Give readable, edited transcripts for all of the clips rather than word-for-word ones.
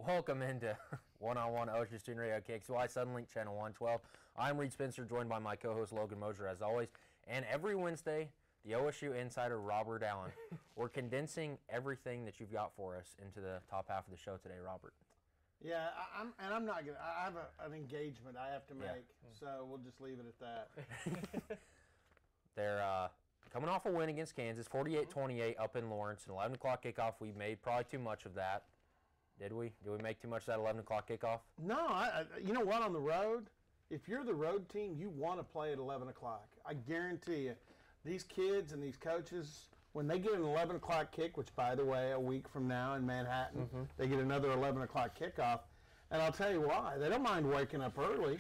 Welcome into One-on-One Ocean Student Radio, KXY Suddenlink Channel 112. I'm Reed Spencer, joined by my co-host Logan Mosier, as always. And every Wednesday, the OSU insider Robert Allen. We're condensing everything that you've got for us into the top half of the show today, Robert. Yeah, I'm not gonna. I have an engagement I have to make, so we'll just leave it at that. They're coming off a win against Kansas, 48-28 up in Lawrence, an 11 o'clock kickoff. We made probably too much of that. Did we? Did we make too much of that 11 o'clock kickoff? No, you know what? On the road, if you're the road team, you want to play at 11 o'clock. I guarantee you, these kids and these coaches, when they get an 11 o'clock kick, which, by the way, a week from now in Manhattan, they get another 11 o'clock kickoff. And I'll tell you why. They don't mind waking up early.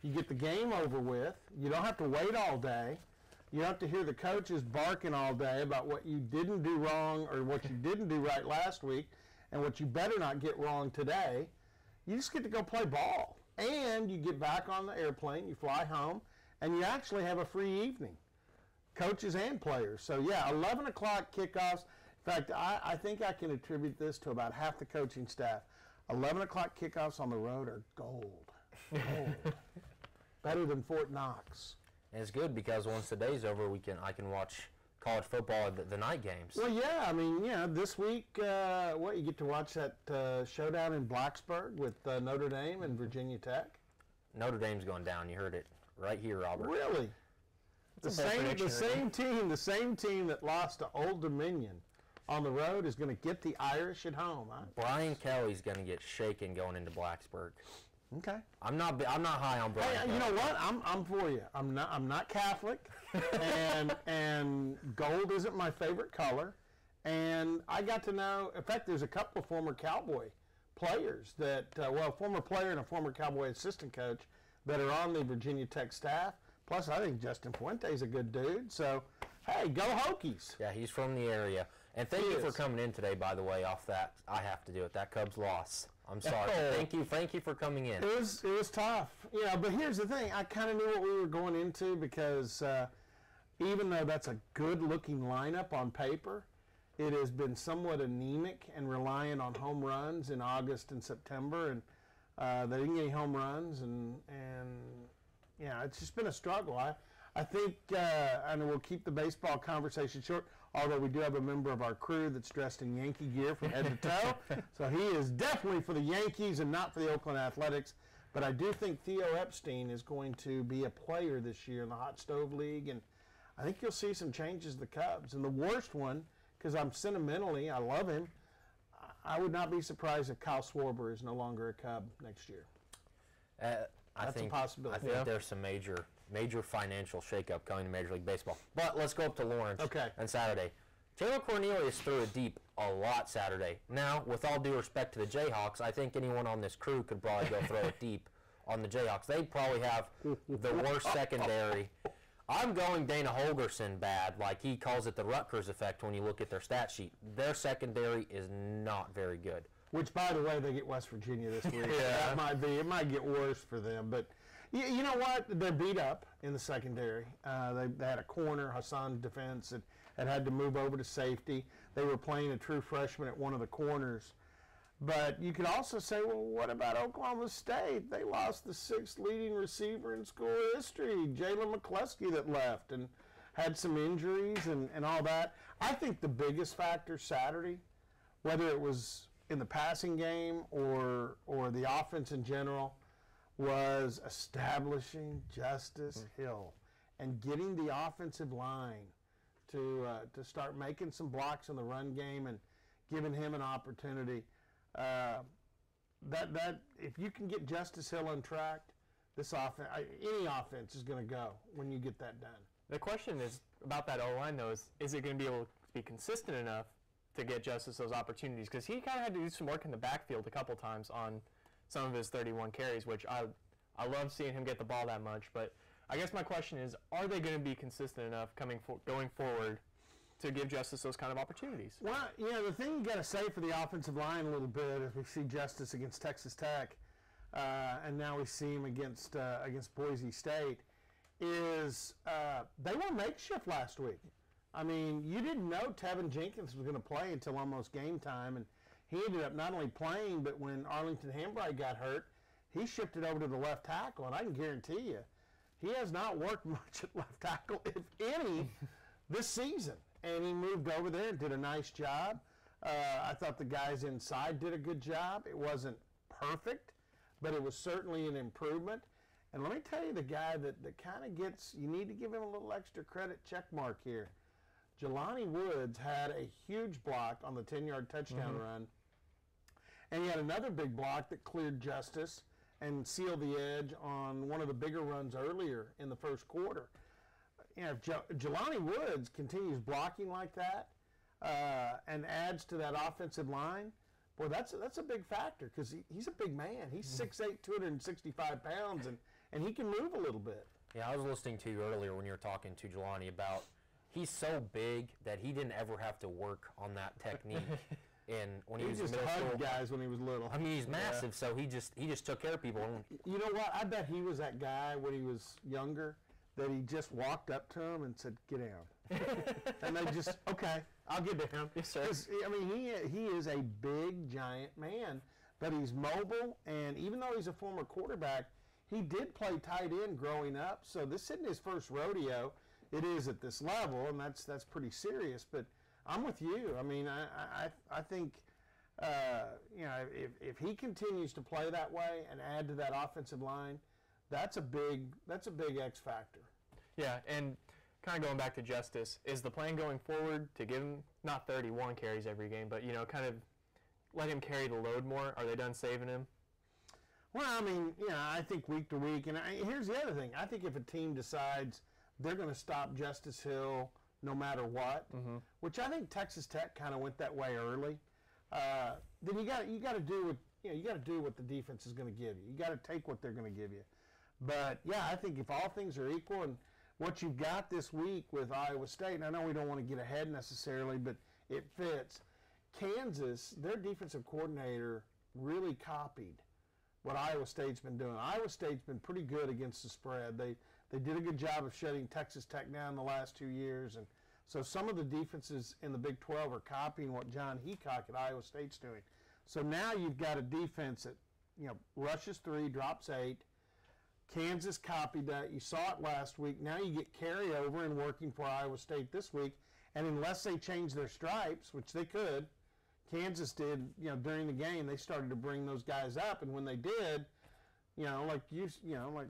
You get the game over with. You don't have to wait all day. You don't have to hear the coaches barking all day about what you didn't do wrong or what you didn't do right last week and what you better not get wrong today. You just get to go play ball. And you get back on the airplane, you fly home, and you actually have a free evening, coaches and players. So, yeah, 11 o'clock kickoffs. In fact, I think I can attribute this to about half the coaching staff. 11 o'clock kickoffs on the road are gold. Gold. Better than Fort Knox. And it's good because once the day's over, I can watch college football at the night games. Well, yeah, I mean, this week, you get to watch that showdown in Blacksburg with Notre Dame and Virginia Tech. Notre Dame's going down. You heard it right here, Robert. Really? The same team that lost to Old Dominion on the road is going to get the Irish at home, huh? Brian Kelly's going to get shaken going into Blacksburg. Okay. I'm not high on Brian Kelly. You know what? I'm for you. I'm not Catholic, and gold isn't my favorite color. And I got to know. In fact, there's a couple of former Cowboy players that, a former player and a former Cowboy assistant coach that are on the Virginia Tech staff. Plus, I think Justin Fuente's a good dude. So, hey, go Hokies. Yeah, he's from the area. And thank you for coming in today, by the way, off that. I have to do it. That Cubs loss. I'm sorry. Thank you for coming in. It was tough. But here's the thing. I kind of knew what we were going into because even though that's a good-looking lineup on paper, it has been somewhat anemic and reliant on home runs in August and September. And they didn't get any home runs, and it's just been a struggle. I think, and we'll keep the baseball conversation short, although we do have a member of our crew that's dressed in Yankee gear from head to toe. So he is definitely for the Yankees and not for the Oakland Athletics. But I do think Theo Epstein is going to be a player this year in the Hot Stove League, and I think you'll see some changes to the Cubs. And the worst one, because I love him, I would not be surprised if Kyle Schwarber is no longer a Cub next year. That's a possibility. I think there's some major financial shakeup coming to Major League Baseball. But let's go up to Lawrence on Saturday. Taylor Cornelius threw it deep a lot Saturday. Now, with all due respect to the Jayhawks, I think anyone on this crew could probably go throw it deep on the Jayhawks. They probably have the worst secondary. I'm going Dana Holgerson bad, like he calls it the Rutgers effect when you look at their stat sheet. Their secondary is not very good. Which, by the way, they get West Virginia this week. That might be. It might get worse for them. But you know what? They're beat up in the secondary. They had a corner, Hassan defense, and had to move over to safety. They were playing a true freshman at one of the corners. But you could also say, well, what about Oklahoma State? They lost the sixth leading receiver in school history, Jalen McCluskey, that left and had some injuries and all that. I think the biggest factor Saturday, whether it was in the passing game or the offense in general, was establishing Justice Hill and getting the offensive line to start making some blocks in the run game and giving him an opportunity. That if you can get Justice Hill untracked, any offense is going to go when you get that done. The question is about that O-line, though, is it going to be able to be consistent enough to get Justice those opportunities? Because he kind of had to do some work in the backfield a couple times on some of his 31 carries, which I love seeing him get the ball that much. But I guess my question is, are they going to be consistent enough going forward to give Justice those kind of opportunities? Well, the thing you got to say for the offensive line a little bit, as we see Justice against Texas Tech, and now we see him against Boise State, is they were makeshift last week. I mean, you didn't know Tevin Jenkins was going to play until almost game time, and he ended up not only playing, but when Arlington Hambright got hurt, he shifted over to the left tackle, and I can guarantee you, he has not worked much at left tackle, if any, this season. And he moved over there and did a nice job. I thought the guys inside did a good job. It wasn't perfect, but it was certainly an improvement. And let me tell you, the guy that kind of gets, you need to give him a little extra credit, check mark here. Jelani Woods had a huge block on the 10-yard touchdown run. And he had another big block that cleared Justice and sealed the edge on one of the bigger runs earlier in the first quarter. You know, if Jelani Woods continues blocking like that and adds to that offensive line, boy, that's a big factor because he's a big man. He's 6'8", 265 pounds, and he can move a little bit. Yeah, I was listening to you earlier when you were talking to Jelani about he's so big that he didn't ever have to work on that technique. And when he was just middle hugged school, guys when he was little. I mean, he's massive, so he just took care of people. You know what? I bet he was that guy when he was younger that he just walked up to him and said, "Get down," and they just, "Okay, I'll get down." Yes, sir. I mean, he is a big, giant man, but he's mobile, and even though he's a former quarterback, he did play tight end growing up. So this isn't his first rodeo. It is at this level, and that's pretty serious. But I'm with you. I mean, I think you know, if he continues to play that way and add to that offensive line, that's a big X factor. Yeah, and kind of going back to Justice, is the plan going forward to give him not 31 carries every game, but kind of let him carry the load more? Are they done saving him? Well, I mean, I think week to week, and here's the other thing. I think if a team decides they're going to stop Justice Hill no matter what, which I think Texas Tech kind of went that way early, then you got to do what the defense is going to give you. You got to take what they're going to give you. But yeah, I think if all things are equal, and what you've got this week with Iowa State, and I know we don't want to get ahead necessarily, but it fits. Kansas, their defensive coordinator really copied what Iowa State's been doing. Iowa State's been pretty good against the spread. They did a good job of shutting Texas Tech down the last 2 years, and so some of the defenses in the Big 12 are copying what John Heacock at Iowa State's doing. So now you've got a defense that rushes 3, drops 8. Kansas copied that. You saw it last week. Now you get carryover and working for Iowa State this week. And unless they change their stripes, which they could, Kansas did, during the game, they started to bring those guys up. And when they did, like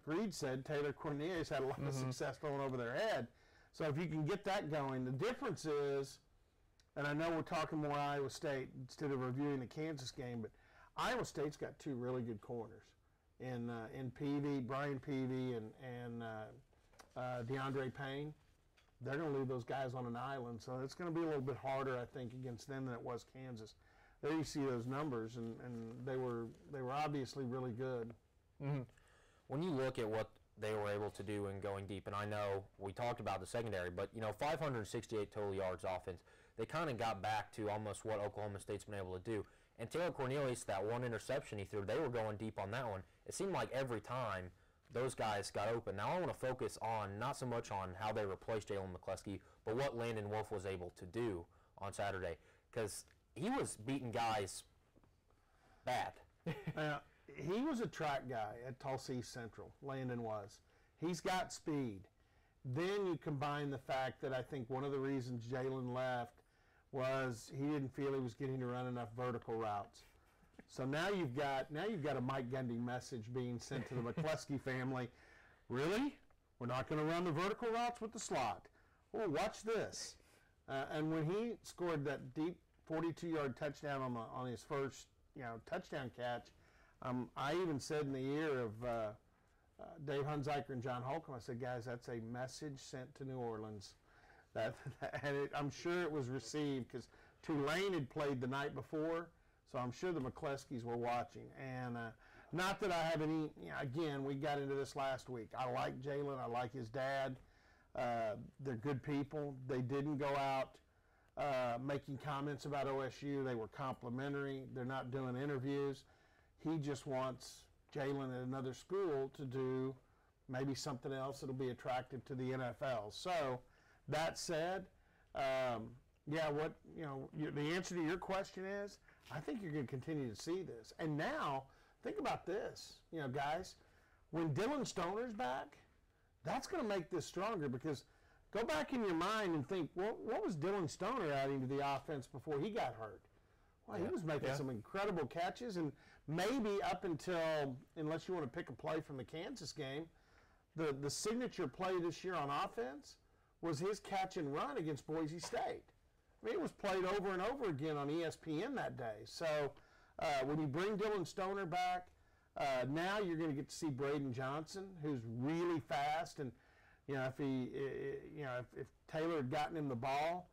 Reed said, Taylor Cornelius had a lot of success throwing over their head. So if you can get that going, the difference is, and I know we're talking more Iowa State instead of reviewing the Kansas game, but Iowa State's got 2 really good corners in Peavy, Brian Peavy, and DeAndre Payne. They're going to leave those guys on an island, so it's going to be a little bit harder, I think, against them than it was Kansas. There you see those numbers, and they were obviously really good. When you look at what they were able to do in going deep, and I know we talked about the secondary, but 568 total yards offense, they kind of got back to almost what Oklahoma State's been able to do. And Taylor Cornelius, that one interception he threw, they were going deep on that one. It seemed like every time those guys got open. Now I want to focus on not so much on how they replaced Jalen McCleskey, but what Landon Wolf was able to do on Saturday, because he was beating guys bad. He was a track guy at Tulsa East Central. Landon was. He's got speed. Then you combine the fact that I think one of the reasons Jalen left was he didn't feel he was getting to run enough vertical routes. So now you've got a Mike Gundy message being sent to the McCleskey family. Really? We're not going to run the vertical routes with the slot. Oh, watch this. And when he scored that deep 42-yard touchdown on his first touchdown catch, I even said in the ear of Dave Hunziker and John Holcomb, I said, guys, that's a message sent to New Orleans. I'm sure it was received because Tulane had played the night before, so I'm sure the McCleskeys were watching. And not that I have any, again, we got into this last week. I like Jalen. I like his dad. They're good people. They didn't go out making comments about OSU. They were complimentary. They're not doing interviews. He just wants Jalen at another school to do maybe something else that'll be attractive to the NFL. So that said, the answer to your question is, I think you're going to continue to see this. And now, think about this, guys. When Dylan Stoner's back, that's going to make this stronger because go back in your mind and think, well, what was Dylan Stoner adding to the offense before he got hurt? Well, he was making some incredible catches, and maybe up until, unless you want to pick a play from the Kansas game, the signature play this year on offense was his catch and run against Boise State. I mean, it was played over and over again on ESPN that day. So when you bring Dylan Stoner back, now you're going to get to see Braden Johnson, who's really fast, and if Taylor had gotten him the ball,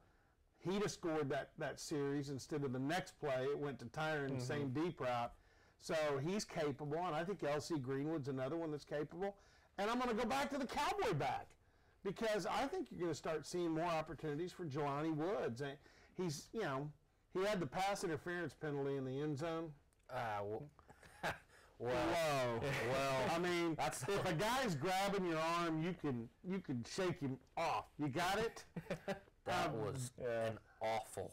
he'd have scored that series instead of the next play. It went to Tyron, the same deep route. So he's capable, and I think L.C. Greenwood's another one that's capable. And I'm going to go back to the Cowboy back because I think you're going to start seeing more opportunities for Jelani Woods. And he's, he had the pass interference penalty in the end zone. Well, I mean, if a guy's grabbing your arm, you can shake him off. You got it? That was an awful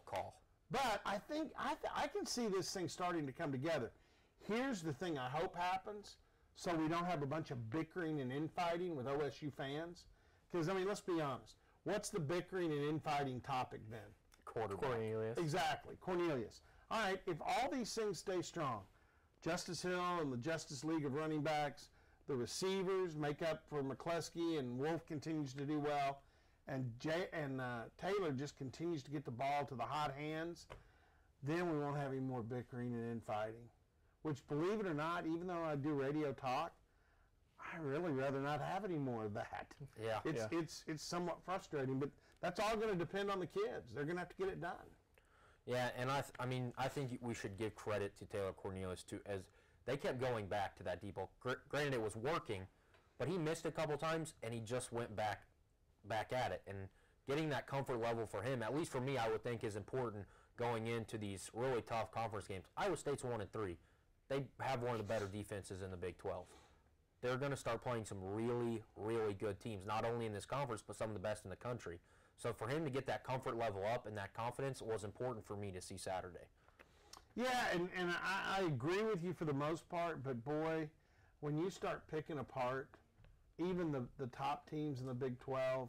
call. But I think I can see this thing starting to come together. Here's the thing I hope happens, so we don't have a bunch of bickering and infighting with OSU fans. Because, I mean, let's be honest. What's the bickering and infighting topic then? Quarterback. Cornelius. Exactly, Cornelius. All right, if all these things stay strong, Justice Hill and the Justice League of running backs, the receivers make up for McCleskey, and Wolf continues to do well, and Taylor just continues to get the ball to the hot hands, then we won't have any more bickering and infighting. Which, believe it or not, even though I do radio talk, I really rather not have any more of that. Yeah. It's somewhat frustrating, but that's all going to depend on the kids. They're going to have to get it done. Yeah, and I think we should give credit to Taylor Cornelius too, as they kept going back to that deep ball. Granted, it was working, but he missed a couple times, and he just went back at it. And getting that comfort level for him, at least for me, I would think is important going into these really tough conference games. Iowa State's 1-3. They have one of the better defenses in the Big 12. They're going to start playing some really, really good teams, not only in this conference, but some of the best in the country. So for him to get that comfort level up and that confidence was important for me to see Saturday. Yeah, and I agree with you for the most part, but boy, when you start picking apart even the top teams in the Big 12,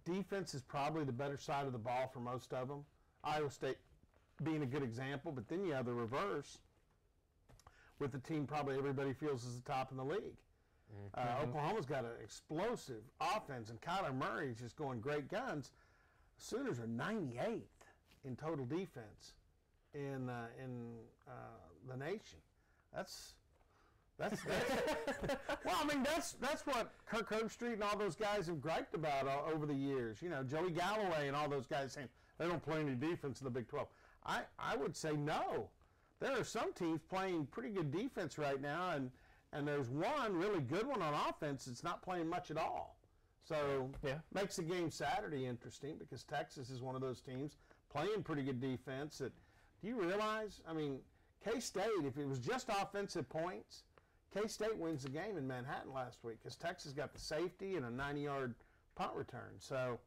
defense is probably the better side of the ball for most of them. Iowa State being a good example, but then you have the reverse with the team probably everybody feels is the top in the league. Oklahoma's got an explosive offense, and Kyler Murray is just going great guns. Sooners are 98th in total defense in the nation. That's well, I mean that's what Kirk Herbstreit and all those guys have griped about over the years. Joey Galloway and all those guys saying they don't play any defense in the Big 12. I would say no. There are some teams playing pretty good defense right now, and there's one really good one on offense that's not playing much at all. So makes the game Saturday interesting because Texas is one of those teams playing pretty good defense. Do you realize, I mean, K-State, if it was just offensive points, K-State wins the game in Manhattan last week because Texas got the safety and a 90-yard punt return. So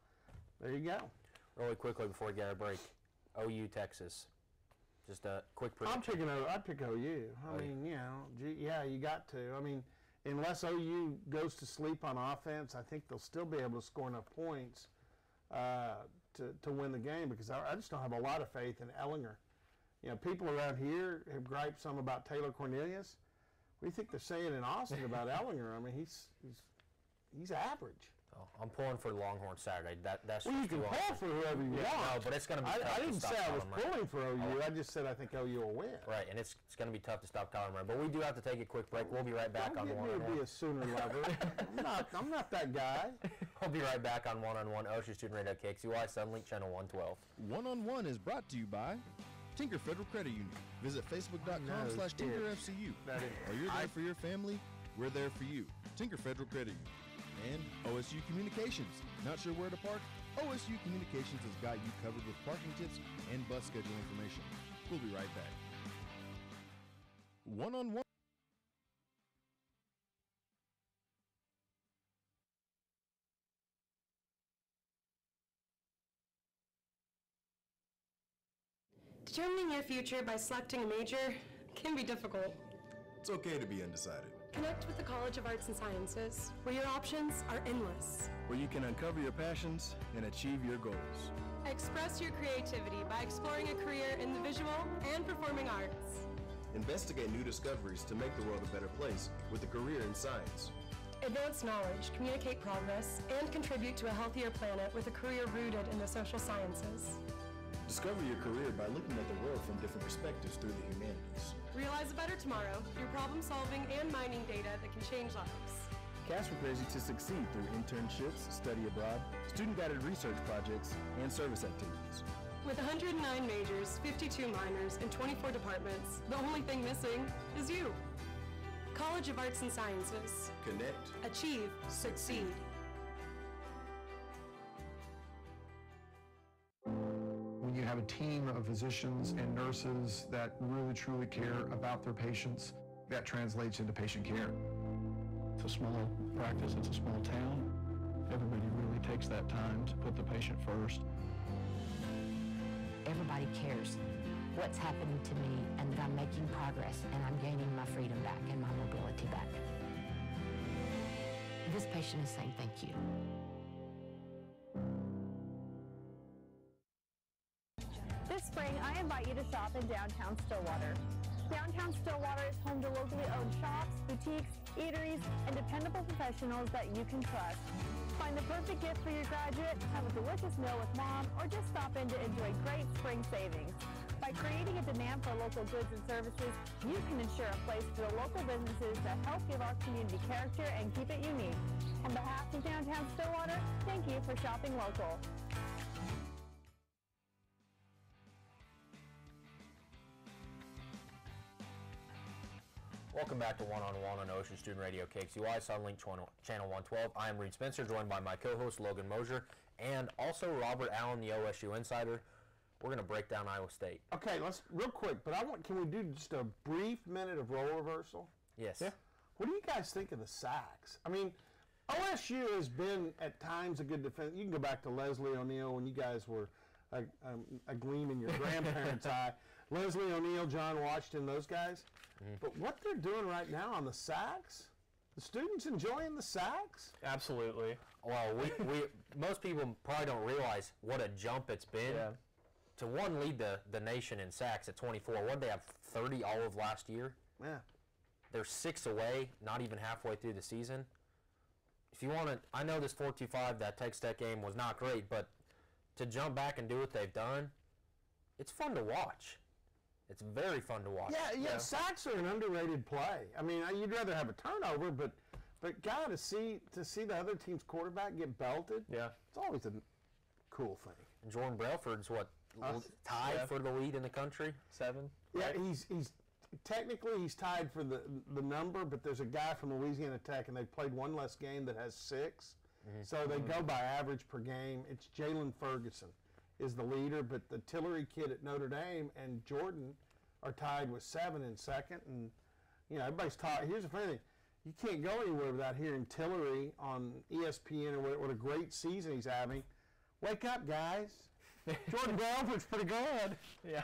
there you go. Really quickly before we get our break, OU, Texas. Just a quick prediction. I'd pick OU. I mean, you got to. I mean, unless OU goes to sleep on offense, I think they'll still be able to score enough points to win the game because I just don't have a lot of faith in Ellinger. People around here have griped some about Taylor Cornelius. What do you think they're saying in Austin about Ellinger? I mean, he's average. Oh, I'm pulling for the Longhorns Saturday. That's well, you can pull for whoever you want. No, but it's going to be tough I didn't to stop say I was Kyler Murray. pulling for OU. I just said I think OU will win. Right, and it's going to be tough to stop Kyler Murray. But we do have to take a quick break. We'll be right back on Don't one-on-one. get me to be a Sooner lover. I'm not that guy. We'll be right back on one-on-one. OSU Student Radio KXUY Sunlink Channel 112. One-on-one is brought to you by Tinker Federal Credit Union. Visit Facebook.com/TinkerFCU. While you're there for your family, we're there for you. Tinker Federal Credit Union. And OSU Communications. Not sure where to park? OSU Communications has got you covered with parking tips and bus schedule information. We'll be right back. One-on-one. Determining your future by selecting a major can be difficult. It's okay to be undecided. Connect with the College of Arts and Sciences, where your options are endless. Where you can uncover your passions and achieve your goals. Express your creativity by exploring a career in the visual and performing arts. Investigate new discoveries to make the world a better place with a career in science. Advance knowledge, communicate progress, and contribute to a healthier planet with a career rooted in the social sciences. Discover your career by looking at the world from different perspectives through the humanities. Realize a better tomorrow through problem solving and mining data that can change lives. CAS prepares you to succeed through internships, study abroad, student-guided research projects, and service activities. With 109 majors, 52 minors, and 24 departments, the only thing missing is you. College of Arts and Sciences. Connect. Achieve. Succeed. When you have a team of physicians and nurses that really truly care about their patients, that translates into patient care. It's a small practice, it's a small town. Everybody really takes that time to put the patient first. Everybody cares what's happening to me and that I'm making progress and I'm gaining my freedom back and my mobility back. This patient is saying thank you. This spring, I invite you to shop in downtown Stillwater. Downtown Stillwater is home to locally owned shops, boutiques, eateries, and dependable professionals that you can trust. Find the perfect gift for your graduate, have a delicious meal with mom, or just stop in to enjoy great spring savings. By creating a demand for local goods and services, you can ensure a place for the local businesses that help give our community character and keep it unique. On behalf of Downtown Stillwater, thank you for shopping local. Welcome back to One-on-One on Ocean Student Radio KXUI, Sunlink Channel 112. I am Reed Spencer, joined by my co-host Logan Mosier, and also Robert Allen, the OSU Insider. We're going to break down Iowa State. Okay, let's real quick, but can we do just a brief minute of role reversal? Yes. Yeah. What do you guys think of the sacks? I mean, OSU has been at times a good defense. You can go back to Leslie O'Neal when you guys were a gleam in your grandparents' eye. Leslie O'Neal, John Washington, those guys. Mm-hmm. But what they're doing right now on the sacks, the students enjoying the sacks? Absolutely. Well, we most people probably don't realize what a jump it's been. Yeah. To one, lead the nation in sacks at 24. What did they have, 30 all of last year? Yeah. They're 6 away, not even halfway through the season. If you want to, I know this 4-2-5, that Texas Tech game was not great, but to jump back and do what they've done, it's fun to watch. It's very fun to watch. Yeah. Sacks are an underrated play. I mean, you'd rather have a turnover, but God, to see the other team's quarterback get belted, it's always a cool thing. And Jordan Brailford's tied for the lead in the country? 7. Yeah, he's technically he's tied for the number, but there's a guy from Louisiana Tech, and they've played one less game that has 6. Mm-hmm. So they go by average per game. It's Jalen Ferguson is the leader, but the Tillery kid at Notre Dame and Jordan are tied with 7 in second. And, everybody's taught. Here's the funny thing. You can't go anywhere without hearing Tillery on ESPN or what a great season he's having. Wake up, guys. Jordan Brailford's pretty good. Yeah.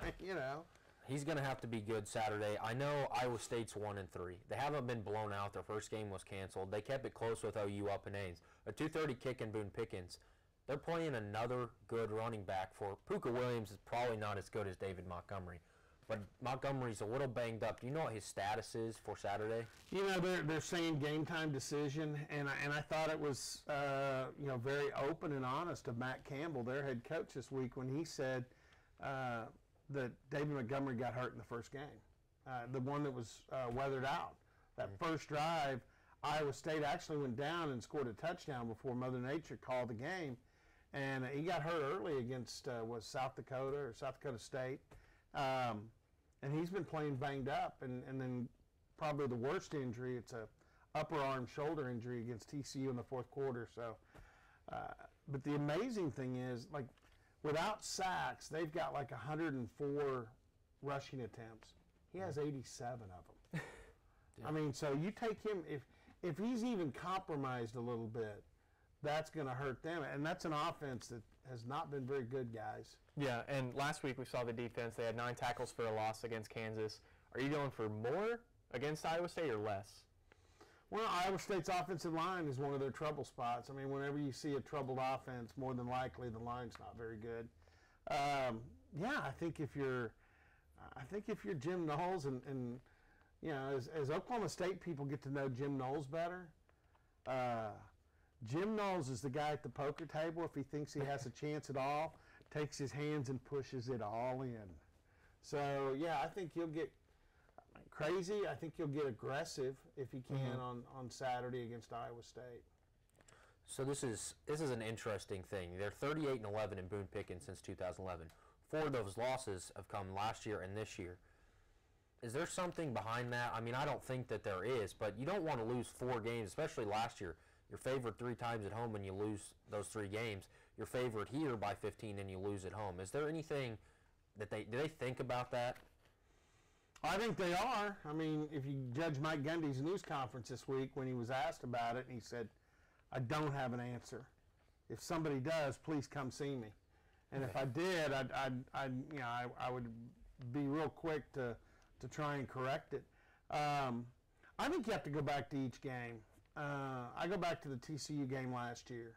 He's going to have to be good Saturday. I know Iowa State's 1-3. They haven't been blown out. Their first game was canceled. They kept it close with OU up in Ames. A 2:30 kick in Boone Pickens. They're playing another good running back for Puka Williams is probably not as good as David Montgomery. But Montgomery's a little banged up. Do you know what his status is for Saturday? They're saying game time decision, and I thought it was very open and honest of Matt Campbell, their head coach, this week when he said that David Montgomery got hurt in the first game, the one that was weathered out. That first drive, Iowa State actually went down and scored a touchdown before Mother Nature called the game, and he got hurt early against South Dakota State. And he's been playing banged up, and then probably the worst injury, it's a upper arm shoulder injury against TCU in the fourth quarter. So, but the amazing thing is, without sacks, they've got 104 rushing attempts. He has 87 of them. I mean, so you take him, if he's even compromised a little bit, that's going to hurt them. And that's an offense that has not been very good, guys. Yeah, and last week we saw the defense. They had 9 tackles for a loss against Kansas. Are you going for more against Iowa State or less? Well, Iowa State's offensive line is one of their trouble spots. I mean, whenever you see a troubled offense, more than likely the line's not very good. Yeah, I think if you're Jim Knowles and you know, as Oklahoma State people get to know Jim Knowles better, Jim Knowles is the guy at the poker table. If he thinks he has a chance at all, takes his hands and pushes it all in. So yeah, I think you'll get crazy. I think you'll get aggressive if you can on Saturday against Iowa State. So this is an interesting thing. They're 38-11 in Boone Pickens since 2011. 4 of those losses have come last year and this year. Is there something behind that? I mean, I don't think that there is, but you don't want to lose 4 games, especially last year. You're favored 3 times at home and you lose those 3 games. You're favored here by 15 and you lose at home. Is there anything that do they think about that? I think they are. I mean, if you judge Mike Gundy's news conference this week when he was asked about it, and he said, I don't have an answer. If somebody does, please come see me. And if I did, I would be real quick to try and correct it. I think you have to go back to each game. I go back to the TCU game last year,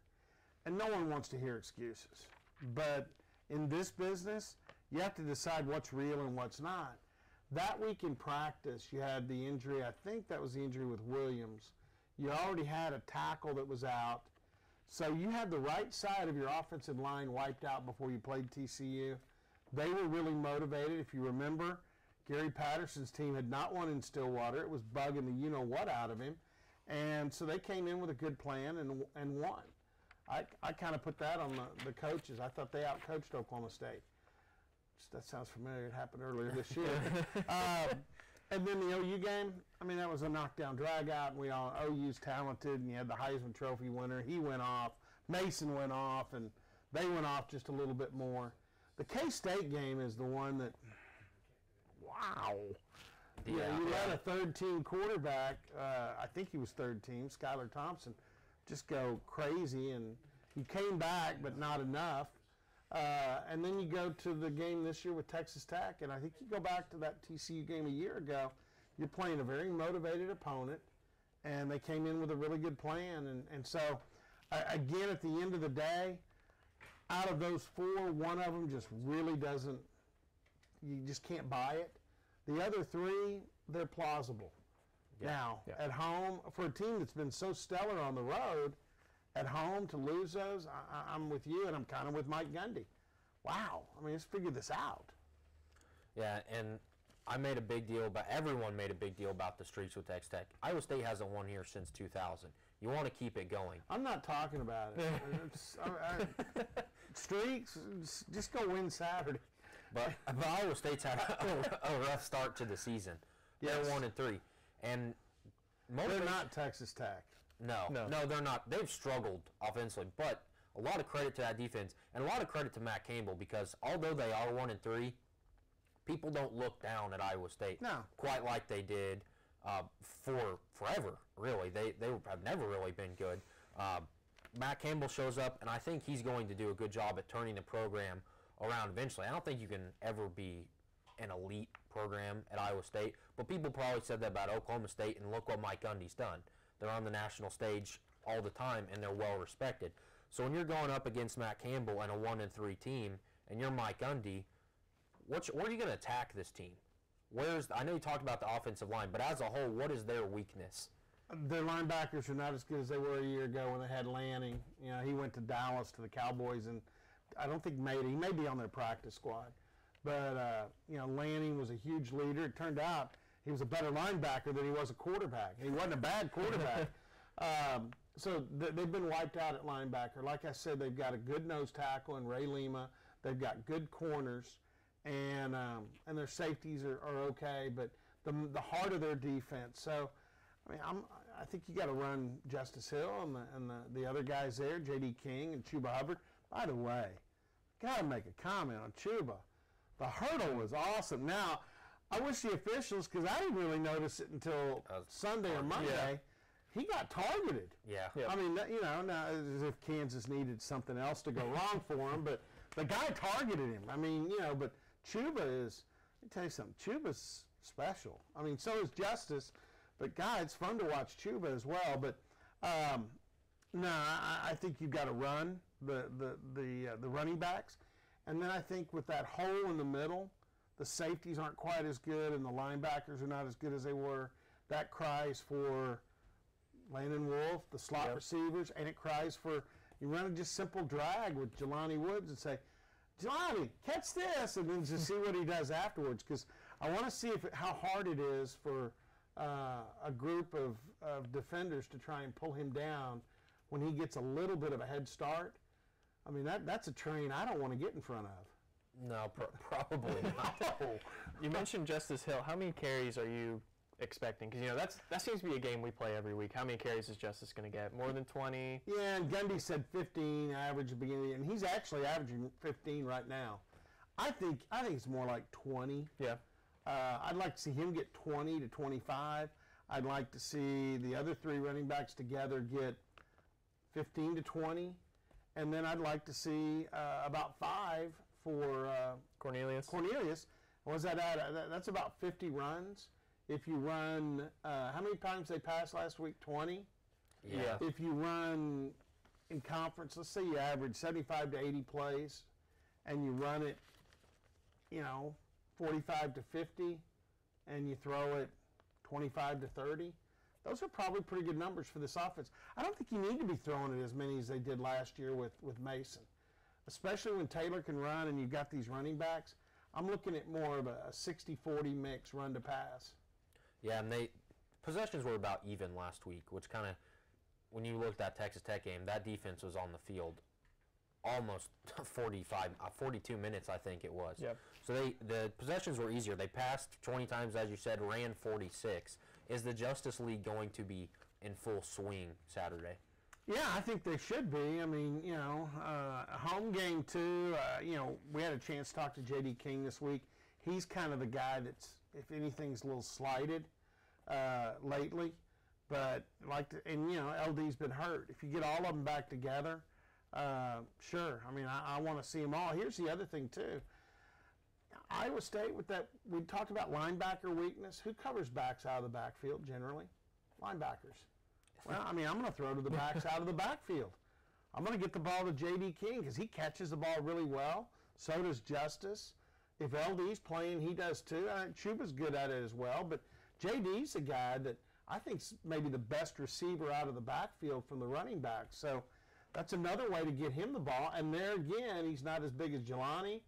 and no one wants to hear excuses. But in this business, you have to decide what's real and what's not. That week in practice, you had the injury. I think that was the injury with Williams. You already had a tackle that was out. So you had the right side of your offensive line wiped out before you played TCU. They were really motivated. If you remember, Gary Patterson's team had not won in Stillwater. It was bugging the you-know-what out of him. And so they came in with a good plan and won. I kind of put that on the coaches. I thought they out-coached Oklahoma State. That sounds familiar. It happened earlier this year. And then the OU game, I mean, that was a knockdown drag-out, and OU's talented, and you had the Heisman Trophy winner. He went off. Mason went off, and they went off just a little bit more. The K-State game is the one that, wow. Yeah, you let a third-team quarterback, I think he was third-team, Skylar Thompson, just go crazy, and he came back, but not enough. And then you go to the game this year with Texas Tech, and I think you go back to that TCU game a year ago, you're playing a very motivated opponent, and they came in with a really good plan. And so, again, at the end of the day, out of those 4, one of them just really doesn't, you just can't buy it. The other 3, they're plausible. Yeah. Now, at home, for a team that's been so stellar on the road, at home to lose those, I'm with you, and I'm kind of with Mike Gundy. Wow. I mean, let's figure this out. Yeah, and everyone made a big deal about the streaks with Texas Tech. Iowa State hasn't won here since 2000. You want to keep it going. I'm not talking about it. Streaks, just go win Saturday. But Iowa State's had a rough start to the season. Yes. They're 1-3. And they're not Texas Tech. No, they're not. They've struggled offensively, but a lot of credit to that defense and a lot of credit to Matt Campbell, because although they are 1-3, people don't look down at Iowa State quite like they did for forever, really. They have never really been good. Matt Campbell shows up, and I think he's going to do a good job at turning the program around eventually. I don't think you can ever be an elite program at Iowa State, but people probably said that about Oklahoma State, and look what Mike Gundy's done. They're on the national stage all the time, and they're well respected. So when you're going up against Matt Campbell and a 1-3 team, and you're Mike Gundy, where are you going to attack this team? I know you talked about the offensive line, but as a whole, what is their weakness? Their linebackers are not as good as they were a year ago when they had Lanning. You know, he went to Dallas to the Cowboys, and I don't think he may be on their practice squad. But, Lanning was a huge leader. It turned out he was a better linebacker than he was a quarterback. He wasn't a bad quarterback. So they've been wiped out at linebacker. Like I said, they've got a good nose tackle in Ray Lima. They've got good corners, and their safeties are okay. But the heart of their defense. So, I mean, I think you got to run Justice Hill and the other guys there, J.D. King and Chuba Hubbard. By the way, got to make a comment on Chuba. The hurdle was awesome. Now, I wish the officials, because I didn't really notice it until Sunday or Monday. he got targeted. Yeah. I mean, now as if Kansas needed something else to go wrong for him, but the guy targeted him. I mean, but Chuba is, let me tell you something, Chuba's special. I mean, so is Justice, but God, it's fun to watch Chuba as well. But no, I think you've got to run the running backs, and then I think with that hole in the middle, the safeties aren't quite as good, and the linebackers are not as good as they were. That cries for Landon Wolf, the slot receivers, and it cries for you run a just simple drag with Jelani Woods and say, Jelani, catch this, and then just see what he does afterwards. Because I want to see how hard it is for a group of defenders to try and pull him down when he gets a little bit of a head start. I mean, that's a train I don't want to get in front of. No, probably not. You mentioned Justice Hill. How many carries are you expecting? Because that seems to be a game we play every week. How many carries is Justice going to get? More than 20? Yeah, and Gundy said 15 average at the beginning, and he's actually averaging 15 right now. I think it's more like 20. Yeah. I'd like to see him get 20 to 25. I'd like to see the other three running backs together get 15 to 20, and then I'd like to see about 5 for Cornelius. What was that at? That's about 50 runs. If you run, how many times they passed last week? 20? Yeah. If you run in conference, let's say you average 75 to 80 plays, and you run it, 45 to 50, and you throw it 25 to 30, those are probably pretty good numbers for this offense. I don't think you need to be throwing it as many as they did last year with Mason, especially when Taylor can run and you've got these running backs. I'm looking at more of a 60-40 mix run to pass. Yeah, and possessions were about even last week, which kind of, when you looked at that Texas Tech game, that defense was on the field almost 42 minutes, I think it was. Yep. So the possessions were easier. They passed 20 times, as you said, ran 46. Is the Justice League going to be in full swing Saturday? Yeah, I think they should be. I mean, a home game too. We had a chance to talk to J.D. King this week. He's kind of the guy that's, if anything's a little slighted lately. But LD's been hurt. If you get all of them back together, sure. I mean, I want to see them all. Here's the other thing too. Iowa State with that, we talked about linebacker weakness. Who covers backs out of the backfield generally? Linebackers. Well, I mean, I'm going to throw to the backs out of the backfield. I'm going to get the ball to J.D. King because he catches the ball really well. So does Justice. If LD's playing, he does too. Chuba's good at it as well. But J.D.'s a guy that I think's maybe the best receiver out of the backfield from the running back. So that's another way to get him the ball. And there again, he's not as big as Jelani,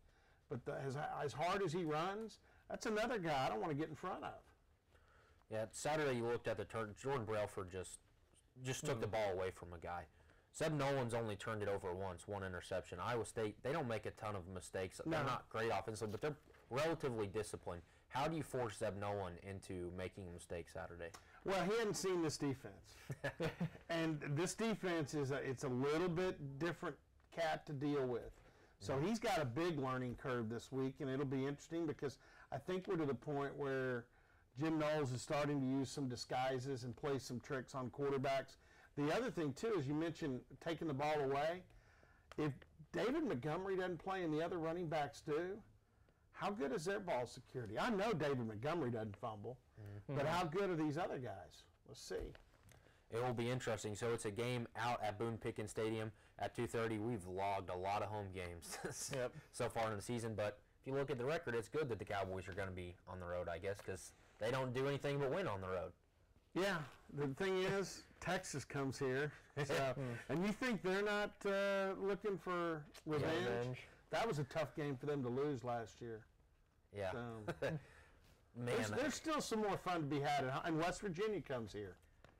but as hard as he runs, that's another guy I don't want to get in front of. Yeah, Saturday you looked at the turn. Jordan Brailford just took the ball away from a guy. Zeb Nolan's only turned it over once, one interception. Iowa State, they don't make a ton of mistakes. They're not great offensively, but they're relatively disciplined. How do you force Zeb Nolan into making a mistake Saturday? Well, he hadn't seen this defense. And this defense it's a little bit different cat to deal with. So he's got a big learning curve this week, and it'll be interesting because I think we're to the point where Jim Knowles is starting to use some disguises and play some tricks on quarterbacks. The other thing, too, is you mentioned taking the ball away. If David Montgomery doesn't play and the other running backs do, how good is their ball security? I know David Montgomery doesn't fumble, but how good are these other guys? Let's see. It will be interesting. So it's a game out at Boone Pickens Stadium at 2:30. We've logged a lot of home games so far in the season, but if you look at the record, it's good that the Cowboys are going to be on the road, I guess, because they don't do anything but win on the road. Yeah, the thing is, Texas comes here, and you think they're not looking for revenge? That was a tough game for them to lose last year. Yeah. Man, there's still some more fun to be had, and West Virginia comes here.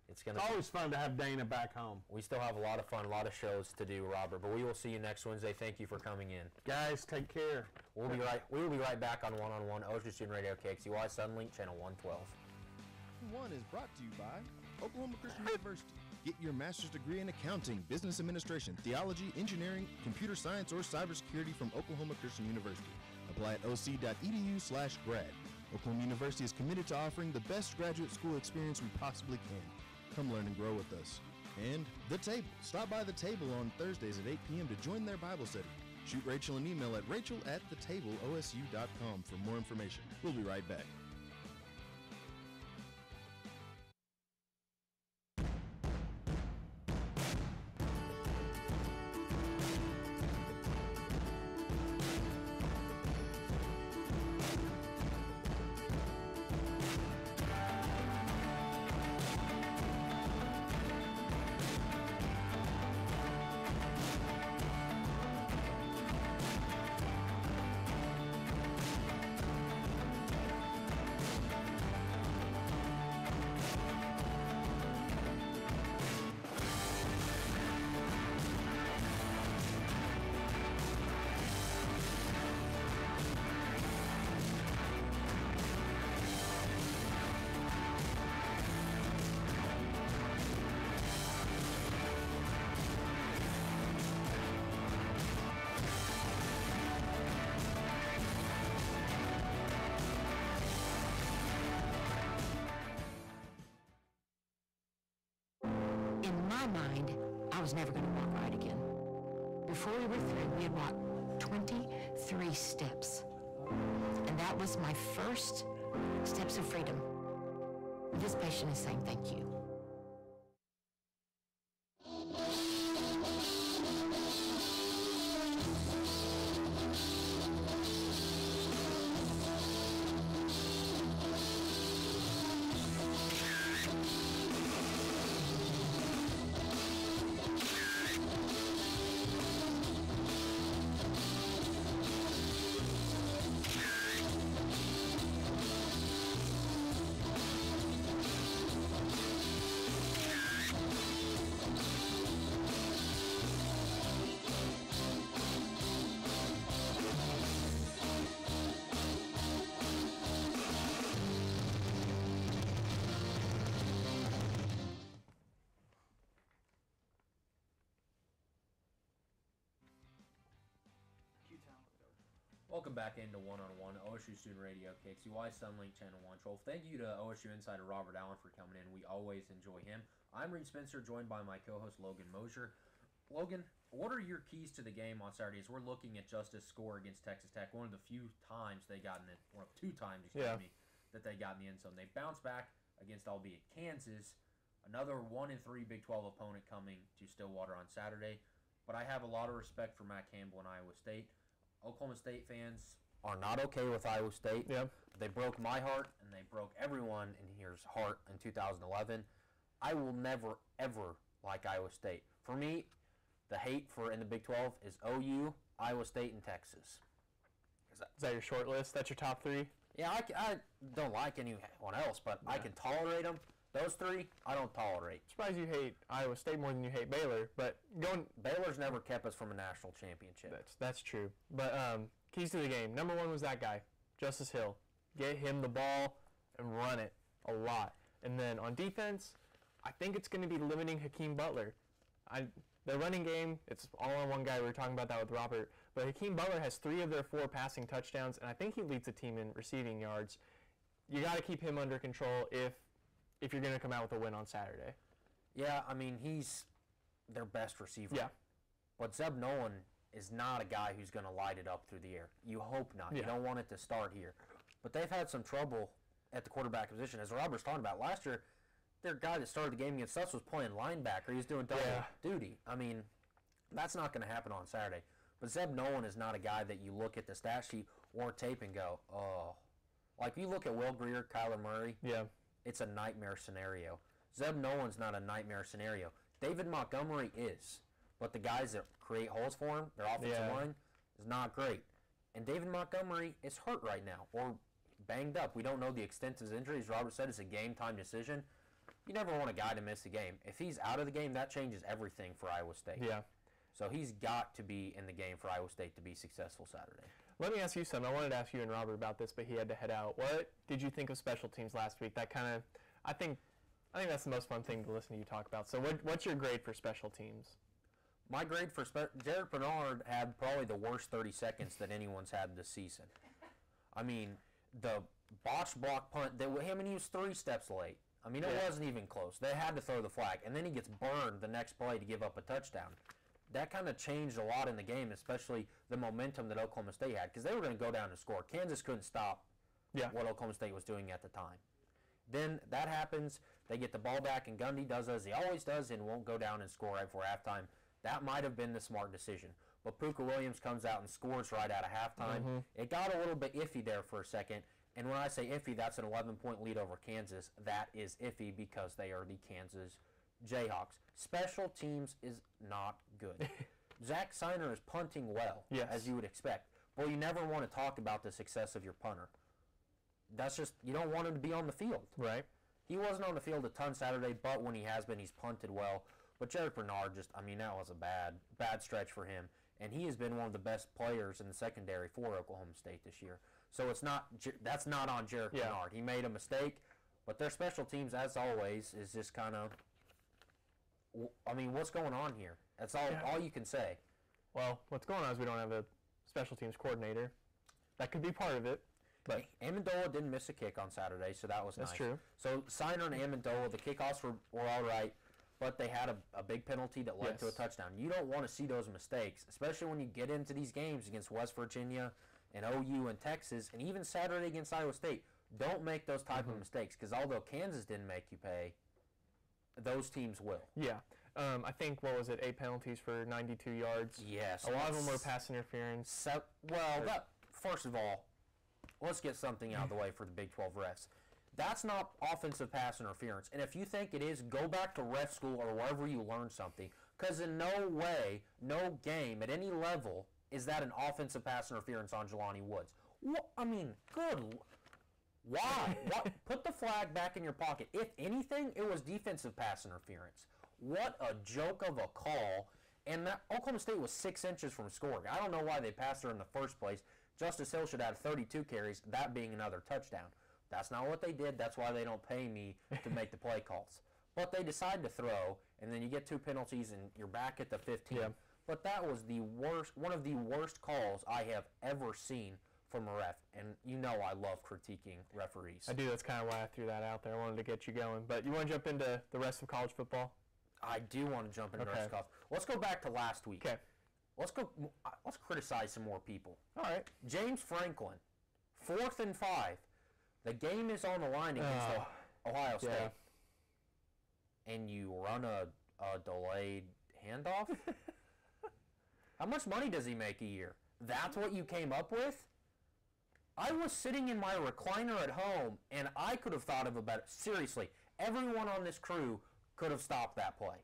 It's always fun to have Dana back home. We still have a lot of fun, a lot of shows to do, Robert, but we will see you next Wednesday. Thank you for coming in. Guys, take care. We will be right back on One-on-One, Osier Student Radio, KXUY, Sunlink, Channel 112. One is brought to you by Oklahoma Christian University. Get your master's degree in accounting, business administration, theology, engineering, computer science, or cybersecurity from Oklahoma Christian University. Apply at oc.edu/grad. Oklahoma University is committed to offering the best graduate school experience we possibly can. Come learn and grow with us. And The Table. Stop by The Table on Thursdays at 8 p.m. to join their Bible study. Shoot Rachel an email at rachel@thetableosu.com for more information. We'll be right back. In my mind, I was never going to walk right again. Before we were through, we had walked 23 steps. And that was my first steps of freedom. This patient is saying thank you. Welcome back into One-on-One, OSU Student Radio, KXUY Sunlink Channel 112. Thank you to OSU Insider Robert Allen for coming in. We always enjoy him. I'm Reed Spencer, joined by my co-host Logan Mosier. Logan, what are your keys to the game on Saturday? As we're looking at Justice score against Texas Tech, one of the few times they got in it, or 2 times, that they got in the end zone. They bounced back against, albeit Kansas, another 1-3 Big 12 opponent coming to Stillwater on Saturday. But I have a lot of respect for Matt Campbell and Iowa State. Oklahoma State fans are not okay with Iowa State. Yep. They broke my heart, and they broke everyone in here's heart in 2011. I will never, ever like Iowa State. For me, the hate for in the Big 12 is OU, Iowa State, and Texas. Is that your short list? That's your top 3? Yeah, I don't like anyone else, but I can tolerate them. Those 3, I don't tolerate. Surprised you hate Iowa State more than you hate Baylor, but Baylor's never kept us from a national championship. That's true. But keys to the game. Number 1 was that guy, Justice Hill. Get him the ball and run it a lot. And then on defense, I think it's going to be limiting Hakeem Butler. Their running game, it's all on one guy. We were talking about that with Robert. But Hakeem Butler has 3 of their 4 passing touchdowns, and I think he leads the team in receiving yards. You got to keep him under control if you're going to come out with a win on Saturday. Yeah, I mean, he's their best receiver. Yeah. But Zeb Nolan is not a guy who's going to light it up through the air. You hope not. Yeah. You don't want it to start here. But they've had some trouble at the quarterback position. As Robert's talking about, last year, their guy that started the game against us was playing linebacker. He was doing double duty. I mean, that's not going to happen on Saturday. But Zeb Nolan is not a guy that you look at the stat sheet or tape and go, oh. Like, you look at Will Greer, Kyler Murray. Yeah. It's a nightmare scenario. Zeb Nolan's not a nightmare scenario. David Montgomery is. But the guys that create holes for him, their offensive line, is not great. And David Montgomery is hurt right now or banged up. We don't know the extent of his injury. As Robert said, it's a game-time decision. You never want a guy to miss the game. If he's out of the game, that changes everything for Iowa State. Yeah. So he's got to be in the game for Iowa State to be successful Saturday. Let me ask you something. I wanted to ask you and Robert about this, but he had to head out. What did you think of special teams last week? That kind of, I think that's the most fun thing to listen to you talk about. So what's your grade for special teams? My grade for Derek Bernard had probably the worst 30 seconds that anyone's had this season. I mean, the botched block punt, he was 3 steps late. I mean, it wasn't even close. They had to throw the flag, and then he gets burned the next play to give up a touchdown. That kind of changed a lot in the game, especially the momentum that Oklahoma State had, because they were going to go down and score. Kansas couldn't stop what Oklahoma State was doing at the time. Then that happens. They get the ball back, and Gundy does as he always does and won't go down and score right before halftime. That might have been the smart decision. But Puka Williams comes out and scores right out of halftime. It got a little bit iffy there for a second. And when I say iffy, that's an 11-point lead over Kansas. That is iffy because they are the Kansas Jayhawks. Special teams is not good. Zach Seiner is punting well, as you would expect. Well, you never want to talk about the success of your punter. That's just, you don't want him to be on the field. Right. He wasn't on the field a ton Saturday, but when he has been, he's punted well. But Jared Bernard just, I mean, that was a bad stretch for him. And he has been one of the best players in the secondary for Oklahoma State this year. So that's not on Jared Bernard. He made a mistake, but their special teams, as always, is just kind of, I mean, what's going on here? That's all you can say. Well, what's going on is we don't have a special teams coordinator. That could be part of it. But Amendola didn't miss a kick on Saturday, so that was nice. That's true. So Seiner and Amendola, the kickoffs were all right, but they had a big penalty that led to a touchdown. You don't want to see those mistakes, especially when you get into these games against West Virginia and OU and Texas, and even Saturday against Iowa State. Don't make those type of mistakes, because although Kansas didn't make you pay, those teams will. Yeah. I think, 8 penalties for 92 yards? Yes. A lot of them were pass interference. First of all, let's get something out of the way for the Big 12 refs. That's not offensive pass interference. And if you think it is, go back to ref school or wherever you learn something. Because in no way, no game at any level is that an offensive pass interference on Jelani Woods. I mean, why? Put the flag back in your pocket. If anything, it was defensive pass interference. What a joke of a call. And that Oklahoma State was 6 inches from scoring. I don't know why they passed her in the first place. Justice Hill should have 32 carries, that being another touchdown. That's not what they did. That's why they don't pay me to make the play calls. But they decide to throw, and then you get 2 penalties, and you're back at the 15. Yeah. But that was one of the worst calls I have ever seen from a ref. And you know I love critiquing referees. I do. That's kind of why I threw that out there. I wanted to get you going. But you want to jump into the rest of college football? I do want to jump into the rest of college. Let's go back to last week. Okay. Let's criticize some more people. All right. James Franklin, 4th and 5. The game is on the line against Ohio State. And you run a delayed handoff? How much money does he make a year? That's what you came up with? I was sitting in my recliner at home, and I could have thought of a better... Seriously, everyone on this crew could have stopped that play.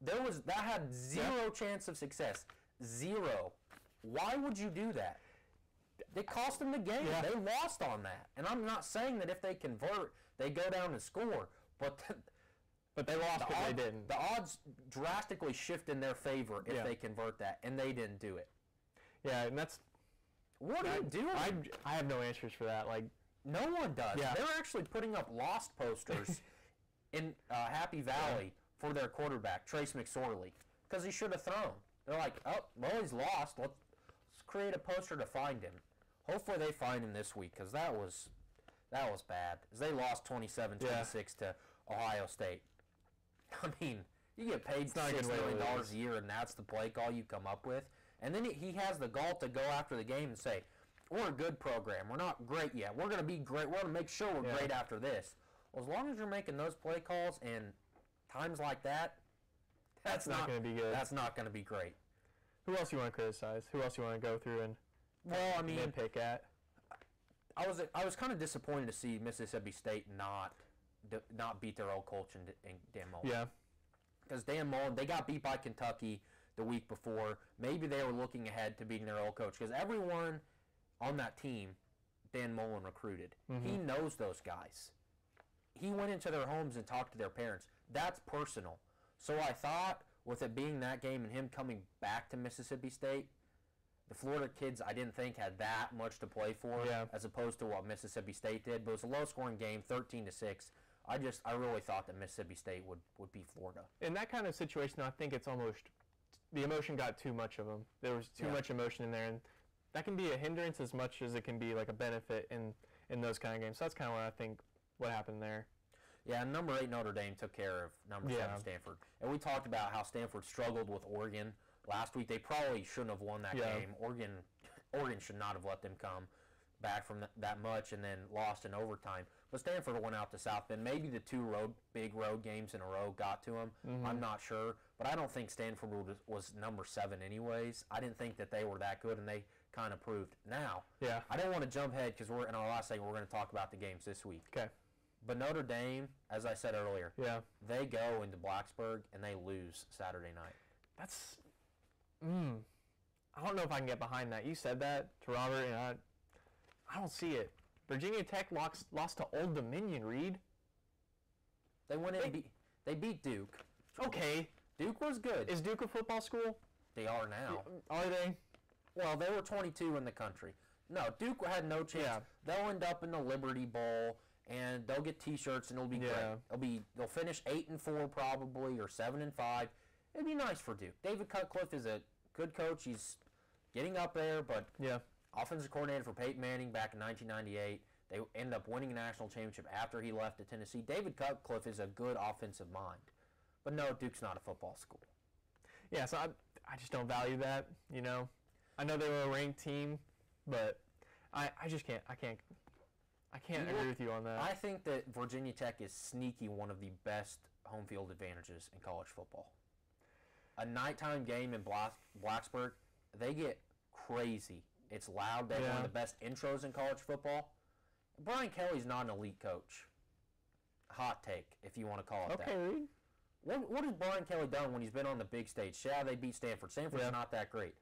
That had zero chance of success. Zero. Why would you do that? It cost them the game. Yeah. They lost on that. And I'm not saying that if they convert, they go down and score. But they lost because they didn't. The odds drastically shift in their favor if they convert that, and they didn't do it. Yeah, and that's... What are you doing? I have no answers for that. Like, no one does. Yeah. They're actually putting up lost posters in Happy Valley for their quarterback, Trace McSorley, because he should have thrown. They're like, he's lost. Let's create a poster to find him. Hopefully they find him this week, because that was bad. Because they lost 27-26 to Ohio State. I mean, you get paid $6 million a year, and that's the play call you come up with. And then he has the gall to go after the game and say, we're a good program. We're not great yet. We're going to be great. We're going to make sure we're great after this. Well, as long as you're making those play calls and times like that, that's not going to be good. That's not going to be great. Who else you want to criticize? Who else you want to go through and nitpick at? I was kind of disappointed to see Mississippi State not beat their old coach in Dan Mullen. Yeah. Because Dan Mullen, they got beat by Kentucky the week before. Maybe they were looking ahead to beating their old coach. Because everyone on that team, Dan Mullen recruited. Mm-hmm. He knows those guys. He went into their homes and talked to their parents. That's personal. So I thought, with it being that game and him coming back to Mississippi State, the Florida kids I didn't think had that much to play for as opposed to what Mississippi State did. But it was a low-scoring game, 13-6. I really thought that Mississippi State would beat Florida. In that kind of situation, I think it's almost the emotion got too much of them. There was too much emotion in there, and that can be a hindrance as much as it can be like a benefit in those kind of games. So that's kind of what I think what happened there. Yeah, number 8 Notre Dame took care of number 7 Stanford. And we talked about how Stanford struggled with Oregon last week. They probably shouldn't have won that game. Oregon should not have let them come back from that much and then lost in overtime. But Stanford went out to South Bend. Maybe the 2 big road games in a row got to them. I'm not sure. But I don't think Stanford was number 7 anyways. I didn't think that they were that good, and they kind of proved. Now, I don't want to jump ahead because we're in our last segment. We're going to talk about the games this week. Okay. But Notre Dame, as I said earlier, they go into Blacksburg and they lose Saturday night. That's, I don't know if I can get behind that. You said that to Robert, and I don't see it. Virginia Tech lost to Old Dominion, Reed. They went in and they beat Duke. Okay. Duke was good. Is Duke a football school? They are now. Are they? Well, they were 22 in the country. No, Duke had no chance. Yeah. They'll end up in the Liberty Bowl, and they'll get T-shirts, and it'll be great. They'll finish 8-4 probably, or 7-5. It'd be nice for Duke. David Cutcliffe is a good coach. He's getting up there, but offensive coordinator for Peyton Manning back in 1998. They ended up winning a national championship after he left to Tennessee. David Cutcliffe is a good offensive mind. But no, Duke's not a football school. Yeah, so I just don't value that, you know. I know they were a ranked team, but I just can't. I can't agree with you on that. I think that Virginia Tech is sneaky one of the best home field advantages in college football. A nighttime game in Blacksburg, they get crazy. It's loud. They have one of the best intros in college football. Brian Kelly's not an elite coach. Hot take, if you want to call it that. Okay. What has Brian Kelly done when he's been on the big stage? Yeah, they beat Stanford. Stanford's not that great.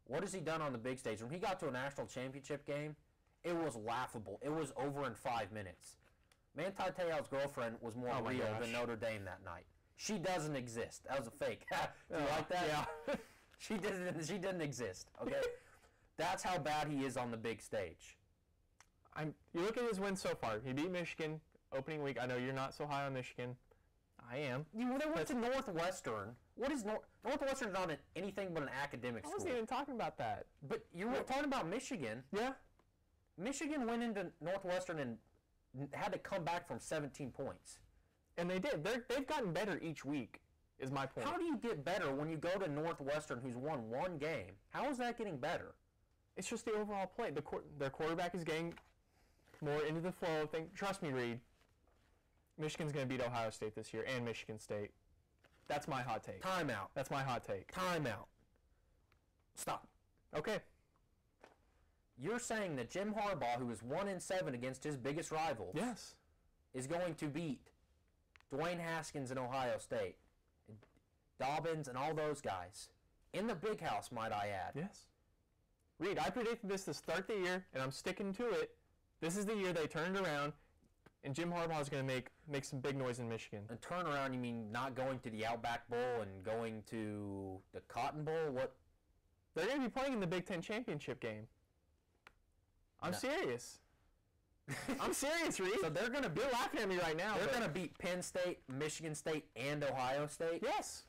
What has he done on the big stage? When he got to a national championship game, it was laughable. It was over in 5 minutes. Manti Te'o's girlfriend was more real than Notre Dame that night. She doesn't exist. That was a fake. Do you like that? Yeah. She didn't exist. Okay. That's how bad he is on the big stage. You look at his wins so far. He beat Michigan opening week. I know you're not so high on Michigan. I am. They went to Northwestern. What is Northwestern's not anything but an academic school. I wasn't even talking about that. But you were talking about Michigan. Yeah. Michigan went into Northwestern and had to come back from 17 points. And they did. They've gotten better each week, is my point. How do you get better when you go to Northwestern, who's won 1 game? How is that getting better? It's just the overall play. Their quarterback is getting more into the flow of things. Trust me, Reed. Michigan's going to beat Ohio State this year, and Michigan State. That's my hot take. Timeout. That's my hot take. Timeout. Stop. Okay. You're saying that Jim Harbaugh, who is 1-7 against his biggest rivals, is going to beat Dwayne Haskins in Ohio State, Dobbins, and all those guys in the big house, might I add. Yes. Reed, I predicted this to start the year, and I'm sticking to it. This is the year they turned around, and Jim Harbaugh is going to make some big noise in Michigan. And turn around, you mean not going to the Outback Bowl and going to the Cotton Bowl? What? They're going to be playing in the Big Ten championship game. I'm serious. I'm serious, Reed. So they're going to be laughing at me right now. They're going to beat Penn State, Michigan State, and Ohio State? Yes.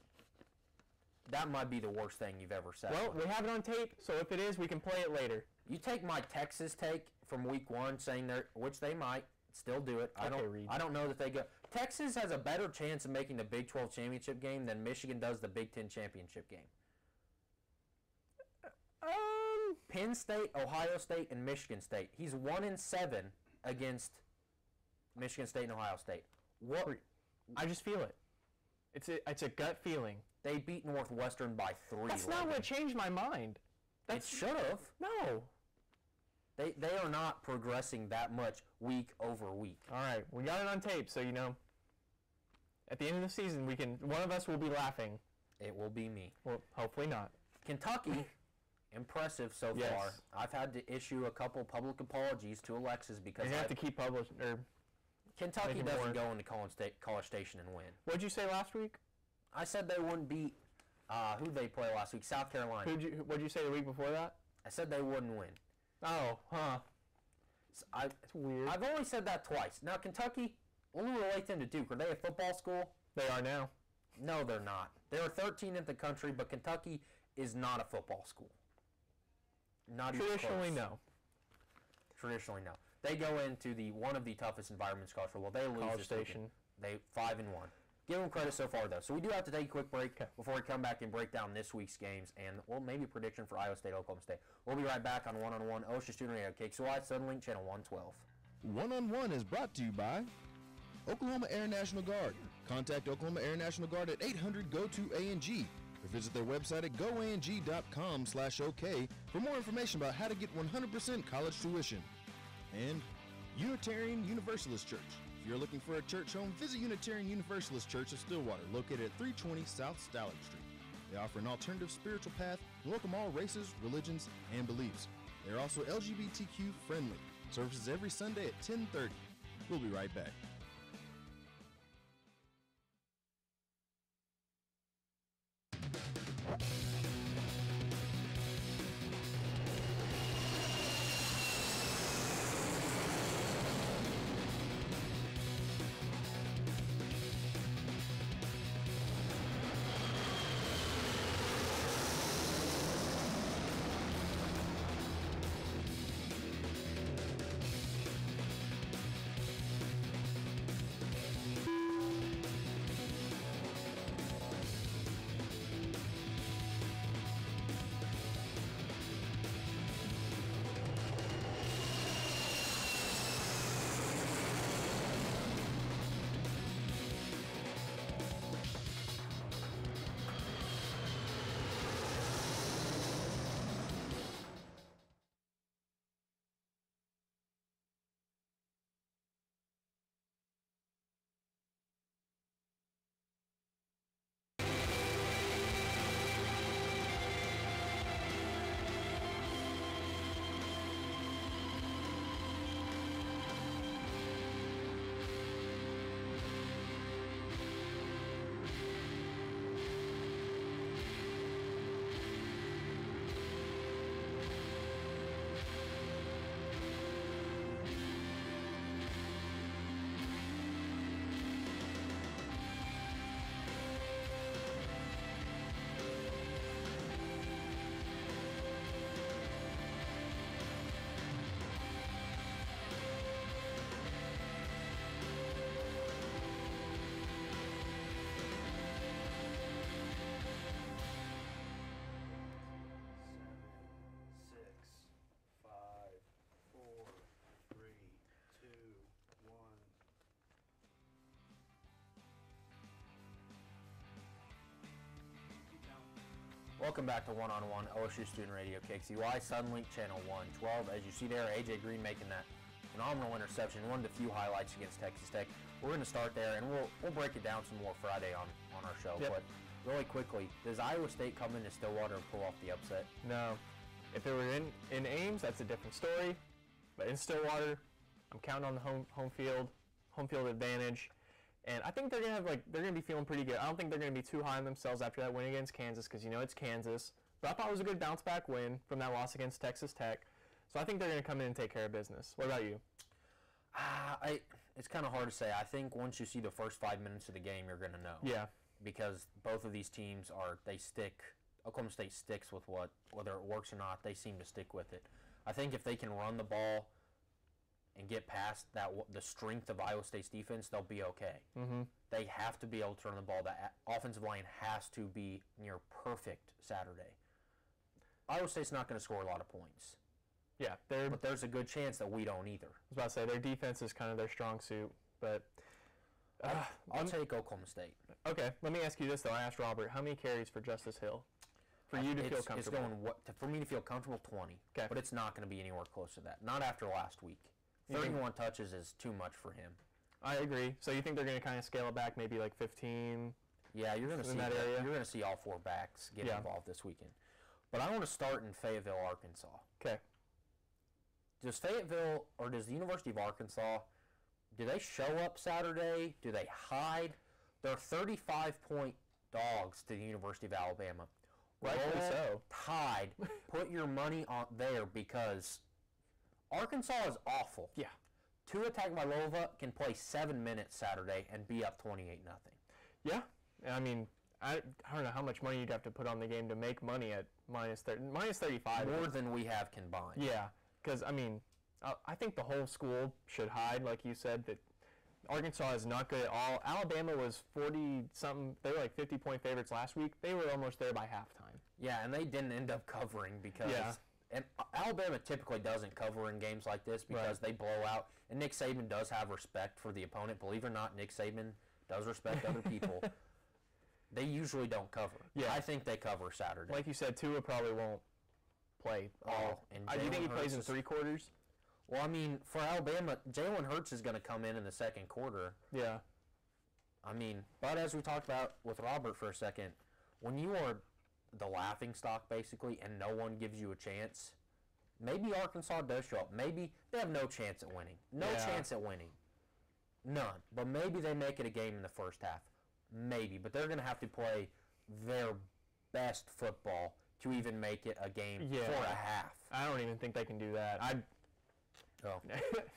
That might be the worst thing you've ever said. Well, we have it on tape, so if it is, we can play it later. You take my Texas take from week 1, saying which they might still do it. I don't know that they go. Texas has a better chance of making the Big 12 championship game than Michigan does the Big 10 championship game. Penn State, Ohio State, and Michigan State. He's 1-7 against Michigan State and Ohio State. What? I just feel it. It's a gut feeling. They beat Northwestern by 3. That's not what changed my mind. It should have. No. They are not progressing that much week over week. All right, we got it on tape, so at the end of the season, one of us will be laughing. It will be me. Well, hopefully not. Kentucky, impressive so far. I've had to issue a couple public apologies to Alexis because you have to keep publishing. Kentucky doesn't go into College Station and win. What did you say last week? I said they wouldn't beat. Who they play last week? South Carolina. What did you say the week before that? I said they wouldn't win. Oh, huh. It's weird. I've only said that twice. Now, Kentucky, we'll relate them to Duke. Are they a football school? They are now. No, they're not. They're 13th in the country, but Kentucky is not a football school. Not even close. Traditionally, no. Traditionally, no. They go into one of the toughest environments in college football. They lose College this Station. weekend. They 5-1. Give them credit so far, though. So we do have to take a quick break before we come back and break down this week's games and, well, maybe a prediction for Iowa State, Oklahoma State. We'll be right back on One-on-One, OSU Student Radio, KXOI, Suddenlink, Channel 112. One-on-One is brought to you by Oklahoma Air National Guard. Contact Oklahoma Air National Guard at 800-GO-TO-ANG or visit their website at goang.com/OK for more information about how to get 100% college tuition. And Unitarian Universalist Church. If you're looking for a church home, visit Unitarian Universalist Church of Stillwater, located at 320 South Stallard Street. They offer an alternative spiritual path and welcome all races, religions, and beliefs. They're also LGBTQ friendly. Services every Sunday at 10:30. We'll be right back. Welcome back to One-on-One, OSU Student Radio, KXUI, Suddenlink, Channel 112. As you see there, A.J. Green making that phenomenal interception, one of the few highlights against Texas Tech. We're going to start there, and we'll break it down some more Friday on our show. Yep. But really quickly, does Iowa State come into Stillwater and pull off the upset? No. If it were in Ames, that's a different story. But in Stillwater, I'm counting on the home field advantage. And I think they're gonna be feeling pretty good. I don't think they're gonna be too high on themselves after that win against Kansas, because it's Kansas. But I thought it was a good bounce back win from that loss against Texas Tech. So I think they're gonna come in and take care of business. What about you? It's kind of hard to say. I think once you see the first 5 minutes of the game, you're gonna know. Yeah. Because both of these teams stick. Oklahoma State sticks with whether it works or not. They seem to stick with it. I think if they can run the ball and get past the strength of Iowa State's defense, they'll be okay. Mm-hmm. They have to be able to run the ball. That offensive line has to be near perfect Saturday. Iowa State's not going to score a lot of points. Yeah, but there's a good chance that we don't either. I was about to say, their defense is kind of their strong suit, but I'll take Oklahoma State. Okay, let me ask you this, though. I asked Robert, how many carries for Justice Hill? For you to feel comfortable? For me to feel comfortable, 20. Okay. But it's not going to be anywhere close to that. Not after last week. 31 touches is too much for him. I agree. So you think they're going to kind of scale it back, maybe like 15? Yeah, you're going to see that area. You're going to see all four backs get involved this weekend. But I want to start in Fayetteville, Arkansas. Okay. Does Fayetteville or does the University of Arkansas, do they show up Saturday? Do they hide? They're 35-point dogs to the University of Alabama. Rightfully so. Tide. Put your money on there because Arkansas is awful. Yeah. Tua Tagovailoa can play 7 minutes Saturday and be up 28-0. Yeah. I mean, I don't know how much money you'd have to put on the game to make money at minus 35. More than we have combined. Yeah. Because, I mean, I think the whole school should hide, like you said, that Arkansas is not good at all. Alabama was 40-something. They were like 50-point favorites last week. They were almost there by halftime. Yeah, and they didn't end up covering because and Alabama typically doesn't cover in games like this because they blow out. And Nick Saban does have respect for the opponent. Believe it or not, Nick Saban does respect other people. They usually don't cover. Yeah. I think they cover Saturday. Like you said, Tua probably won't play all. Do you think he plays in 3 quarters? Well, I mean, for Alabama, Jalen Hurts is going to come in the second quarter. Yeah. I mean, but as we talked about with Robert for a second, when you are the laughingstock, basically, and no one gives you a chance, maybe Arkansas does show up. Maybe they have no chance at winning. No chance at winning. None. But maybe they make it a game in the first half. Maybe. But they're going to have to play their best football to even make it a game for a half. I don't even think they can do that.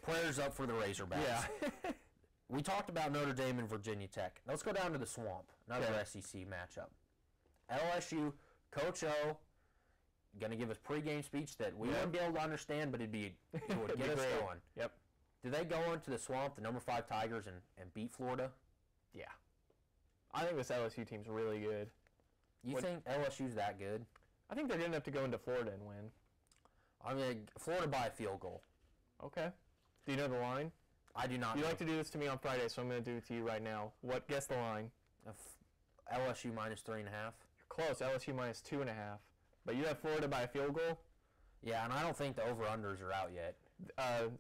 Prayers up for the Razorbacks. Yeah. We talked about Notre Dame and Virginia Tech. Let's go down to the Swamp, another SEC matchup. LSU, Coach O, going to give us pregame speech that we wouldn't be able to understand, but it would get us going. Yep. Do they go into the Swamp, the number 5 Tigers, and beat Florida? Yeah. I think this LSU team's really good. You think LSU's that good? I think they're good enough to go into Florida and win. I mean, Florida by a field goal. Okay. Do you know the line? I do not. You like to do this to me on Friday, so I'm going to do it to you right now. Guess the line? LSU minus 3.5. You're close. LSU minus 2.5. But you have Florida by a field goal? Yeah, and I don't think the over-unders are out yet.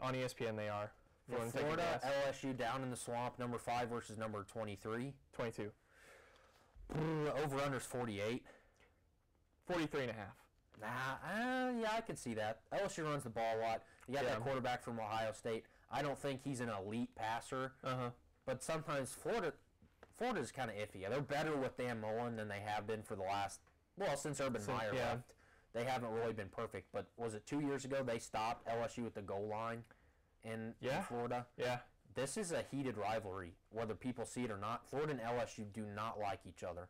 On ESPN they are. For Florida, LSU down in the Swamp, number 5 versus number 23. 22. Over-unders 48. 43.5. Yeah, I can see that. LSU runs the ball a lot. You got that quarterback from Ohio State. I don't think he's an elite passer. But sometimes Florida's kind of iffy. They're better with Dan Mullen than they have been for the last, since Urban Meyer left. They haven't really been perfect. But was it 2 years ago they stopped LSU at the goal line in Florida? Yeah. This is a heated rivalry, whether people see it or not. Florida and LSU do not like each other.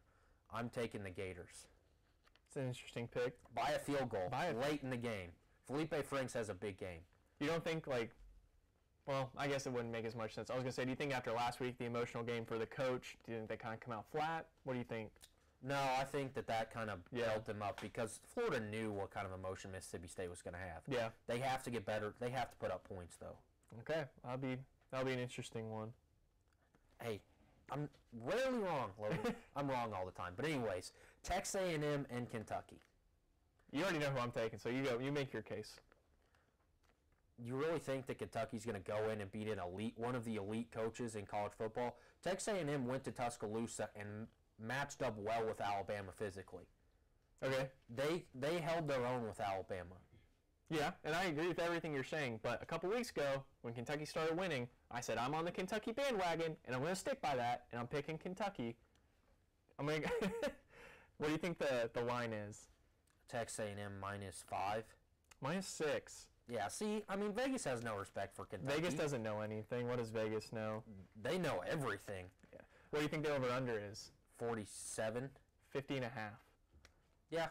I'm taking the Gators. It's an interesting pick. By a field goal, late in the game. Felipe Franks has a big game. You don't think, I guess it wouldn't make as much sense. I was going to say, do you think after last week, the emotional game for the coach, do you think they kind of come out flat? What do you think? No, I think that kind of built them up because Florida knew what kind of emotion Mississippi State was going to have. Yeah. They have to get better. They have to put up points, though. Okay. That'll be an interesting one. Hey, I'm rarely wrong, Logan. I'm wrong all the time. But anyways, Texas A&M and Kentucky. You already know who I'm taking, so you go. You make your case. You really think that Kentucky's going to go in and beat one of the elite coaches in college football? Texas A&M went to Tuscaloosa and matched up well with Alabama physically. Okay. They held their own with Alabama. Yeah, and I agree with everything you're saying, but a couple weeks ago, when Kentucky started winning, I said I'm on the Kentucky bandwagon, and I'm going to stick by that, and I'm picking Kentucky. What do you think the line is? Texas A&M minus 5. Minus 6. Yeah, see, I mean, Vegas has no respect for Kentucky. Vegas doesn't know anything. What does Vegas know? They know everything. Yeah. What do you think the over-under is? 47. 50.5. Yeah,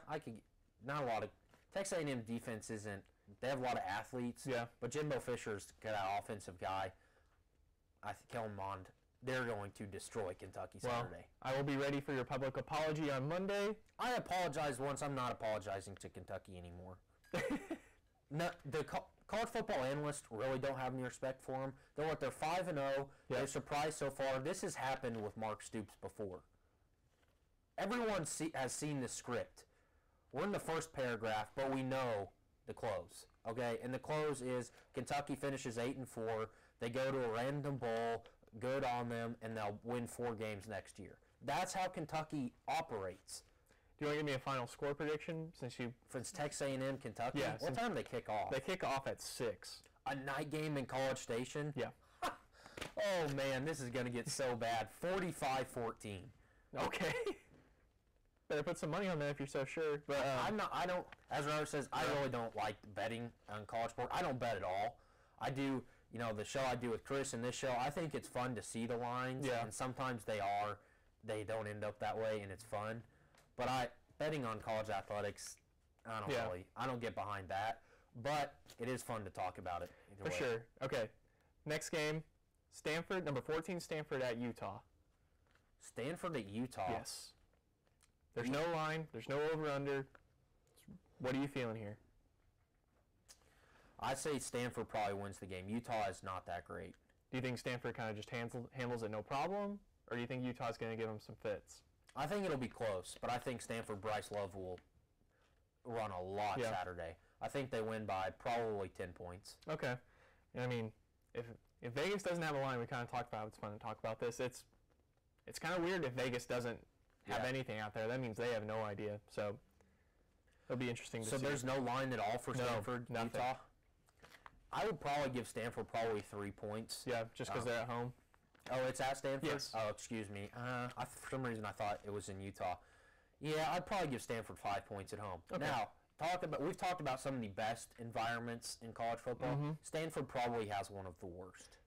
not a lot of... Texas A&M defense isn't... They have a lot of athletes. Yeah. But Jimbo Fisher's got an offensive guy. I think Kellen Mond, they're going to destroy Kentucky Saturday. I will be ready for your public apology on Monday. I apologized once. I'm not apologizing to Kentucky anymore. No, the college football analysts really don't have any respect for them. They're 5-0. Yeah. They're surprised so far. This has happened with Mark Stoops before. Everyone has seen the script. We're in the first paragraph, but we know the close. Okay, and the close is Kentucky finishes 8-4. They go to a random bowl, good on them, and they'll win 4 games next year. That's how Kentucky operates. Do you want to give me a final score prediction since Texas A&M, Kentucky? Yeah. What time do they kick off? They kick off at 6. A night game in College Station? Yeah. Oh man, this is gonna get so bad. 45-14. Okay. Better put some money on that if you're so sure. But I don't. As Robert says, I really don't like betting on college sport. I don't bet at all. I do. The show I do with Chris and this show, I think it's fun to see the lines. Yeah. And sometimes they don't end up that way, and it's fun. But betting on college athletics, I don't get behind that. But it is fun to talk about it. For sure. Okay. Next game, Stanford, number 14, Stanford at Utah. Stanford at Utah? Yes. There's no line. There's no over-under. What are you feeling here? I say Stanford probably wins the game. Utah is not that great. Do you think Stanford kind of just handles it no problem? Or do you think Utah's going to give them some fits? I think it'll be close, but I think Stanford Bryce Love will run a lot Saturday. I think they win by probably 10 points. Okay. I mean, if Vegas doesn't have a line, we kind of talked about it. It's fun to talk about this. It's kind of weird if Vegas doesn't have anything out there. That means they have no idea. So it'll be interesting to see. So there's no line at all for Stanford, Utah? I would probably give Stanford probably 3 points. Yeah, just because they're at home. Oh, it's at Stanford? Yes. Oh, excuse me. For some reason I thought it was in Utah. Yeah, I'd probably give Stanford 5 points at home. Okay. Now, we've talked about some of the best environments in college football. Mm-hmm. Stanford probably has one of the worst.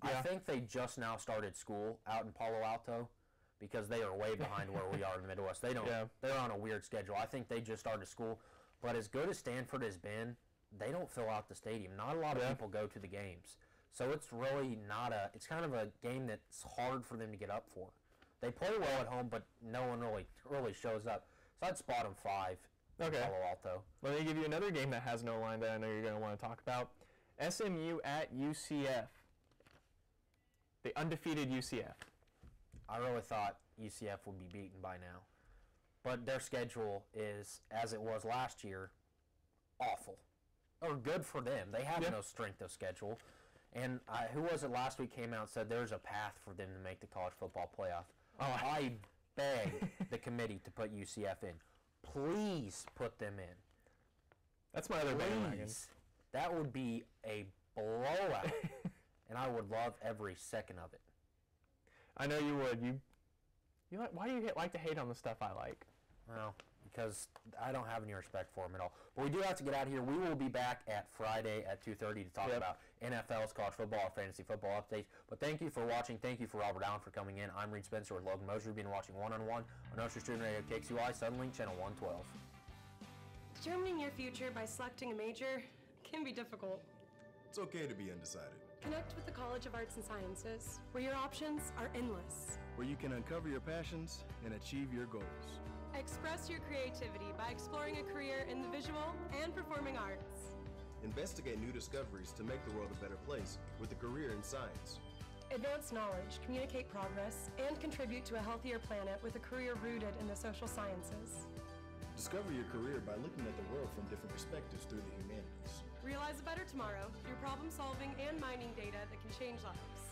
Yeah. I think they just now started school out in Palo Alto because they are way behind where we are in the Midwest. They don't. Yeah. They're on a weird schedule. I think they just started school. But as good as Stanford has been, they don't fill out the stadium. Not a lot of people go to the games. So it's really not it's kind of a game that's hard for them to get up for. They play well at home, but no one really shows up. So I'd spot them 5 in Palo Alto. Let me give you another game that has no line that I know you're going to want to talk about. SMU at UCF. The undefeated UCF. I really thought UCF would be beaten by now. But their schedule is, as it was last year, awful. Or good for them. They have no strength of schedule. And who was it last week came out and said there's a path for them to make the college football playoff? I beg the committee to put UCF in. Please put them in. That's my other bandwagon. That would be a blowout. And I would love every second of it. I know you would. Why do you like to hate on the stuff I like? Well, because I don't have any respect for them at all. But we do have to get out of here. We will be back at Friday at 2:30 to talk about NFL's college football, fantasy football updates. But thank you for watching. Thank you for Robert Allen for coming in. I'm Reed Spencer with Logan Moser. You've been watching One-on-One on Ocean Student Radio KXUI, Suddenlink Channel 112. Determining your future by selecting a major can be difficult. It's okay to be undecided. Connect with the College of Arts and Sciences, where your options are endless. Where you can uncover your passions and achieve your goals. Express your creativity by exploring a career in the visual and performing arts. Investigate new discoveries to make the world a better place with a career in science. Advance knowledge, communicate progress, and contribute to a healthier planet with a career rooted in the social sciences. Discover your career by looking at the world from different perspectives through the humanities. Realize a better tomorrow through problem solving and mining data that can change lives.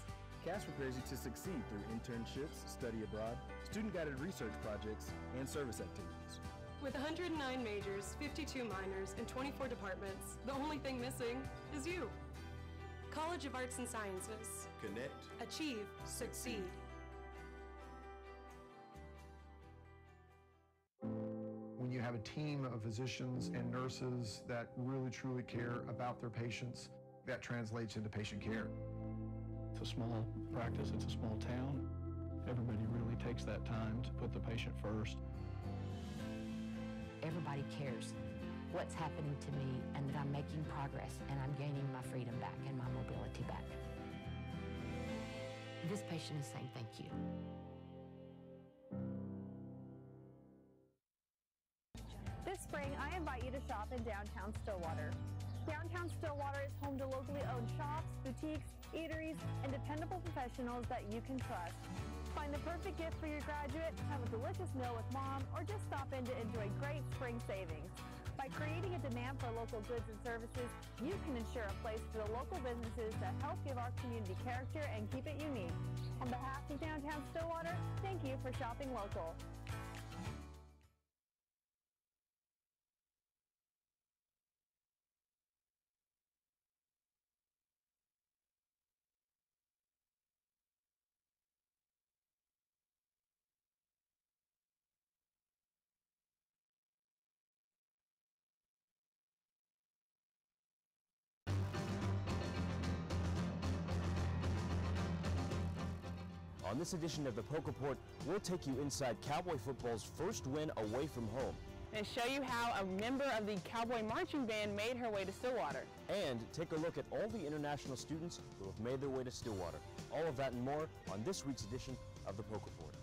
CAS prepares you to succeed through internships, study abroad, student-guided research projects, and service activities. With 109 majors, 52 minors, and 24 departments, the only thing missing is you. College of Arts and Sciences. Connect. Achieve. Succeed. When you have a team of physicians and nurses that really truly care about their patients, that translates into patient care. It's a small practice, it's a small town. Everybody really takes that time to put the patient first. Everybody cares what's happening to me and that I'm making progress and I'm gaining my freedom back and my mobility back. This patient is saying thank you. This spring, I invite you to shop in downtown Stillwater. Downtown Stillwater is home to locally owned shops, boutiques, eateries, and dependable professionals that you can trust. Find the perfect gift for your graduate, have a delicious meal with mom, or just stop in to enjoy great spring savings. By creating a demand for local goods and services, you can ensure a place for the local businesses that help give our community character and keep it unique. On behalf of Downtown Stillwater, thank you for shopping local. On this edition of the Poke Report, we'll take you inside Cowboy football's first win away from home. And show you how a member of the Cowboy Marching Band made her way to Stillwater. And take a look at all the international students who have made their way to Stillwater. All of that and more on this week's edition of the Poke Report.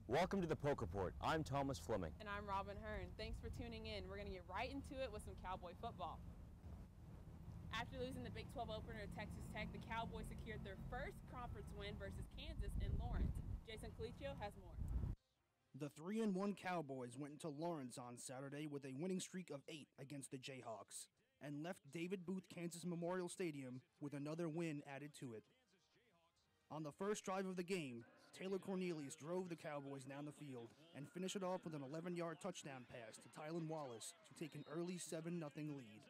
Welcome to the Poke Report. I'm Thomas Fleming. And I'm Robin Hearn. Thanks for tuning in. We're going to get right into it with some Cowboy football. After losing the Big 12 opener to Texas Tech, the Cowboys secured their first conference win versus Kansas in Lawrence. Jason Colicchio has more. The 3-1 Cowboys went into Lawrence on Saturday with a winning streak of 8 against the Jayhawks and left David Booth Kansas Memorial Stadium with another win added to it. On the first drive of the game, Taylor Cornelius drove the Cowboys down the field and finished it off with an 11-yard touchdown pass to Tylan Wallace to take an early 7-0 lead.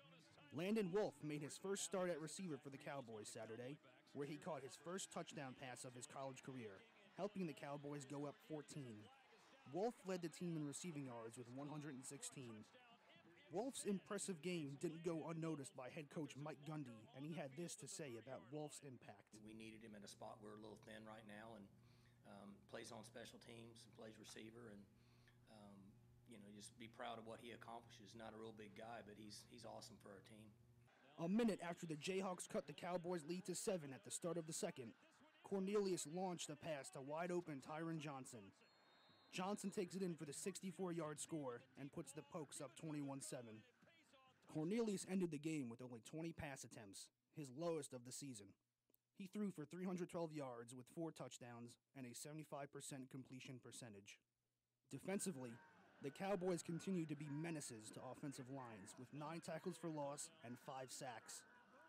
Landon Wolf made his first start at receiver for the Cowboys Saturday, where he caught his first touchdown pass of his college career, helping the Cowboys go up 14. Wolf led the team in receiving yards with 116. Wolf's impressive game didn't go unnoticed by head coach Mike Gundy, and he had this to say about Wolf's impact. We needed him at a spot where we're a little thin right now, and plays on special teams and plays receiver, and just be proud of what he accomplishes. Not a real big guy, but he's awesome for our team. A minute after the Jayhawks cut the Cowboys' lead to 7 at the start of the second, Cornelius launched a pass to wide-open Tyron Johnson. Johnson takes it in for the 64-yard score and puts the Pokes up 21-7. Cornelius ended the game with only 20 pass attempts, his lowest of the season. He threw for 312 yards with 4 touchdowns and a 75% completion percentage. Defensively, the Cowboys continued to be menaces to offensive lines with 9 tackles for loss and 5 sacks.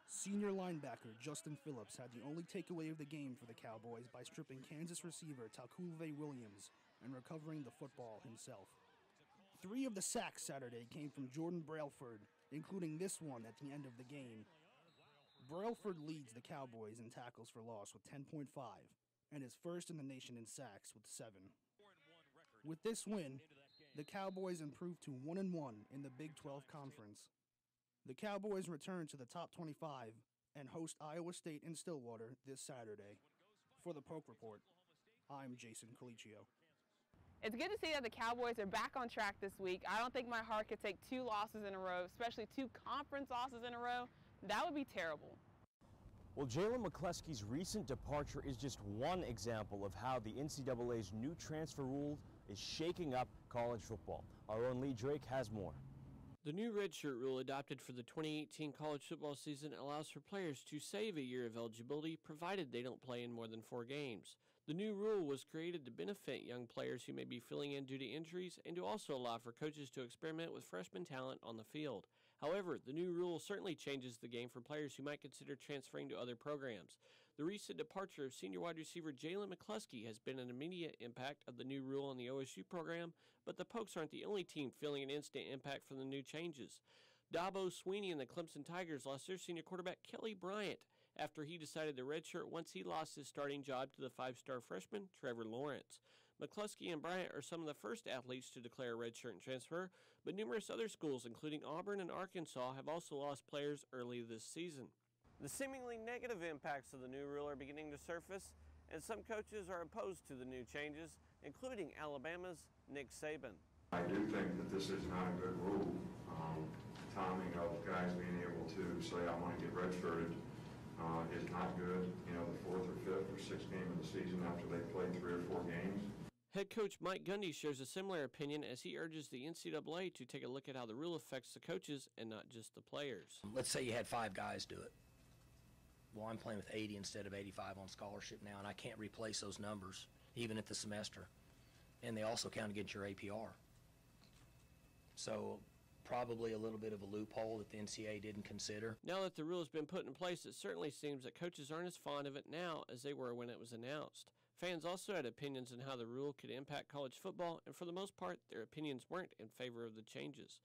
Senior linebacker Justin Phillips had the only takeaway of the game for the Cowboys by stripping Kansas receiver Takulve Williams and recovering the football himself. 3 of the sacks Saturday came from Jordan Brailford, including this one at the end of the game. Brailford leads the Cowboys in tackles for loss with 10.5 and is first in the nation in sacks with 7. With this win, the Cowboys improved to 1-1 in the Big 12 Conference. The Cowboys return to the top 25 and host Iowa State in Stillwater this Saturday. For the Poke Report, I'm Jason Colicchio. It's good to see that the Cowboys are back on track this week. I don't think my heart could take 2 losses in a row, especially 2 conference losses in a row. That would be terrible. Well, Jalen McCleskey's recent departure is just one example of how the NCAA's new transfer rule is shaking up college football. Our own Lee Drake has more. The new redshirt rule adopted for the 2018 college football season allows for players to save a year of eligibility provided they don't play in more than 4 games. The new rule was created to benefit young players who may be filling in due to injuries and to also allow for coaches to experiment with freshman talent on the field. However, the new rule certainly changes the game for players who might consider transferring to other programs. The recent departure of senior wide receiver Jalen McCleskey has been an immediate impact of the new rule on the OSU program, but the Pokes aren't the only team feeling an instant impact from the new changes. Dabo Sweeney and the Clemson Tigers lost their senior quarterback Kelly Bryant after he decided to redshirt once he lost his starting job to the 5-star freshman Trevor Lawrence. McCleskey and Bryant are some of the first athletes to declare a redshirt and transfer, but numerous other schools, including Auburn and Arkansas, have also lost players early this season. The seemingly negative impacts of the new rule are beginning to surface, and some coaches are opposed to the new changes, including Alabama's Nick Saban. I do think that this is not a good rule. Timing of guys being able to say, I want to get redshirted is not good. The 4th or 5th or 6th game of the season after they played 3 or 4 games. Head coach Mike Gundy shares a similar opinion as he urges the NCAA to take a look at how the rule affects the coaches and not just the players. Let's say you had 5 guys do it. Well, I'm playing with 80 instead of 85 on scholarship now, and I can't replace those numbers even at the semester. And they also count against your APR. So probably a little bit of a loophole that the NCAA didn't consider. Now that the rule has been put in place, it certainly seems that coaches aren't as fond of it now as they were when it was announced. Fans also had opinions on how the rule could impact college football, and for the most part, their opinions weren't in favor of the changes.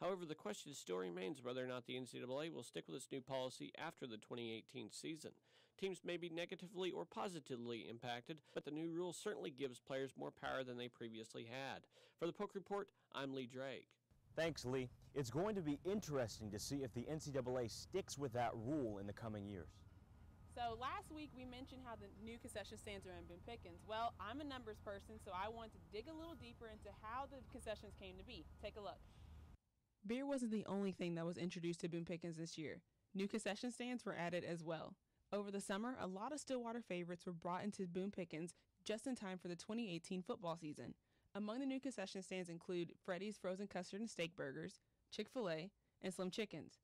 However, the question still remains whether or not the NCAA will stick with its new policy after the 2018 season. Teams may be negatively or positively impacted, but the new rule certainly gives players more power than they previously had. For the Poke Report, I'm Lee Drake. Thanks, Lee. It's going to be interesting to see if the NCAA sticks with that rule in the coming years. So last week we mentioned how the new concession stands are in Boone Pickens. Well, I'm a numbers person, so I wanted to dig a little deeper into how the concessions came to be. Take a look. Beer wasn't the only thing that was introduced to Boone Pickens this year. New concession stands were added as well. Over the summer, a lot of Stillwater favorites were brought into Boone Pickens just in time for the 2018 football season. Among the new concession stands include Freddy's Frozen Custard and Steak Burgers, Chick-fil-A, and Slim Chickens.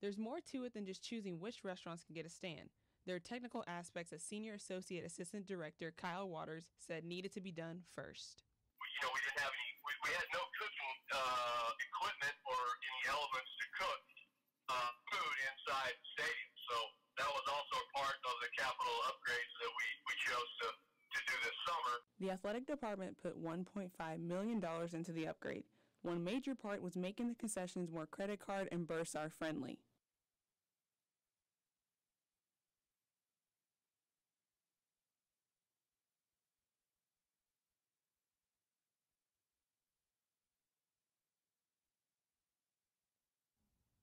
There's more to it than just choosing which restaurants can get a stand. There are technical aspects that Senior Associate Assistant Director Kyle Waters said needed to be done first. We didn't have any, we had no cooking equipment or any elements to cook food inside the stadium. So that was also a part of the capital upgrades that we chose to do this summer. The athletic department put $1.5 million into the upgrade. One major part was making the concessions more credit card and Bursar friendly.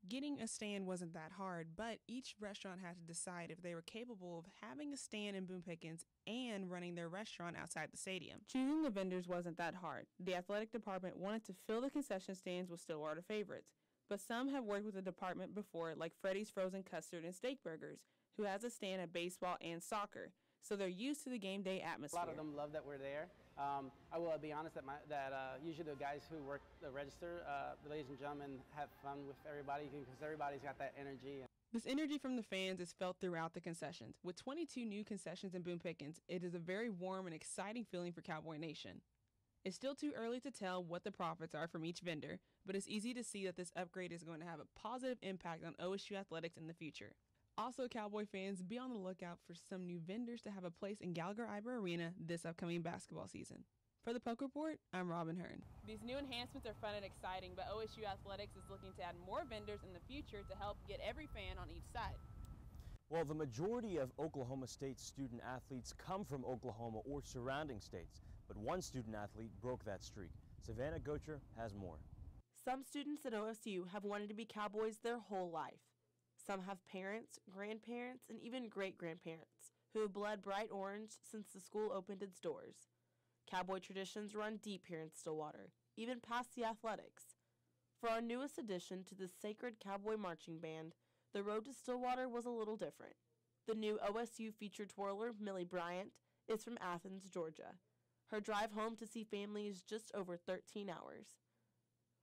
Getting a stand wasn't that hard, but each restaurant had to decide if they were capable of having a stand in Boone Pickens and running their restaurant outside the stadium. Choosing the vendors wasn't that hard. The athletic department wanted to fill the concession stands with Stillwater favorites, but some have worked with the department before, like Freddy's Frozen Custard and Steak Burgers, who has a stand at baseball and soccer, so they're used to the game day atmosphere. A lot of them love that we're there. I will be honest that usually the guys who work the register, the ladies and gentlemen, have fun with everybody because everybody's got that energy. This energy from the fans is felt throughout the concessions. With 22 new concessions in Boone Pickens, it is a very warm and exciting feeling for Cowboy Nation. It's still too early to tell what the profits are from each vendor, but it's easy to see that this upgrade is going to have a positive impact on OSU athletics in the future. Also, Cowboy fans, be on the lookout for some new vendors to have a place in Gallagher-Iber Arena this upcoming basketball season. For the Poke Report, I'm Robin Hearn. These new enhancements are fun and exciting, but OSU Athletics is looking to add more vendors in the future to help get every fan on each side. Well, the majority of Oklahoma State student athletes come from Oklahoma or surrounding states, but one student athlete broke that streak. Savannah Gocher has more. Some students at OSU have wanted to be Cowboys their whole life. Some have parents, grandparents, and even great-grandparents who have bled bright orange since the school opened its doors. Cowboy traditions run deep here in Stillwater, even past the athletics. For our newest addition to the sacred Cowboy Marching Band, the road to Stillwater was a little different. The new OSU featured twirler, Millie Bryant, is from Athens, Georgia. Her drive home to see family is just over 13 hours.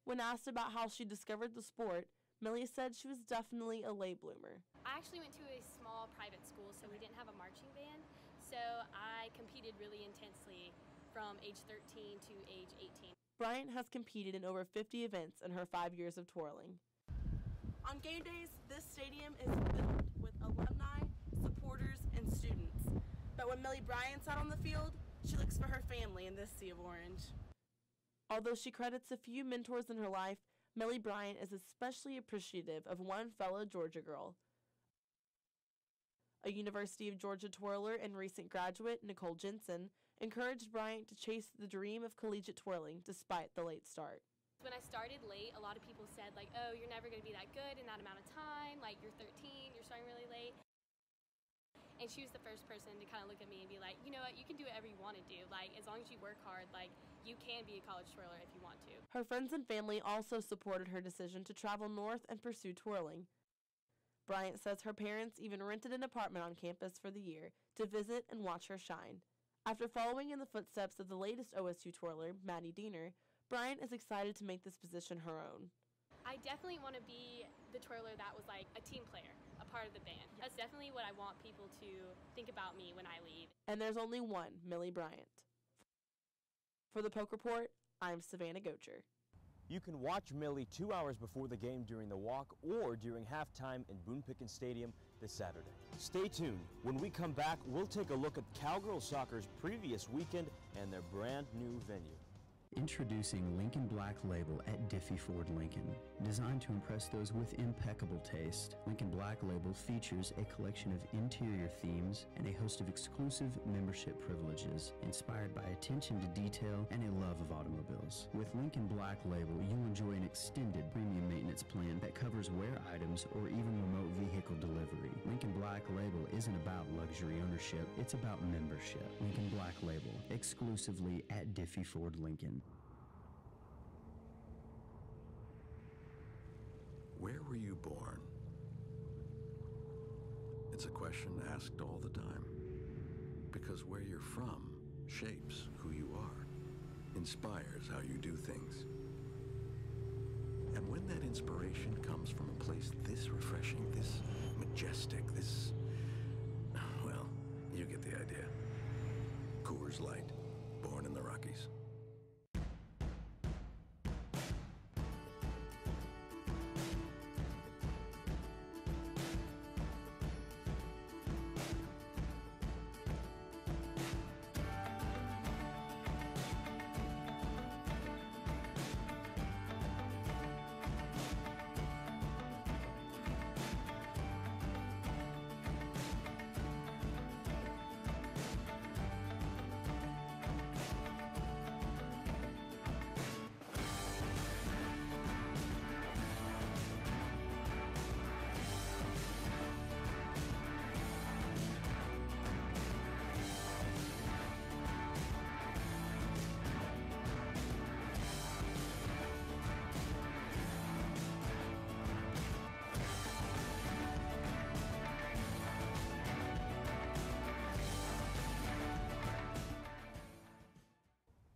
When asked about how she discovered the sport, Millie said she was definitely a late bloomer. I actually went to a small private school, so we didn't have a marching band. So I competed really intensely from age 13 to age 18. Bryant has competed in over 50 events in her 5 years of twirling. On game days, this stadium is filled with alumni, supporters, and students. But when Millie Bryant's out on the field, she looks for her family in this sea of orange. Although she credits a few mentors in her life, Millie Bryant is especially appreciative of one fellow Georgia girl. A University of Georgia twirler and recent graduate, Nicole Jensen, encouraged Bryant to chase the dream of collegiate twirling despite the late start. When I started late, a lot of people said, like, oh, you're never going to be that good in that amount of time. Like, you're 13, you're starting really late. And she was the first person to kind of look at me and be like, you know what, you can do whatever you want to do. Like, as long as you work hard, like, you can be a college twirler if you want to. Her friends and family also supported her decision to travel north and pursue twirling. Bryant says her parents even rented an apartment on campus for the year to visit and watch her shine. After following in the footsteps of the latest OSU twirler, Maddie Diener, Bryant is excited to make this position her own. I definitely want to be the twirler that was like a team player, a part of the band. That's definitely what I want people to think about me when I leave. And there's only one Millie Bryant. For the Poke Report, I'm Savannah Gocher. You can watch Millie 2 hours before the game during the walk or during halftime in Boone Pickens Stadium this Saturday. Stay tuned. When we come back, we'll take a look at Cowgirl Soccer's previous weekend and their brand new venue. Introducing Lincoln Black Label at Diffie Ford Lincoln. Designed to impress those with impeccable taste, Lincoln Black Label features a collection of interior themes and a host of exclusive membership privileges inspired by attention to detail and a love of automobiles. With Lincoln Black Label, you'll enjoy an extended premium maintenance plan that covers wear items or even remote vehicle delivery. Lincoln Black Label isn't about luxury ownership, it's about membership. Lincoln Black Label, exclusively at Diffie Ford Lincoln. Where were you born? It's a question asked all the time. Because where you're from shapes who you are, inspires how you do things. And when that inspiration comes from a place this refreshing, this majestic, this... well, you get the idea. Coors Light, born in the Rockies.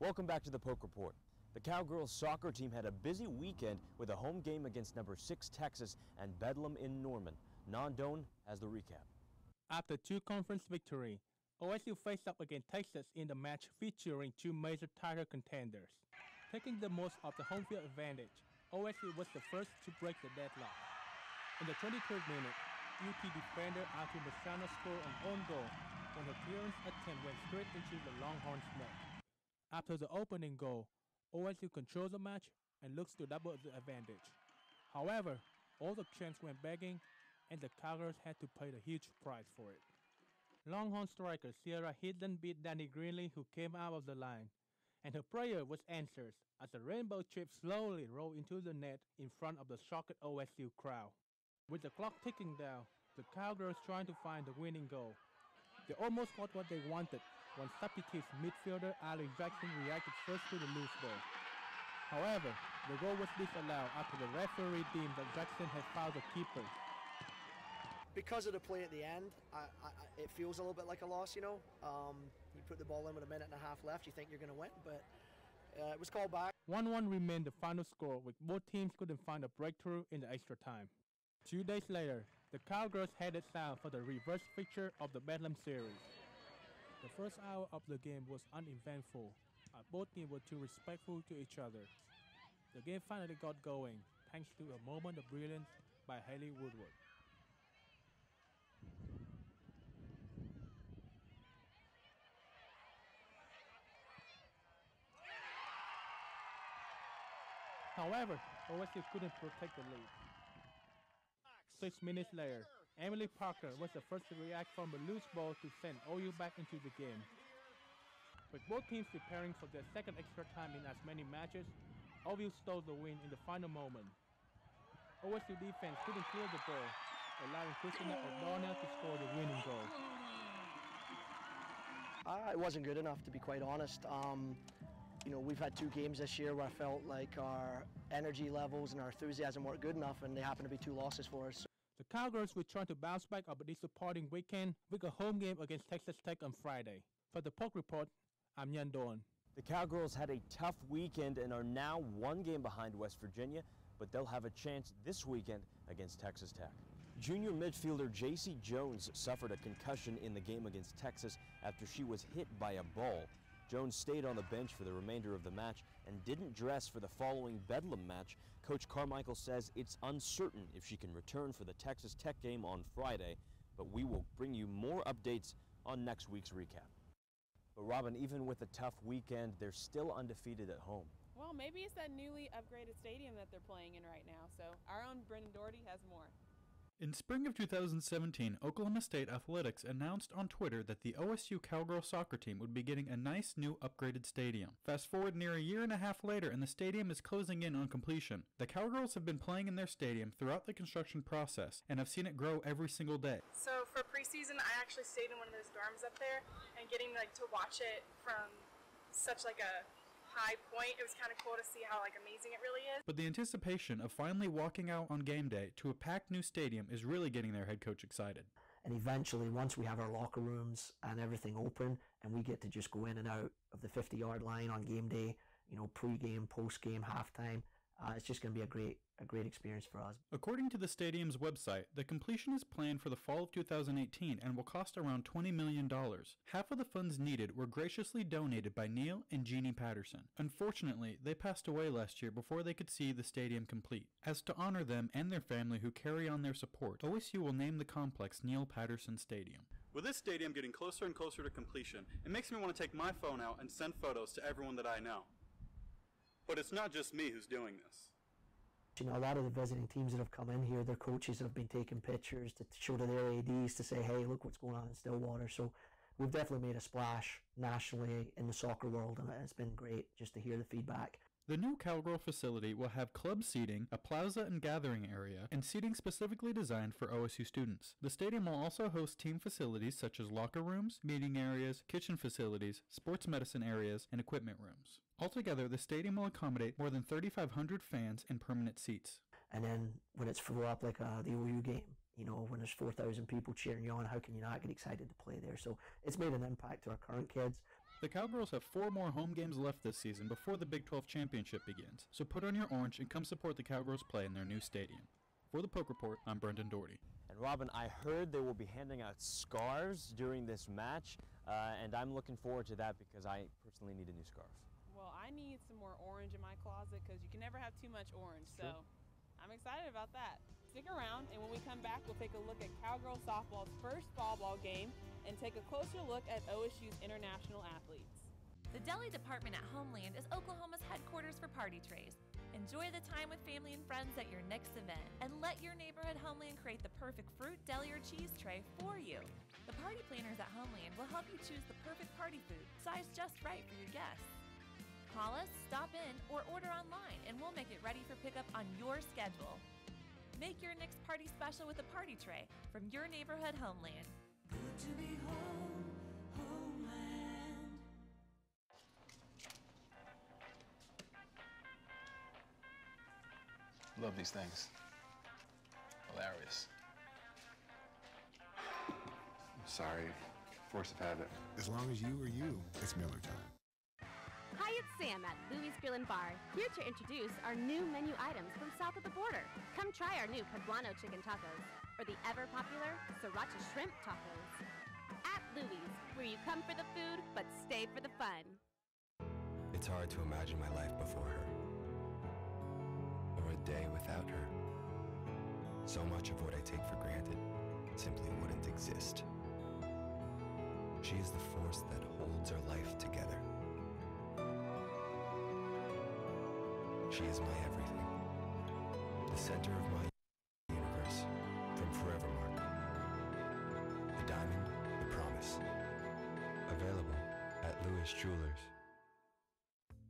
Welcome back to the Poke Report. The Cowgirls soccer team had a busy weekend with a home game against number 6 Texas and Bedlam in Norman. Nondone has the recap. After 2 conference victories, OSU faced up against Texas in the match featuring 2 major title contenders. Taking the most of the home field advantage, OSU was the first to break the deadlock. In the 23rd minute, UT defender Arthur Machado scored an own goal when her clearance attempt went straight into the Longhorns' net. After the opening goal, OSU controls the match and looks to double the advantage. However, all the chants went begging, and the Cowgirls had to pay the huge price for it. Longhorn striker Sierra Hidden beat Danny Greenlee, who came out of the line, and her prayer was answered as the rainbow chip slowly rolled into the net in front of the shocked OSU crowd. With the clock ticking down, the Cowgirls trying to find the winning goal. They almost got what they wanted when substitute midfielder Ali Jackson reacted first to the loose ball. However, the goal was disallowed after the referee deemed that Jackson had fouled the keeper. Because of the play at the end, it feels a little bit like a loss, you know. You put the ball in with a minute and a half left, you think you're going to win, but it was called back. 1-1 remained the final score, with both teams couldn't find a breakthrough in the extra time. 2 days later, the Cowgirls headed south for the reverse fixture of the Bedlam series. The first hour of the game was uneventful, as both teams were too respectful to each other. The game finally got going, thanks to a moment of brilliance by Haley Woodward. However, OSU couldn't protect the lead. 6 minutes later, Emily Parker was the first to react from a loose ball to send OU back into the game. With both teams preparing for their second extra time in as many matches, OU stole the win in the final moment. OSU defense couldn't clear the ball, allowing Christina O'Donnell to score the winning goal. It wasn't good enough, to be quite honest. You know, we've had 2 games this year where I felt like our energy levels and our enthusiasm weren't good enough, and they happened to be 2 losses for us. The Cowgirls will try to bounce back of a disappointing weekend with a home game against Texas Tech on Friday. For the Poke Report, I'm Yan Dorn. The Cowgirls had a tough weekend and are now 1 game behind West Virginia, but they'll have a chance this weekend against Texas Tech. Junior midfielder J.C. Jones suffered a concussion in the game against Texas after she was hit by a ball. Jones stayed on the bench for the remainder of the match and didn't dress for the following Bedlam match. Coach Carmichael says it's uncertain if she can return for the Texas Tech game on Friday, but we will bring you more updates on next week's recap. But Robin, even with a tough weekend, they're still undefeated at home. Well, maybe it's that newly upgraded stadium that they're playing in right now. So our own Brendan Doherty has more. In spring of 2017, Oklahoma State Athletics announced on Twitter that the OSU Cowgirl soccer team would be getting a nice new upgraded stadium. Fast forward near a year and a half later and the stadium is closing in on completion. The Cowgirls have been playing in their stadium throughout the construction process and have seen it grow every single day. So for preseason, I actually stayed in one of those dorms up there, and getting to watch it from such a high point, it was kind of cool to see how amazing it really is. But the anticipation of finally walking out on game day to a packed new stadium is really getting their head coach excited. And eventually, once we have our locker rooms and everything open, and we get to just go in and out of the 50-yard line on game day, pre-game, post-game, halftime, it's just going to be a great experience for us. According to the stadium's website, the completion is planned for the fall of 2018 and will cost around $20 million. Half of the funds needed were graciously donated by Neil and Jeannie Patterson. Unfortunately, they passed away last year before they could see the stadium complete. As to honor them and their family who carry on their support, OSU will name the complex Neil Patterson Stadium. With this stadium getting closer and closer to completion, it makes me want to take my phone out and send photos to everyone that I know. But it's not just me who's doing this. A lot of the visiting teams that have come in here, their coaches have been taking pictures to show to their ADs to say, hey, look what's going on in Stillwater. So we've definitely made a splash nationally in the soccer world, and it's been great just to hear the feedback. The new Cowgirl facility will have club seating, a plaza and gathering area, and seating specifically designed for OSU students. The stadium will also host team facilities such as locker rooms, meeting areas, kitchen facilities, sports medicine areas, and equipment rooms. Altogether, the stadium will accommodate more than 3,500 fans in permanent seats. And then when it's full up like the OU game, when there's 4,000 people cheering you on, how can you not get excited to play there? So it's made an impact to our current kids. The Cowgirls have 4 more home games left this season before the Big 12 championship begins, so put on your orange and come support the Cowgirls play in their new stadium. For the Poke Report, I'm Brendan Doherty. And Robin, I heard they will be handing out scarves during this match, and I'm looking forward to that because I personally need a new scarf. Well, I need some more orange in my closet because you can never have too much orange, so I'm excited about that. Stick around, and when we come back, we'll take a look at Cowgirl softball's first fall ball game and take a closer look at OSU's international athletes. The deli department at Homeland is Oklahoma's headquarters for party trays. Enjoy the time with family and friends at your next event, and let your neighborhood Homeland create the perfect fruit, deli, or cheese tray for you. The party planners at Homeland will help you choose the perfect party food, sized just right for your guests. Call us, stop in, or order online, and we'll make it ready for pickup on your schedule. Make your next party special with a party tray from your neighborhood Homeland. Good to be home, Homeland. Love these things. Hilarious. I'm sorry, force of habit. As long as you are you, it's Miller time. Hi, it's Sam at Louis Grill and Bar, here to introduce our new menu items from south of the border. Come try our new poblano chicken tacos, or the ever-popular sriracha shrimp tacos. At Louis, where you come for the food, but stay for the fun. It's hard to imagine my life before her, or a day without her. So much of what I take for granted simply wouldn't exist. She is the force that holds our life together. She is my everything, the center of my universe, from Forevermark. The diamond, the promise. Available at Lewis Jewelers.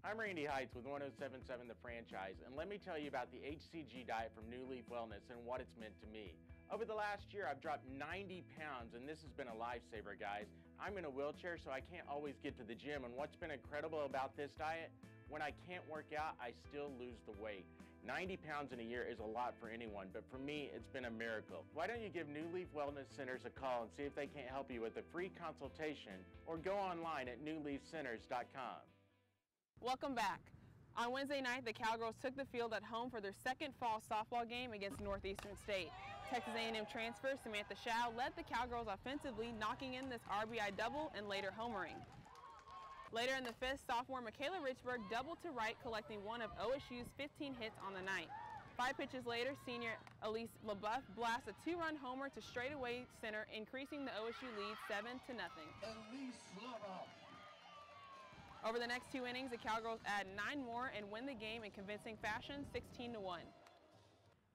I'm Randy Heights with 107.7 The Franchise, and let me tell you about the HCG diet from New Leaf Wellness and what it's meant to me. Over the last year, I've dropped 90 pounds, and this has been a lifesaver, guys. I'm in a wheelchair, so I can't always get to the gym, and what's been incredible about this diet, when I can't work out, I still lose the weight. 90 pounds in a year is a lot for anyone, but for me, it's been a miracle. Why don't you give New Leaf Wellness Centers a call and see if they can't help you with a free consultation, or go online at newleafcenters.com. Welcome back. On Wednesday night, the Cowgirls took the field at home for their second fall softball game against Northeastern State. Texas A&M transfer Samantha Shao led the Cowgirls offensively, knocking in this RBI double and later homering. Later in the fifth, sophomore Michaela Richburg doubled to right, collecting one of OSU's 15 hits on the night. 5 pitches later, senior Elise LaBeouf blasts a 2-run homer to straightaway center, increasing the OSU lead 7-0. Elise LaBeouf Over the next 2 innings, the Cowgirls add 9 more and win the game in convincing fashion, 16-1.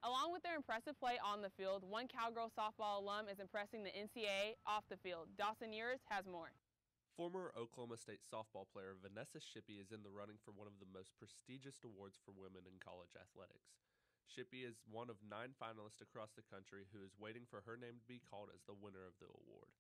Along with their impressive play on the field, one Cowgirl softball alum is impressing the NCAA off the field. Dawson Ewers has more. Former Oklahoma State softball player Vanessa Shippey is in the running for one of the most prestigious awards for women in college athletics. Shippey is one of 9 finalists across the country who is waiting for her name to be called as the winner of the award.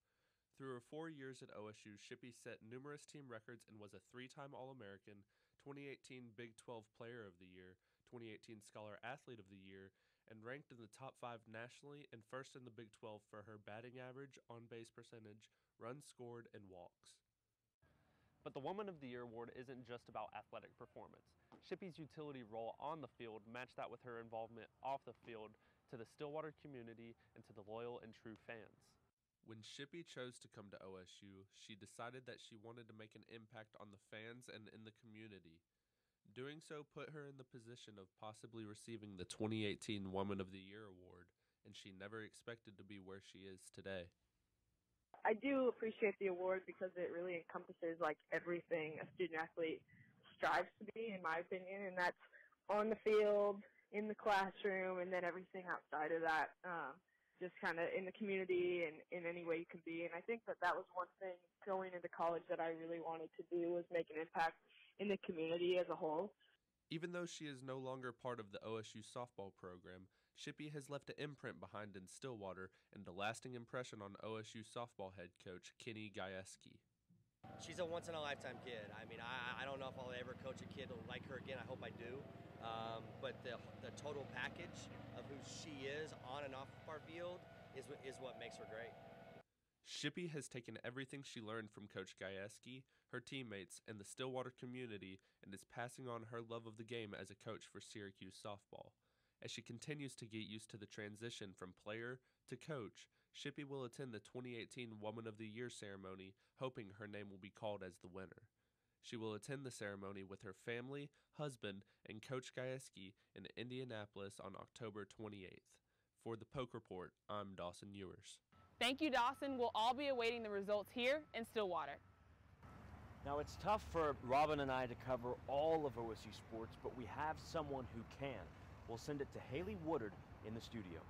Through her 4 years at OSU, Shippey set numerous team records and was a 3-time All-American, 2018 Big 12 Player of the Year, 2018 Scholar Athlete of the Year, and ranked in the top 5 nationally and first in the Big 12 for her batting average, on-base percentage, runs scored, and walks. But the Woman of the Year award isn't just about athletic performance. Shippey's utility role on the field matched that with her involvement off the field to the Stillwater community and to the loyal and true fans. When Shippey chose to come to OSU, she decided that she wanted to make an impact on the fans and in the community. Doing so put her in the position of possibly receiving the 2018 Woman of the Year award, and she never expected to be where she is today. I do appreciate the award because it really encompasses like everything a student athlete strives to be, in my opinion, and that's on the field, in the classroom, and then everything outside of that. Just kind of in the community and in any way you can be. And I think that was one thing going into college that I really wanted to do, was make an impact in the community as a whole. Even though she is no longer part of the OSU softball program, Shippey has left an imprint behind in Stillwater and a lasting impression on OSU softball head coach Kenny Gajewski. She's a once-in-a-lifetime kid. I mean, I don't know if I'll ever coach a kid like her again. I hope I do. But the total package of who she is on and off our field is what makes her great. Shippey has taken everything she learned from Coach Gajewski, her teammates, and the Stillwater community and is passing on her love of the game as a coach for Syracuse softball. As she continues to get used to the transition from player to coach, Shippey will attend the 2018 Woman of the Year ceremony, hoping her name will be called as the winner. She will attend the ceremony with her family, husband, and Coach Gajewski in Indianapolis on October 28th. For the Poke Report, I'm Dawson Ewers. Thank you, Dawson. We'll all be awaiting the results here in Stillwater. Now, it's tough for Robin and I to cover all of OSU sports, but we have someone who can. We'll send it to Haley Woodard in the studio.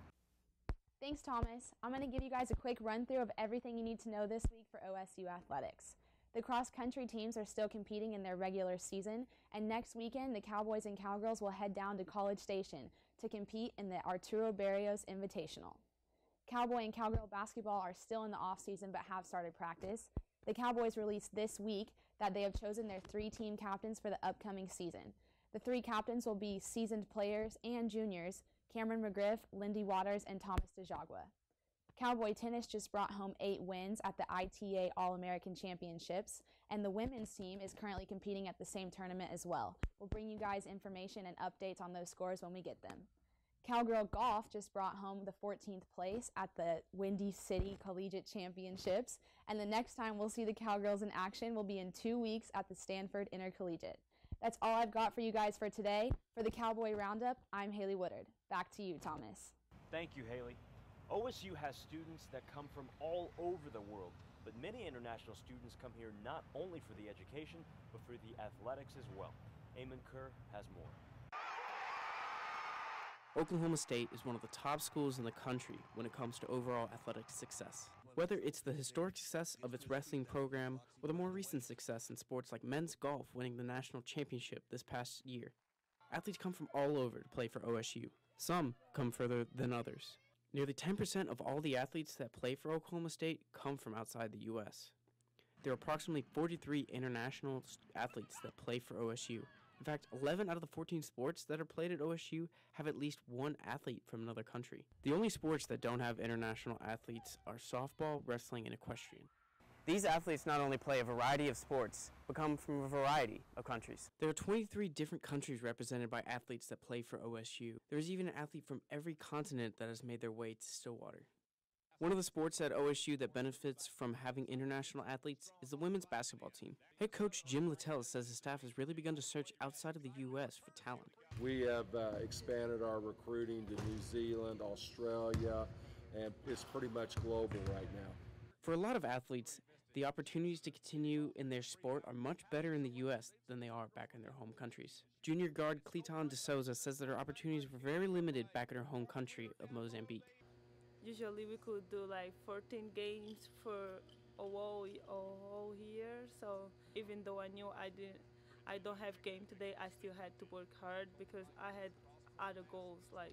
Thanks, Thomas. I'm going to give you guys a quick run-through of everything you need to know this week for OSU athletics. The cross-country teams are still competing in their regular season, and next weekend the Cowboys and Cowgirls will head down to College Station to compete in the Arturo Barrios Invitational. Cowboy and Cowgirl basketball are still in the off-season but have started practice. The Cowboys released this week that they have chosen their 3 team captains for the upcoming season. The 3 captains will be seasoned players and juniors, Cameron McGriff, Lindy Waters, and Thomas DeJagua. Cowboy tennis just brought home 8 wins at the ITA All-American Championships, and the women's team is currently competing at the same tournament as well. We'll bring you guys information and updates on those scores when we get them. Cowgirl golf just brought home the 14th place at the Windy City Collegiate Championships, and the next time we'll see the Cowgirls in action will be in 2 weeks at the Stanford Intercollegiate. That's all I've got for you guys for today. For the Cowboy Roundup, I'm Haley Woodard. Back to you, Thomas. Thank you, Haley. OSU has students that come from all over the world, but many international students come here not only for the education, but for the athletics as well. Eamon Kerr has more. Oklahoma State is one of the top schools in the country when it comes to overall athletic success. Whether it's the historic success of its wrestling program or the more recent success in sports like men's golf winning the national championship this past year, athletes come from all over to play for OSU. Some come further than others. Nearly 10% of all the athletes that play for Oklahoma State come from outside the U.S. There are approximately 43 international athletes that play for OSU. In fact, 11 out of the 14 sports that are played at OSU have at least one athlete from another country. The only sports that don't have international athletes are softball, wrestling, and equestrian. These athletes not only play a variety of sports, but come from a variety of countries. There are 23 different countries represented by athletes that play for OSU. There is even an athlete from every continent that has made their way to Stillwater. One of the sports at OSU that benefits from having international athletes is the women's basketball team. Head coach Jim Littell says his staff has really begun to search outside of the U.S. for talent. We have expanded our recruiting to New Zealand, Australia, and it's pretty much global right now. For a lot of athletes, the opportunities to continue in their sport are much better in the U.S. than they are back in their home countries. Junior guard Cleton De Souza says that their opportunities were very limited back in her home country of Mozambique. Usually we could do like 14 games for a whole year, so even though I knew I don't have game today, I still had to work hard because I had other goals like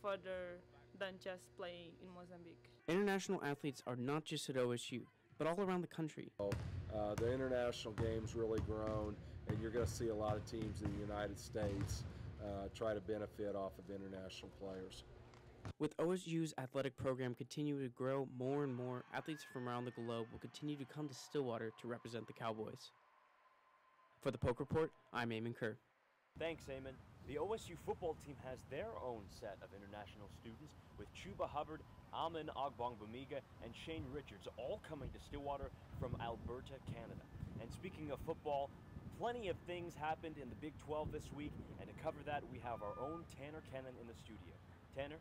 further than just playing in Mozambique. International athletes are not just at OSU, but all around the country. The international game's really grown, and you're going to see a lot of teams in the United States try to benefit off of international players. With OSU's athletic program continuing to grow more and more, athletes from around the globe will continue to come to Stillwater to represent the Cowboys. For the Poke Report, I'm Eamon Kerr. Thanks, Eamon. The OSU football team has their own set of international students, with Chuba Hubbard, Amin Ogbongbemiga, and Shane Richards all coming to Stillwater from Alberta, Canada. And speaking of football, plenty of things happened in the Big 12 this week, and to cover that, we have our own Tanner Kennan in the studio. Tanner?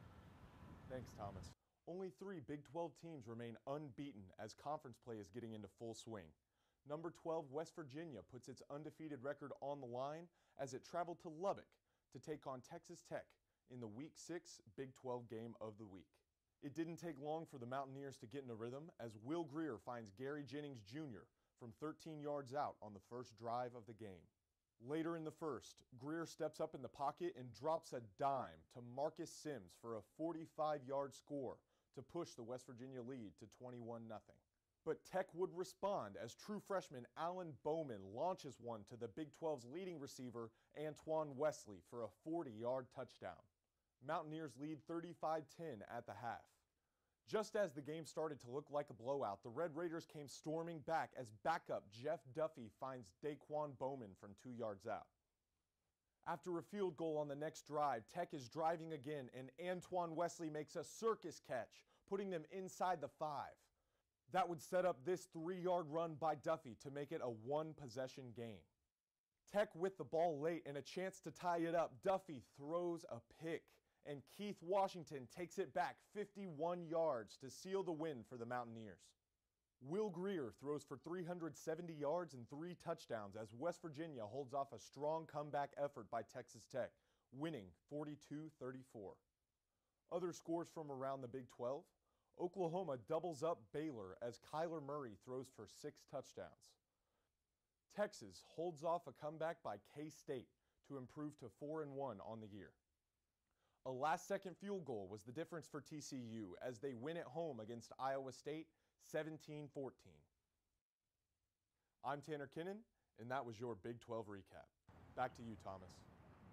Thanks, Thomas. Only 3 Big 12 teams remain unbeaten as conference play is getting into full swing. Number 12, West Virginia, puts its undefeated record on the line as it traveled to Lubbock to take on Texas Tech in the Week 6 Big 12 game of the week. It didn't take long for the Mountaineers to get in a rhythm as Will Greer finds Gary Jennings Jr. from 13 yards out on the first drive of the game. Later in the first, Greer steps up in the pocket and drops a dime to Marcus Sims for a 45-yard score to push the West Virginia lead to 21-0. But Tech would respond as true freshman Alan Bowman launches one to the Big 12's leading receiver, Antoine Wesley, for a 40-yard touchdown. Mountaineers lead 35-10 at the half. Just as the game started to look like a blowout, the Red Raiders came storming back as backup Jeff Duffy finds Daquan Bowman from 2 yards out. After a field goal on the next drive, Tech is driving again, and Antoine Wesley makes a circus catch, putting them inside the 5. That would set up this 3-yard run by Duffy to make it a one-possession game. Tech with the ball late and a chance to tie it up, Duffy throws a pick, and Keith Washington takes it back 51 yards to seal the win for the Mountaineers. Will Greer throws for 370 yards and 3 touchdowns as West Virginia holds off a strong comeback effort by Texas Tech, winning 42-34. Other scores from around the Big 12, Oklahoma doubles up Baylor as Kyler Murray throws for 6 touchdowns. Texas holds off a comeback by K-State to improve to 4-1 on the year. A last-second field goal was the difference for TCU as they win at home against Iowa State 17-14. I'm Tanner Kennan, and that was your Big 12 recap. Back to you, Thomas.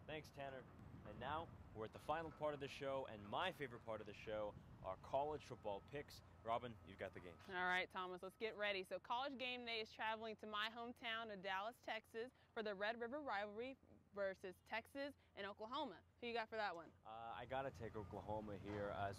Thanks, Tanner. And now we're at the final part of the show, and my favorite part of the show, our college football picks. Robin, you've got the game. All right, Thomas, let's get ready. So College Game Day is traveling to my hometown of Dallas, Texas for the Red River rivalry versus Texas and Oklahoma. Who you got for that one? I got to take Oklahoma here. As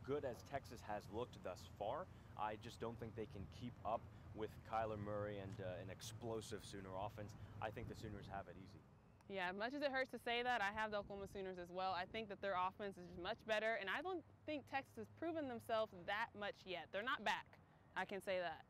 good as Texas has looked thus far, I just don't think they can keep up with Kyler Murray and an explosive Sooner offense. I think the Sooners have it easy. Yeah, much as it hurts to say that, I have the Oklahoma Sooners as well. I think that their offense is much better, and I don't think Texas has proven themselves that much yet. They're not back. I can say that.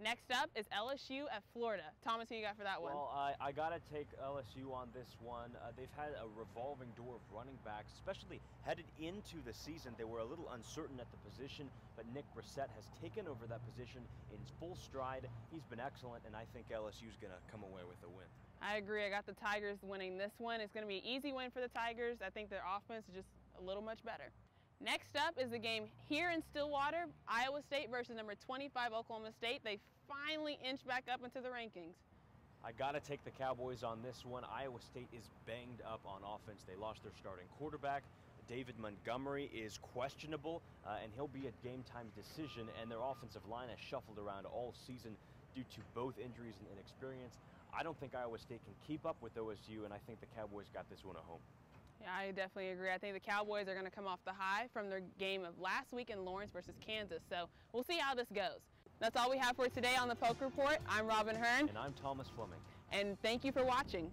Next up is LSU at Florida. Thomas, who you got for that one? Well, I got to take LSU on this one. They've had a revolving door of running backs, especially headed into the season. They were a little uncertain at the position, but Nick Brissett has taken over that position in full stride. He's been excellent, and I think LSU's going to come away with a win. I agree. I got the Tigers winning this one. It's going to be an easy win for the Tigers. I think their offense is just a little much better. Next up is the game here in Stillwater, Iowa State versus number 25 Oklahoma State. They finally inched back up into the rankings. I got to take the Cowboys on this one. Iowa State is banged up on offense. They lost their starting quarterback. David Montgomery is questionable, and he'll be a game-time decision, and their offensive line has shuffled around all season due to both injuries and inexperience. I don't think Iowa State can keep up with OSU, and I think the Cowboys got this one at home. Yeah, I definitely agree. I think the Cowboys are going to come off the high from their game of last week in Lawrence versus Kansas, so we'll see how this goes. That's all we have for today on the Poke Report. I'm Robin Hearn. And I'm Thomas Fleming. And thank you for watching.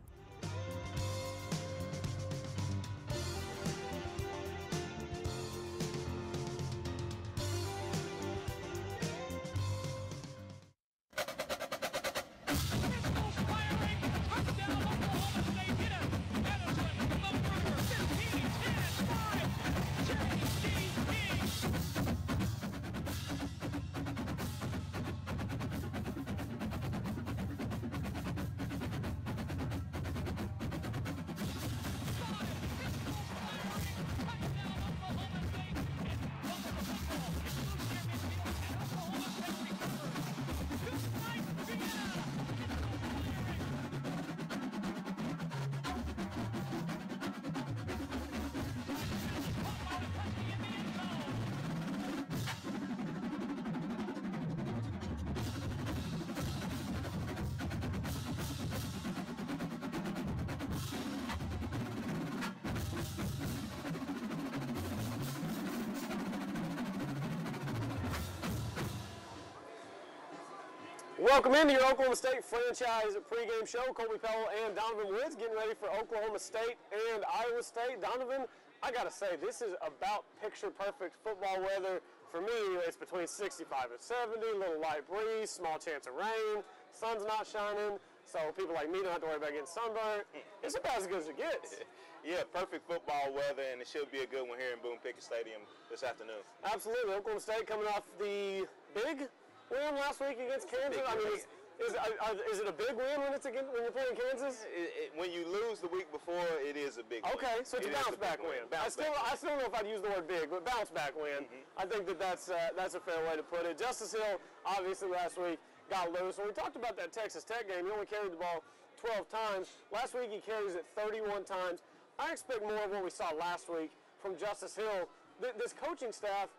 Welcome into your Oklahoma State Franchise Pregame Show. Colby Powell and Donovan Woods getting ready for Oklahoma State and Iowa State. Donovan, I got to say, this is about picture-perfect football weather. For me, it's between 65 and 70, a little light breeze, small chance of rain, sun's not shining, so people like me don't have to worry about getting sunburned. It's about as good as it gets. Yeah, perfect football weather, and it should be a good one here in Boone Pickett Stadium this afternoon. Absolutely. Oklahoma State coming off the big win last week against Kansas. I mean, is it a big win when you're playing Kansas? When you lose the week before, it is a big win. Okay, so it's a bounce back win. I still don't know if I'd use the word big, but bounce back win. I think that's a fair way to put it. Justice Hill, obviously last week, got loose. When we talked about that Texas Tech game, he only carried the ball 12 times. Last week he carries it 31 times. I expect more of what we saw last week from Justice Hill. This coaching staff,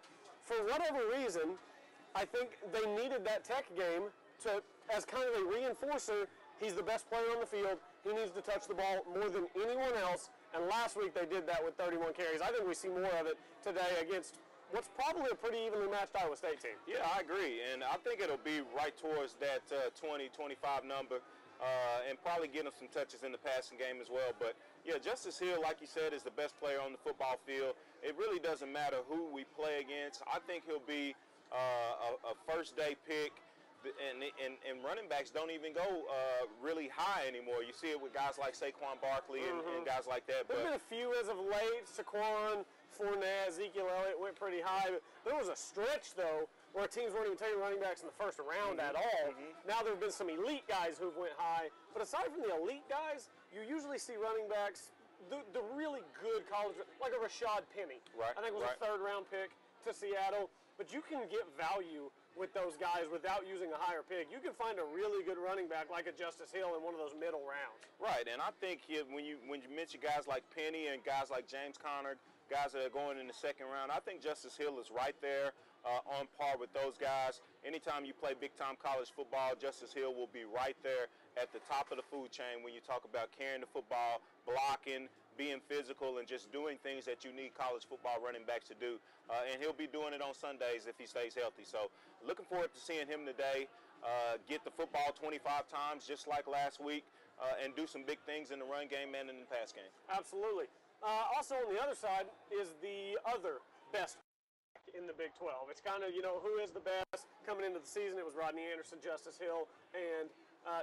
for whatever reason, I think they needed that Tech game as kind of a reinforcer. He's the best player on the field. He needs to touch the ball more than anyone else. And last week they did that with 31 carries. I think we see more of it today against what's probably a pretty evenly matched Iowa State team. Yeah, I agree. And I think it'll be right towards that 20-25 number. And probably get him some touches in the passing game as well. But, yeah, Justice Hill, like you said, is the best player on the football field. It really doesn't matter who we play against. I think he'll be a first-day pick. And running backs don't even go really high anymore. You see it with guys like Saquon Barkley and guys like that. There have been a few as of late. Saquon, Fournette, Ezekiel Elliott went pretty high. But there was a stretch, though, where teams weren't even taking running backs in the first round at all. Now there have been some elite guys who've went high. But aside from the elite guys, you usually see running backs, the really good college, like a Rashad Penny. Right. I think it was a third-round pick to Seattle. But you can get value with those guys without using a higher pick. You can find a really good running back like a Justice Hill in one of those middle rounds. Right, and I think when you mention guys like Penny and guys like James Conner, guys that are going in the second round, I think Justice Hill is right there on par with those guys. Anytime you play big-time college football, Justice Hill will be right there at the top of the food chain when you talk about carrying the football, blocking, being physical, and just doing things that you need college football running backs to do. And he'll be doing it on Sundays if he stays healthy. So looking forward to seeing him today get the football 25 times just like last week and do some big things in the run game and in the pass game. Absolutely. Also on the other side is the other best in the Big 12. It's kind of, who is the best coming into the season. It was Rodney Anderson, Justice Hill, and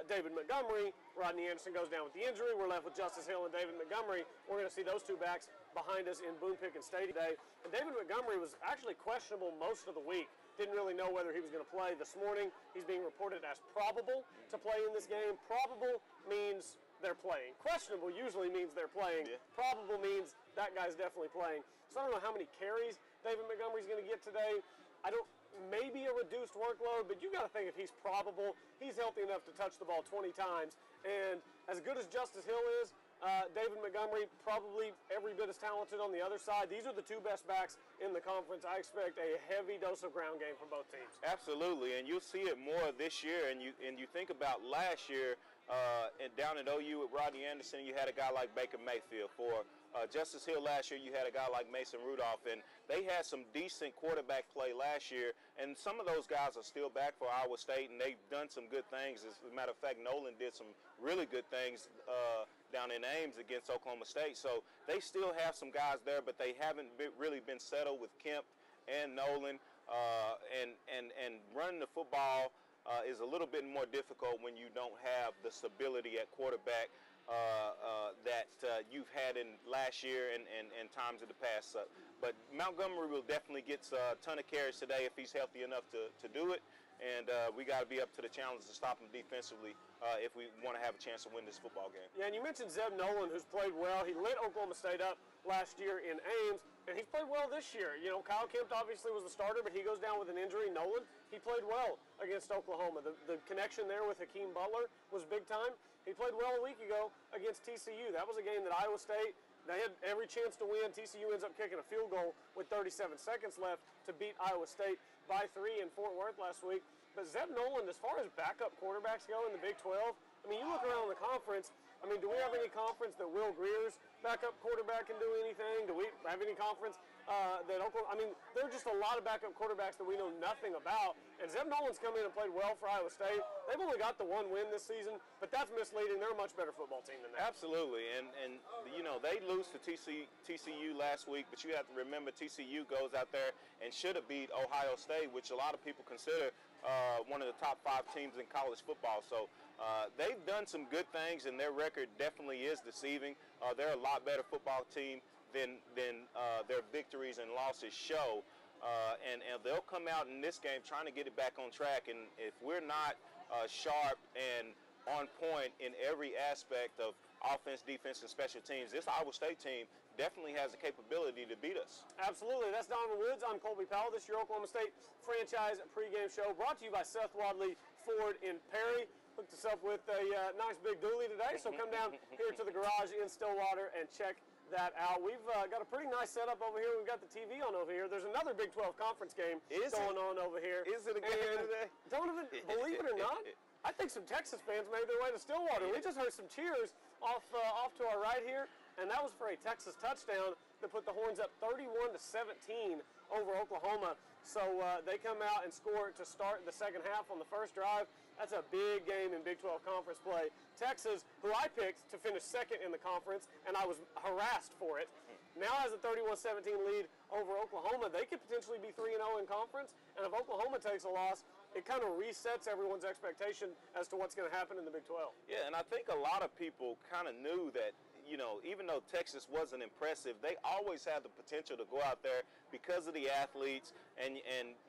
David Montgomery. Rodney Anderson goes down with the injury. We're left with Justice Hill and David Montgomery. We're going to see those two backs behind us in Boone Pickett Stadium today. And David Montgomery was actually questionable most of the week. Didn't really know whether he was going to play this morning. He's being reported as probable to play in this game. Probable means they're playing. Questionable usually means they're playing. Yeah. Probable means that guy's definitely playing. So I don't know how many carries David Montgomery's going to get today. Maybe a reduced workload, but you got to think if he's probable, he's healthy enough to touch the ball 20 times. And as good as Justice Hill is, David Montgomery probably every bit as talented on the other side. These are the two best backs in the conference. I expect a heavy dose of ground game from both teams. Absolutely, and you'll see it more this year. And you think about last year, and down at OU with Rodney Anderson, you had a guy like Baker Mayfield. For Justice Hill last year, you had a guy like Mason Rudolph, and they had some decent quarterback play last year, and some of those guys are still back for Iowa State, and they've done some good things. As a matter of fact, Nolan did some really good things down in Ames against Oklahoma State, so they still have some guys there, but they haven't really been settled with Kemp and Nolan, and running the football is a little bit more difficult when you don't have the stability at quarterback that you've had in last year and times in the past. But Montgomery will definitely get a ton of carries today if he's healthy enough to do it. And we got to be up to the challenge to stop him defensively if we want to have a chance to win this football game. Yeah, and you mentioned Zeb Nolan, who's played well. He lit Oklahoma State up last year in Ames, and he's played well this year. Kyle Kemp obviously was the starter, but he goes down with an injury. Nolan, he played well against Oklahoma. The connection there with Hakeem Butler was big time. He played well a week ago against TCU. That was a game that Iowa State, they had every chance to win. TCU ends up kicking a field goal with 37 seconds left to beat Iowa State by 3 in Fort Worth last week. But Zeb Nolan, as far as backup quarterbacks go in the Big 12, I mean, you look around the conference, I mean, do we have any conference that Will Greer's backup quarterback can do anything? Do we have any conference that Oklahoma? I mean, there are just a lot of backup quarterbacks that we know nothing about. And Zeb Nolan's come in and played well for Iowa State. They've only got the one win this season, but that's misleading. They're a much better football team than that. Absolutely, and you know, they lose to TCU last week, but you have to remember TCU goes out there and should have beat Ohio State, which a lot of people consider one of the top 5 teams in college football. So they've done some good things, and their record definitely is deceiving. They're a lot better football team than their victories and losses show. And they'll come out in this game trying to get it back on track. And if we're not sharp and on point in every aspect of offense, defense, and special teams, this Iowa State team definitely has the capability to beat us. Absolutely. That's Donovan Woods. I'm Colby Powell. This is your Oklahoma State Franchise Pregame Show, brought to you by Seth Wadley Ford in Perry. Hooked us up with a nice big dually today, so come down here to the garage in Stillwater and check that out. We've got a pretty nice setup over here. We've got the TV on over here. There's another Big 12 conference game going on over here. Is it a game today? Donovan, believe it or not, I think some Texas fans made their way to Stillwater. We just heard some cheers off to our right here, and that was for a Texas touchdown that put the Horns up 31-17 over Oklahoma. So they come out and score to start the second half on the first drive. That's a big game in Big 12 conference play. Texas, who I picked to finish second in the conference, and I was harassed for it, now has a 31-17 lead over Oklahoma. They could potentially be 3-0 in conference, and if Oklahoma takes a loss, it kind of resets everyone's expectation as to what's going to happen in the Big 12. Yeah, and I think a lot of people kind of knew that, you know, even though Texas wasn't impressive, they always had the potential to go out there because of the athletes, and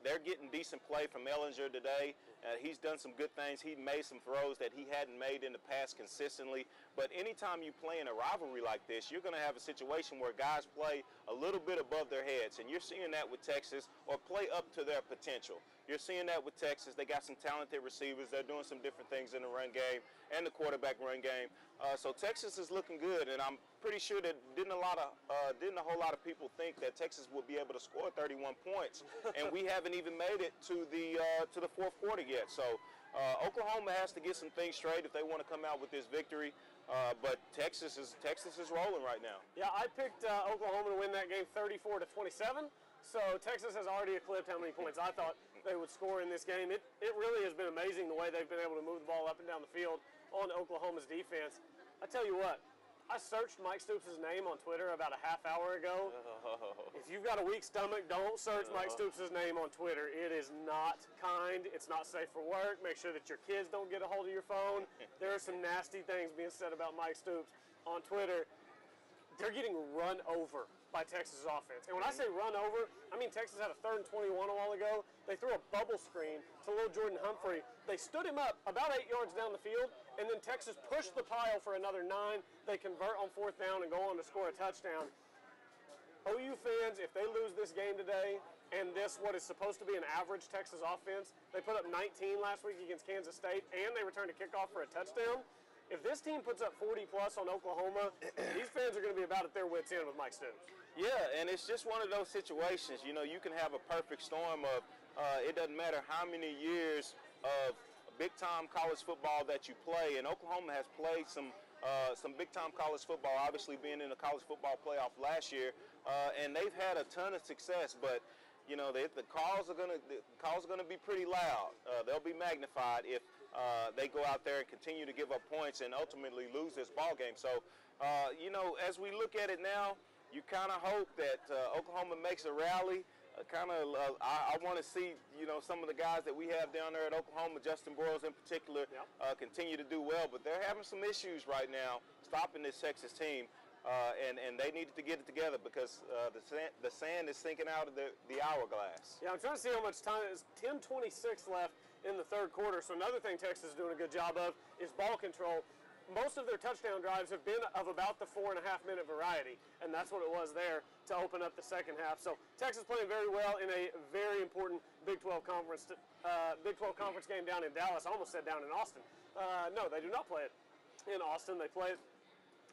they're getting decent play from Ellinger today. He's done some good things. He made some throws that he hadn't made in the past consistently. But anytime you play in a rivalry like this, you're going to have a situation where guys play a little bit above their heads, and you're seeing that with Texas, or play up to their potential. You're seeing that with Texas. They got some talented receivers. They're doing some different things in the run game and the quarterback run game. So Texas is looking good, and I'm pretty sure that didn't a whole lot of people think that Texas would be able to score 31 points, and we haven't even made it to the fourth quarter yet. So Oklahoma has to get some things straight if they want to come out with this victory. But Texas is rolling right now. Yeah, I picked Oklahoma to win that game 34-27. So Texas has already eclipsed how many points I thought they would score in this game. It really has been amazing the way they've been able to move the ball up and down the field on Oklahoma's defense. I tell you what, I searched Mike Stoops' name on Twitter about a half hour ago. If you've got a weak stomach, don't search Mike Stoops' name on Twitter. It is not kind. It's not safe for work. Make sure that your kids don't get a hold of your phone. There are some nasty things being said about Mike Stoops on Twitter. They're getting run over by Texas' offense. And when I say run over, I mean Texas had a 3rd and 21 a while ago. They threw a bubble screen to little Jordan Humphrey. They stood him up about 8 yards down the field, and then Texas pushed the pile for another 9. They convert on 4th down and go on to score a touchdown. OU fans, if they lose this game today, and this what is supposed to be an average Texas offense, they put up 19 last week against Kansas State, and they returned a kickoff for a touchdown. If this team puts up 40-plus on Oklahoma, these fans are going to be about at their wits' end with Mike Stoops. Yeah, and it's just one of those situations. You know, you can have a perfect storm of it doesn't matter how many years of big-time college football that you play, and Oklahoma has played some big-time college football, obviously being in the college football playoff last year, and they've had a ton of success, but you know, the calls are going to be pretty loud. They'll be magnified if they go out there and continue to give up points and ultimately lose this ball game. So, you know, as we look at it now, you kind of hope that Oklahoma makes a rally. I want to see, you know, some of the guys that we have down there at Oklahoma, Justin Boyles in particular, continue to do well. But they're having some issues right now stopping this Texas team. And they needed to get it together because the sand is sinking out of the hourglass. Yeah, I'm trying to see how much time. It's 10:26 left in the 3rd quarter. So another thing Texas is doing a good job of is ball control. Most of their touchdown drives have been of about the 4.5-minute variety, and that's what it was there to open up the second half. So Texas playing very well in a very important Big 12 conference game down in Dallas. I almost said down in Austin. No, they do not play it in Austin. They play it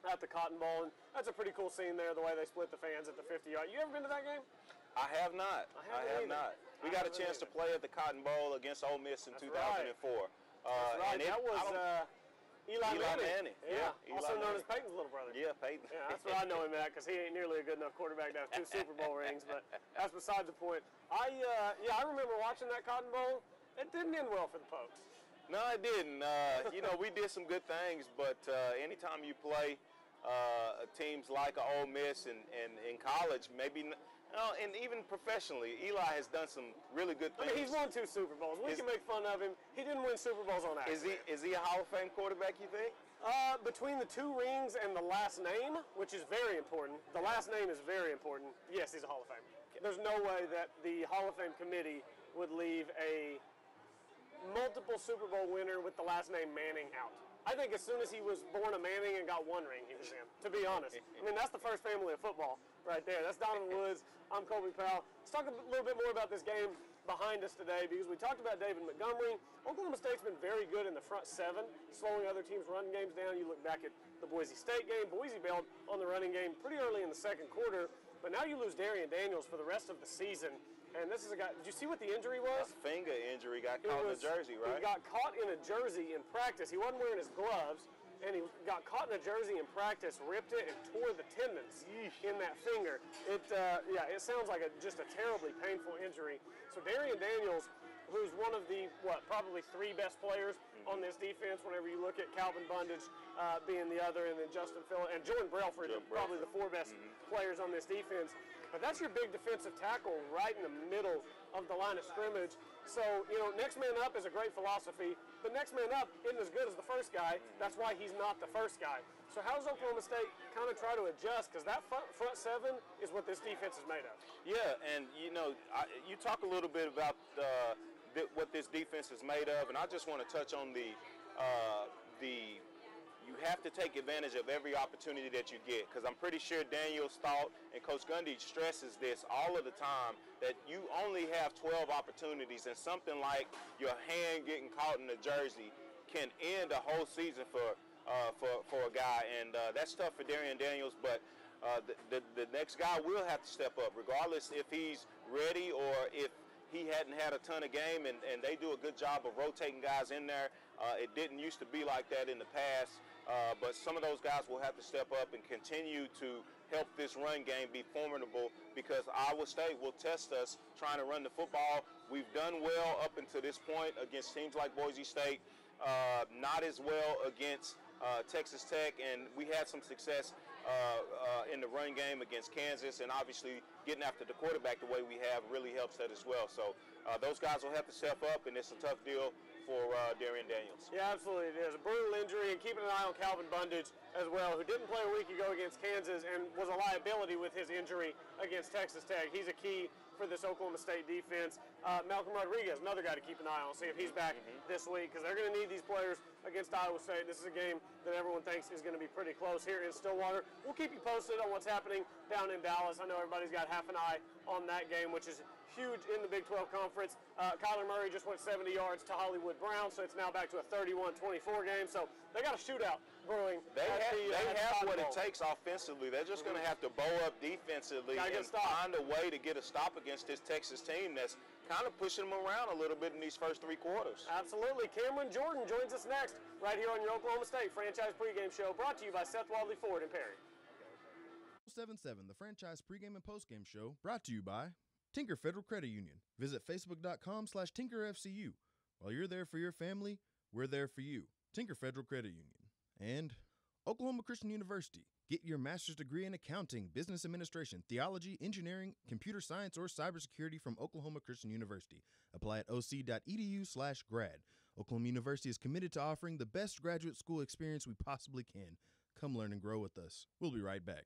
at the Cotton Bowl, and that's a pretty cool scene there, the way they split the fans at the 50-yard. You ever been to that game? I have not. I have not. We got a chance to play at the Cotton Bowl against Ole Miss in 2004. That's right. And Eli Manning. Yeah, also Eli known Manning. as Peyton's little brother. Yeah, Peyton. Yeah, that's what I know him at, because he ain't nearly a good enough quarterback to have 2 Super Bowl rings, but that's beside the point. I remember watching that Cotton Bowl. It didn't end well for the Pokes. No, it didn't. We did some good things, but anytime you play teams like Ole Miss and in college, maybe, and even professionally, Eli has done some really good things. I mean, he's won 2 Super Bowls. We can make fun of him. He didn't win Super Bowls on accident. Is he a Hall of Fame quarterback, you think? Between the 2 rings and the last name, which is very important, the last name is very important, yes, he's a Hall of Famer. There's no way that the Hall of Fame committee would leave a multiple Super Bowl winner with the last name Manning out. I think as soon as he was born a Manning and got 1 ring, he was in, to be honest. I mean, that's the first family of football right there. That's Donovan Woods. I'm Colby Powell. Let's talk a little bit more about this game behind us today, because we talked about David Montgomery. Oklahoma State's been very good in the front 7, slowing other teams' running games down. You look back at the Boise State game. Boise bailed on the running game pretty early in the second quarter, but now you lose Darian Daniels for the rest of the season. And this is a guy, did you see what the injury was? A finger injury, got caught in a jersey, right? He got caught in a jersey in practice. He wasn't wearing his gloves, and he got caught in a jersey in practice, ripped it, and tore the tendons in that finger. It sounds like just a terribly painful injury. So Darian Daniels, who's one of the, probably 3 best players on this defense whenever you look at Calvin Bundage being the other, and then Justin Phillip, and Jordan Brailford, probably the 4 best players on this defense. But that's your big defensive tackle right in the middle of the line of scrimmage. So, next man up is a great philosophy, but next man up isn't as good as the first guy. That's why he's not the first guy. So how does Oklahoma State kind of try to adjust? Because that front 7 is what this defense is made of. Yeah, and, you talk a little bit about what this defense is made of, and I just want to touch on you have to take advantage of every opportunity that you get, because I'm pretty sure Daniels thought, and Coach Gundy stresses this all of the time, that you only have 12 opportunities, and something like your hand getting caught in the jersey can end a whole season for a guy, and that's tough for Darian Daniels, but the next guy will have to step up, regardless if he's ready or if he hadn't had a ton of game, and they do a good job of rotating guys in there. It didn't used to be like that in the past. But some of those guys will have to step up and continue to help this run game be formidable, because Iowa State will test us trying to run the football. We've done well up until this point against teams like Boise State, not as well against Texas Tech, and we had some success in the run game against Kansas, and obviously getting after the quarterback the way we have really helps that as well. So those guys will have to step up, and it's a tough deal for Darian Daniels. Yeah, absolutely it is. A brutal injury, and keeping an eye on Calvin Bundage as well, who didn't play a week ago against Kansas and was a liability with his injury against Texas Tech. He's a key for this Oklahoma State defense. Malcolm Rodriguez, another guy to keep an eye on, see if he's back this week, because they're going to need these players against Iowa State. This is a game that everyone thinks is going to be pretty close here in Stillwater. We'll keep you posted on what's happening down in Dallas. I know everybody's got half an eye on that game, which is huge in the Big 12 Conference. Kyler Murray just went 70 yards to Hollywood Brown, so it's now back to a 31-24 game. So they got a shootout brewing. They have what it takes offensively. They're just going to have to bow up defensively and find a way to get a stop against this Texas team that's kind of pushing them around a little bit in these first 3 quarters. Absolutely. Cameron Jordan joins us next right here on your Oklahoma State Franchise Pregame Show, brought to you by Seth Wadley Ford in Perry. 77, the Franchise Pregame and Postgame Show, brought to you by Tinker Federal Credit Union. Visit facebook.com/TinkerFCU. While you're there for your family, we're there for you. Tinker Federal Credit Union. And Oklahoma Christian University. Get your master's degree in accounting, business administration, theology, engineering, computer science, or cybersecurity from Oklahoma Christian University. Apply at oc.edu/grad. Oklahoma University is committed to offering the best graduate school experience we possibly can. Come learn and grow with us. We'll be right back.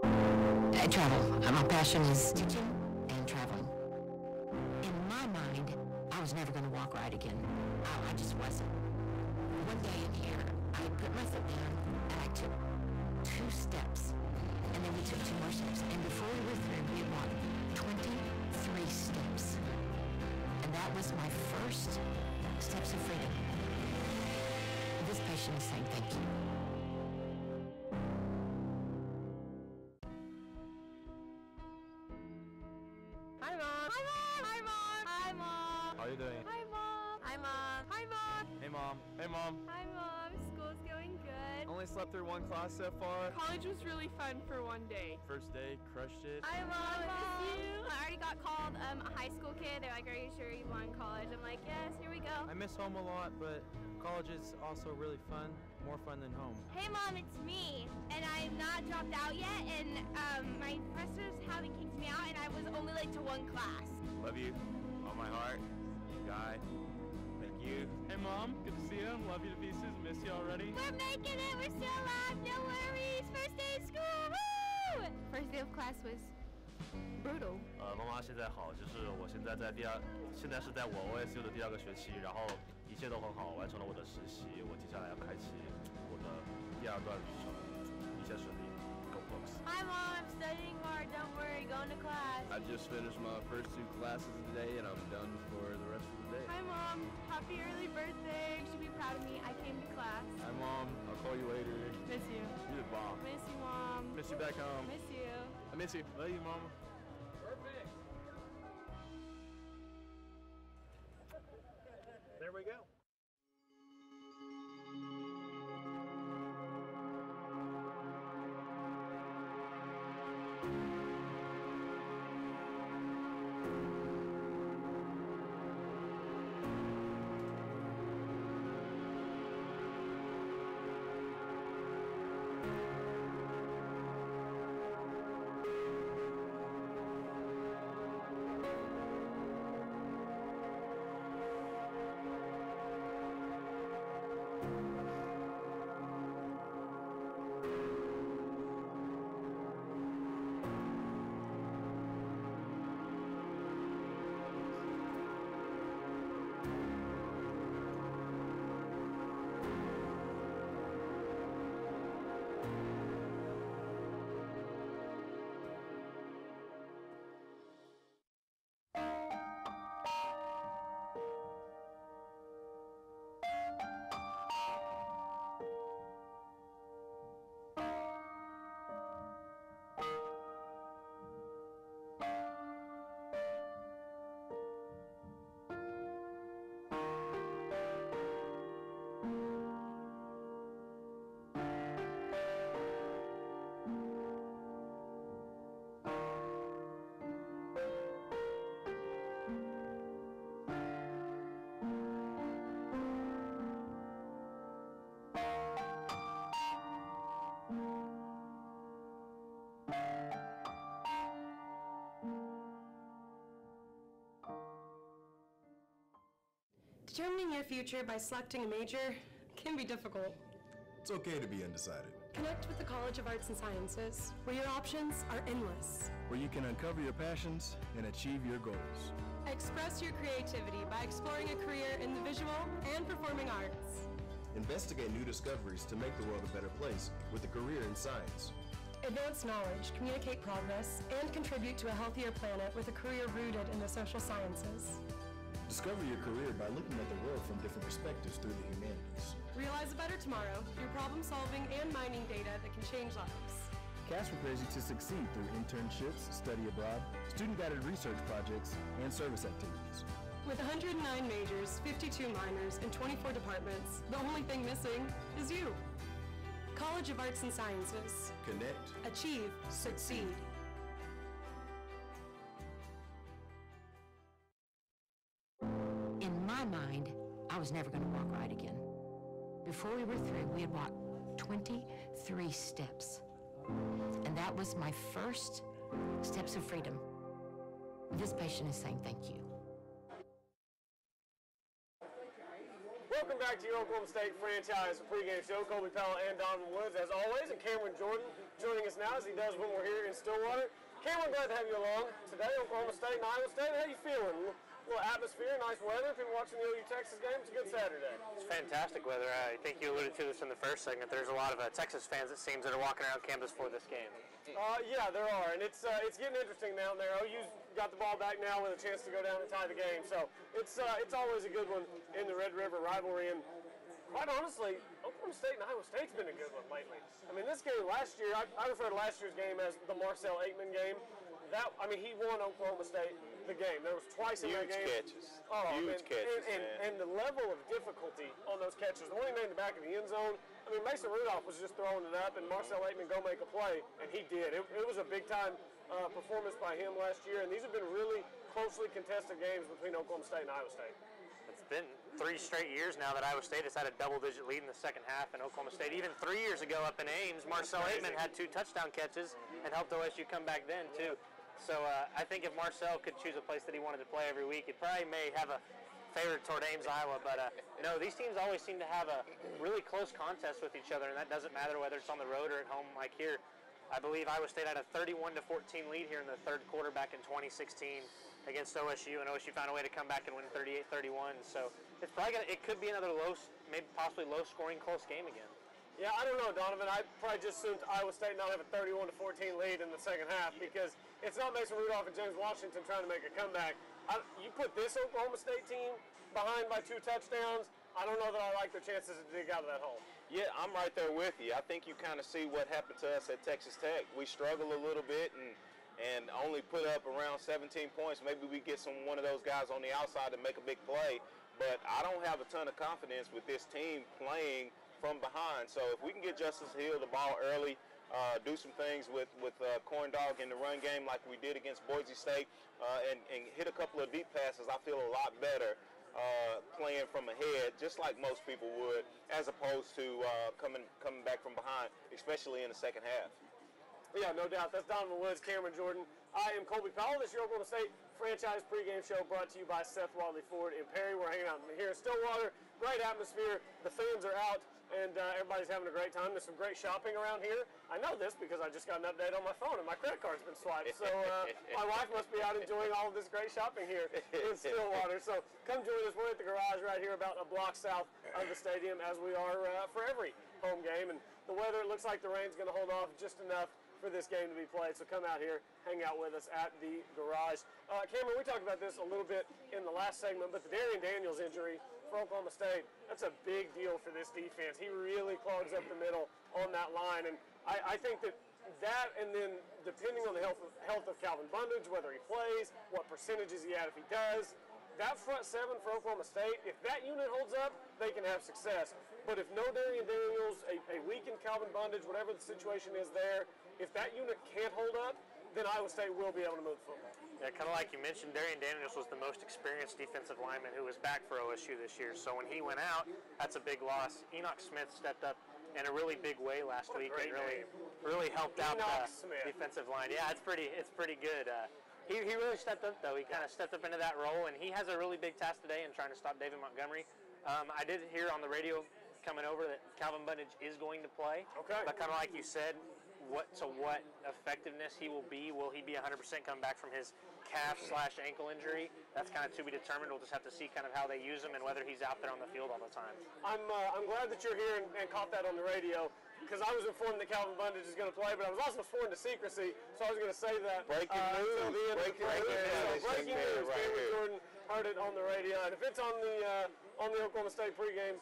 I travel. My passion is teaching and traveling. In my mind, I was never going to walk right again. I just wasn't. One day in here, I put my foot down and I took 2 steps. And then we took 2 more steps. And before we were through, we had walked 23 steps. And that was my first steps of freedom. This patient is saying thank you. Hi, Mom. Hi, Mom. Hi, Mom. Hi, Mom. How are you doing? Hi, Mom. Hi, Mom. Hi, Mom. Hey, Mom. Hey, Mom. Hi, Mom. School's going good. Only slept through one class so far. College was really fun for one day. First day, crushed it. Hi, Mom. I miss you. I already got called a high school kid. They're like, are you sure you want college? I'm like, yes, here we go. I miss home a lot, but college is also really fun, more fun than home. Hey, Mom, it's me. And I'm not dropped out yet, and my professors haven't kicked me out, and I was only late to one class. Love you. On my heart. Guy. Thank you. Hey, Mom. Good to see you. Love you to pieces. Miss you already. We're making it. We're still alive. No worries. First day of school. Woo! First day of class was brutal. 妈妈现在好，就是我现在是在我 OSU 的第2个学期，然后一切都很好，完成了我的实习，我接下来要开启我的第2段旅程，一切顺利。Go Bucks. Hi, Mom. I'm studying hard. Don't worry. Going to class. I just finished my first 2 classes of the day, and I'm done for the rest of the day. Hi, Mom. Happy early birthday. You should be proud of me. I came to class. Hi, Mom. I'll call you later. Miss you. You're the bomb. Miss you, Mom. Miss you back home. Miss you. I miss you. Love you, Mama. There we go. Determining your future by selecting a major can be difficult. It's okay to be undecided. Connect with the College of Arts and Sciences, where your options are endless. Where you can uncover your passions and achieve your goals. Express your creativity by exploring a career in the visual and performing arts. Investigate new discoveries to make the world a better place with a career in science. Advance knowledge, communicate progress, and contribute to a healthier planet with a career rooted in the social sciences. Discover your career by looking at the world from different perspectives through the humanities. Realize a better tomorrow through problem solving and mining data that can change lives. CAS prepares you to succeed through internships, study abroad, student-guided research projects, and service activities. With 109 majors, 52 minors, and 24 departments, the only thing missing is you. College of Arts and Sciences. Connect. Achieve. Succeed. In my mind, I was never going to walk right again. Before we were through, we had walked 23 steps. And that was my first steps of freedom. This patient is saying thank you. Welcome back to your Oklahoma State Franchise Pregame Show. Colby Pella and Donovan Woods, as always, and Cameron Jordan joining us now as he does when we're here in Stillwater. Cameron, glad to have you along today. Oklahoma State and Iowa State. How you feeling? A little atmosphere, nice weather. People watching the OU Texas game. It's a good Saturday. It's fantastic weather. I think you alluded to this in the first segment. There's a lot of Texas fans, it seems, that are walking around campus for this game. Yeah, there are, and it's getting interesting down there. OU's got the ball back now with a chance to go down and tie the game, so it's always a good one in the Red River rivalry. And quite honestly, Oklahoma State and Iowa State's been a good one lately. I mean, this game last year, I refer to last year's game as the Marcel Aikman game. I mean, he won Oklahoma State the game. There was twice in that game. Catches. Oh, Huge catches, and the level of difficulty on those catches. The one he made in the back of the end zone, I mean, Mason Rudolph was just throwing it up, and Marcel Aitman go make a play, and he did. It was a big-time performance by him last year, and these have been really closely contested games between Oklahoma State and Iowa State. It's been 3 straight years now that Iowa State has had a double-digit lead in the second half, and Oklahoma State, even 3 years ago up in Ames, Marcel Aitman had 2 touchdown catches and helped OSU come back then, too. So I think if Marcel could choose a place that he wanted to play every week, he probably may have a favorite toward Ames, Iowa. But no, these teams always seem to have a really close contest with each other, and that doesn't matter whether it's on the road or at home like here. I believe Iowa State had a 31-14 lead here in the third quarter back in 2016 against OSU, and OSU found a way to come back and win 38-31. So it's probably it could be another low, maybe possibly low-scoring close game again. Yeah, I don't know, Donovan. I probably just assumed Iowa State not have a 31-14 lead in the second half because it's not Mason Rudolph and James Washington trying to make a comeback. You put this Oklahoma State team behind by 2 touchdowns, I don't know that I like their chances to dig out of that hole. Yeah, I'm right there with you. I think you kind of see what happened to us at Texas Tech. We struggle a little bit and only put up around 17 points. Maybe we get one of those guys on the outside to make a big play, but I don't have a ton of confidence with this team playing from behind. So if we can get Justice Hill the ball early, do some things with Corn Dog in the run game like we did against Boise State, and hit a couple of deep passes, I feel a lot better playing from ahead, just like most people would, as opposed to coming back from behind, especially in the second half. Yeah, no doubt. That's Donovan Woods, Cameron Jordan. I am Colby Powell. This is your Oklahoma State Franchise Pregame Show brought to you by Seth Wadley Ford in Perry. We're hanging out here in Stillwater. Great atmosphere. The fans are out, and everybody's having a great time. There's some great shopping around here. I know this because I just got an update on my phone, and my credit card's been swiped. So my wife must be out enjoying all of this great shopping here in Stillwater. So come join us. We're at the garage right here about a block south of the stadium, as we are for every home game. And the weather, it looks like the rain's going to hold off just enough for this game to be played. So come out here, hang out with us at the garage. Cameron, we talked about this a little bit in the last segment, but the Darian Daniels injury for Oklahoma State, that's a big deal for this defense. He really clogs up the middle on that line, and I think that and then depending on the health of Calvin Bundage, whether he plays, what percentage is he at if he does, that front seven for Oklahoma State, if that unit holds up, they can have success. But if no Darian Daniels, a weakened Calvin Bundage, whatever the situation is there, if that unit can't hold up, then Iowa State will be able to move the football. Yeah, kind of like you mentioned, Darian Daniels was the most experienced defensive lineman who was back for OSU this year. So when he went out, that's a big loss. Enoch Smith stepped up in a really big way last week and really helped out the defensive line. Yeah, it's pretty good. He really stepped up, though. He kind of stepped up into that role, and he has a really big task today in trying to stop David Montgomery. I did hear on the radio coming over that Calvin Bundage is going to play. Okay. But kind of like you said, what effectiveness he will be. Will he be 100% come back from his calf/ankle injury? That's kind of to be determined. We'll just have to see kind of how they use him and whether he's out there on the field all the time. I'm glad that you're here and caught that on the radio, because I was informed that Calvin Bundage is going to play, but I was also sworn to secrecy, so I was going to say that breaking news. Breaking news. Cameron Jordan heard it on the radio, and if it's on the Oklahoma State pregame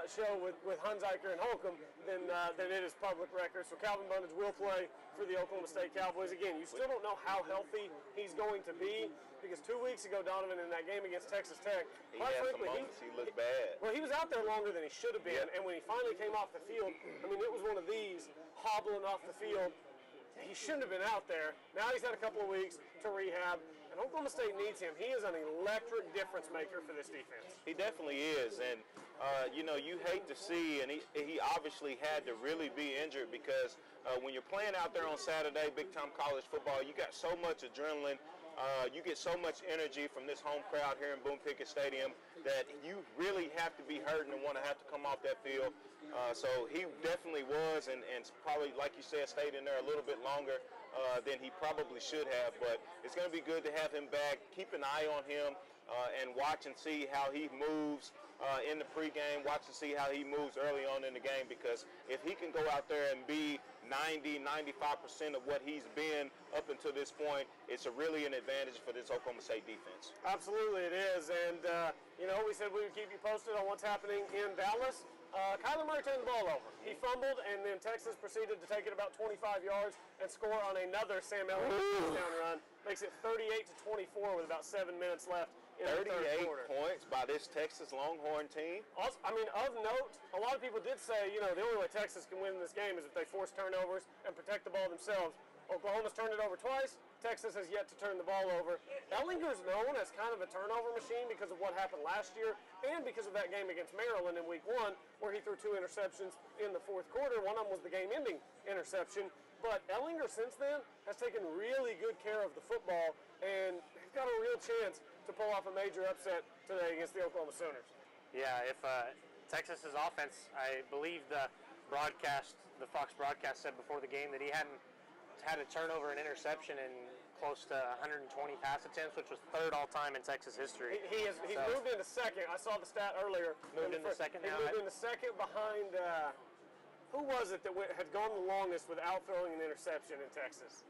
show with Hunziker and Holcomb, then it is public record. So Calvin Bundage will play for the Oklahoma State Cowboys. Again, you still don't know how healthy he's going to be, because 2 weeks ago, Donovan, in that game against Texas Tech, he looked bad. Well, he was out there longer than he should have been, and when he finally came off the field, I mean, it was one of these hobbling off the field. He shouldn't have been out there. Now he's had a couple of weeks to rehab. And Oklahoma State needs him. He is an electric difference maker for this defense. He definitely is. And, you hate to see, and he obviously had to really be injured, because when you're playing out there on Saturday, big-time college football, you got so much adrenaline. You get so much energy from this home crowd here in Boone Pickett Stadium that you really have to be hurting and want to have to come off that field. So he definitely was, and probably, like you said, stayed in there a little bit longer than he probably should have. But it's going to be good to have him back. Keep an eye on him and watch and see how he moves in the pregame. Watch and see how he moves early on in the game, because if he can go out there and be 90-95% of what he's been up until this point, it's really an advantage for this Oklahoma State defense. Absolutely it is. And, we said we would keep you posted on what's happening in Dallas. Kyler Murray turned the ball over. He fumbled, and then Texas proceeded to take it about 25 yards and score on another Sam Elliott touchdown run. makes it 38-24 with about 7 minutes left in the third 38 quarter. points by this Texas Longhorn team. Also, I mean, of note, a lot of people did say, you know, the only way Texas can win this game is if they force turnovers and protect the ball themselves. Oklahoma's turned it over twice. Texas has yet to turn the ball over. Ellinger's known as kind of a turnover machine because of what happened last year and because of that game against Maryland in week 1 where he threw 2 interceptions in the fourth quarter. One of them was the game-ending interception. But Ellinger since then has taken really good care of the football, and they've got a real chance to pull off a major upset today against the Oklahoma Sooners. Yeah, if Texas's offense, I believe the Fox broadcast said before the game that he hadn't had a turnover and interception in close to 120 pass attempts, which was 3rd all-time in Texas history. He's moved into 2nd. I saw the stat earlier. Moved into 2nd now? He moved into 2nd behind, who was it that had gone the longest without throwing an interception in Texas?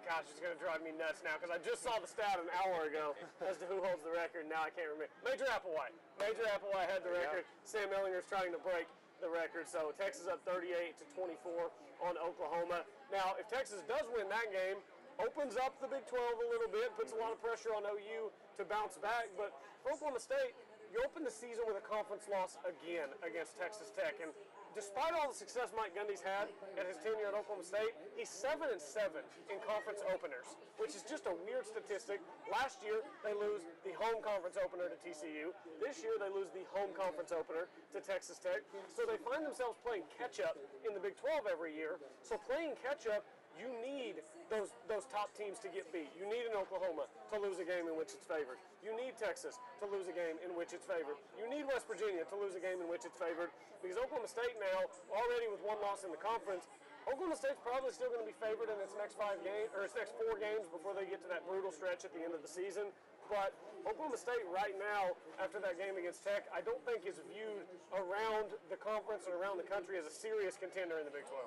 Gosh, it's going to drive me nuts now because I just saw the stat an hour ago as to who holds the record. Now I can't remember. Major Applewhite. Major Applewhite had the record. Sam Ellinger's trying to break the record. So Texas up 38-24 on Oklahoma. Now, if Texas does win that game, opens up the Big 12 a little bit, puts a lot of pressure on OU to bounce back. But for Oklahoma State, you open the season with a conference loss again against Texas Tech. And despite all the success Mike Gundy's had at his tenure at Oklahoma State, he's 7-7 in conference openers, which is just a weird statistic. Last year, they lose the home conference opener to TCU. This year, they lose the home conference opener to Texas Tech. So they find themselves playing catch-up in the Big 12 every year. So playing catch-up, you need those top teams to get beat. You need an Oklahoma to lose a game in which it's favored. You need Texas to lose a game in which it's favored. You need West Virginia to lose a game in which it's favored, because Oklahoma State now, already with 1 loss in the conference, Oklahoma State's probably still going to be favored in its next 4 games before they get to that brutal stretch at the end of the season. But Oklahoma State right now, after that game against Tech, I don't think is viewed around the conference and around the country as a serious contender in the Big 12.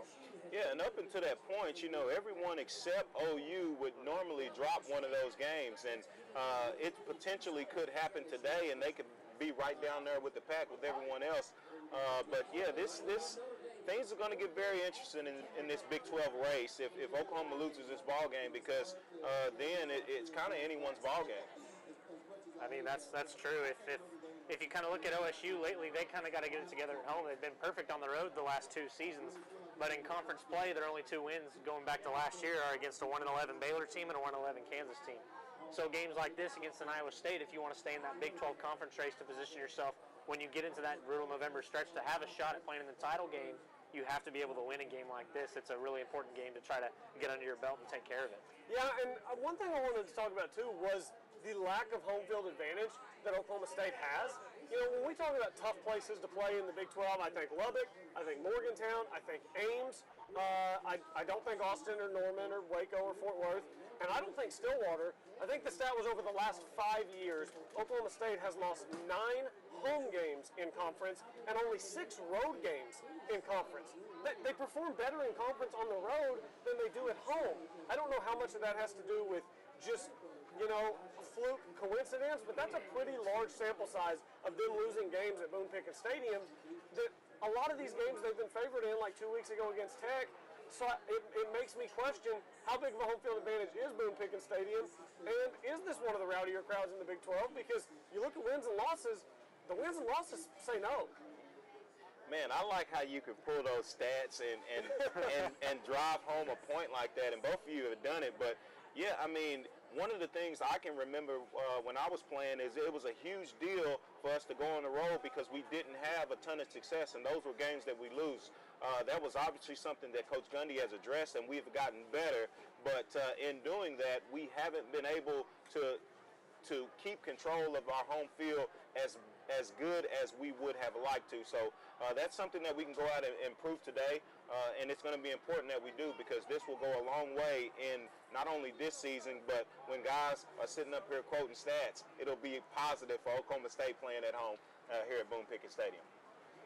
Yeah, and up until that point, you know, everyone except OU would normally drop one of those games, and it potentially could happen today, and they could be right down there with the pack with everyone else. But yeah, this things are going to get very interesting in this Big 12 race if Oklahoma loses this ball game, because then it's kind of anyone's ball game. I mean, that's true. If you kind of look at OSU lately, they kind of got to get it together at home. They've been perfect on the road the last 2 seasons, but in conference play, their only 2 wins going back to last year are against a 1-11 Baylor team and a 1-11 Kansas team. So games like this against an Iowa State, if you want to stay in that Big 12 conference race to position yourself when you get into that brutal November stretch to have a shot at playing in the title game, you have to be able to win a game like this. It's a really important game to try to get under your belt and take care of it. Yeah, and one thing I wanted to talk about too was the lack of home field advantage that Oklahoma State has. You know, when we talk about tough places to play in the Big 12, I think Lubbock, I think Morgantown, I think Ames. I don't think Austin or Norman or Waco or Fort Worth, and I don't think Stillwater. I think the stat was over the last 5 years, Oklahoma State has lost 9 home games in conference and only 6 road games in conference. They perform better in conference on the road than they do at home. I don't know how much of that has to do with just, you know, a fluke coincidence, but that's a pretty large sample size of them losing games at Boone Pickens Stadium. That a lot of these games they've been favored in, like 2 weeks ago against Tech. So it makes me question how big of a home field advantage is Boone Pickens Stadium, and is this one of the rowdier crowds in the Big 12? Because you look at wins and losses, the wins and losses say no. Man, I like how you can pull those stats and drive home a point like that, and both of you have done it. But yeah, I mean, one of the things I can remember when I was playing is it was a huge deal for us to go on the road because we didn't have a ton of success, and those were games that we lose. That was obviously something that Coach Gundy has addressed, and we've gotten better. But in doing that, we haven't been able to keep control of our home field as good as we would have liked to. So that's something that we can go out and improve today, and it's going to be important that we do, because this will go a long way in not only this season, but when guys are sitting up here quoting stats, it'll be positive for Oklahoma State playing at home here at Boone Pickens Stadium.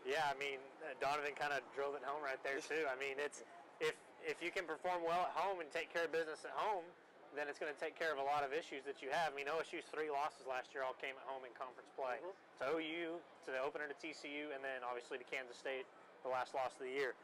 Yeah, I mean, Donovan kind of drove it home right there too. I mean, it's if you can perform well at home and take care of business at home, then it's going to take care of a lot of issues that you have. I mean, OSU's 3 losses last year all came at home in conference play. To OU, to the opener to TCU, and then obviously to Kansas State, the last loss of the year.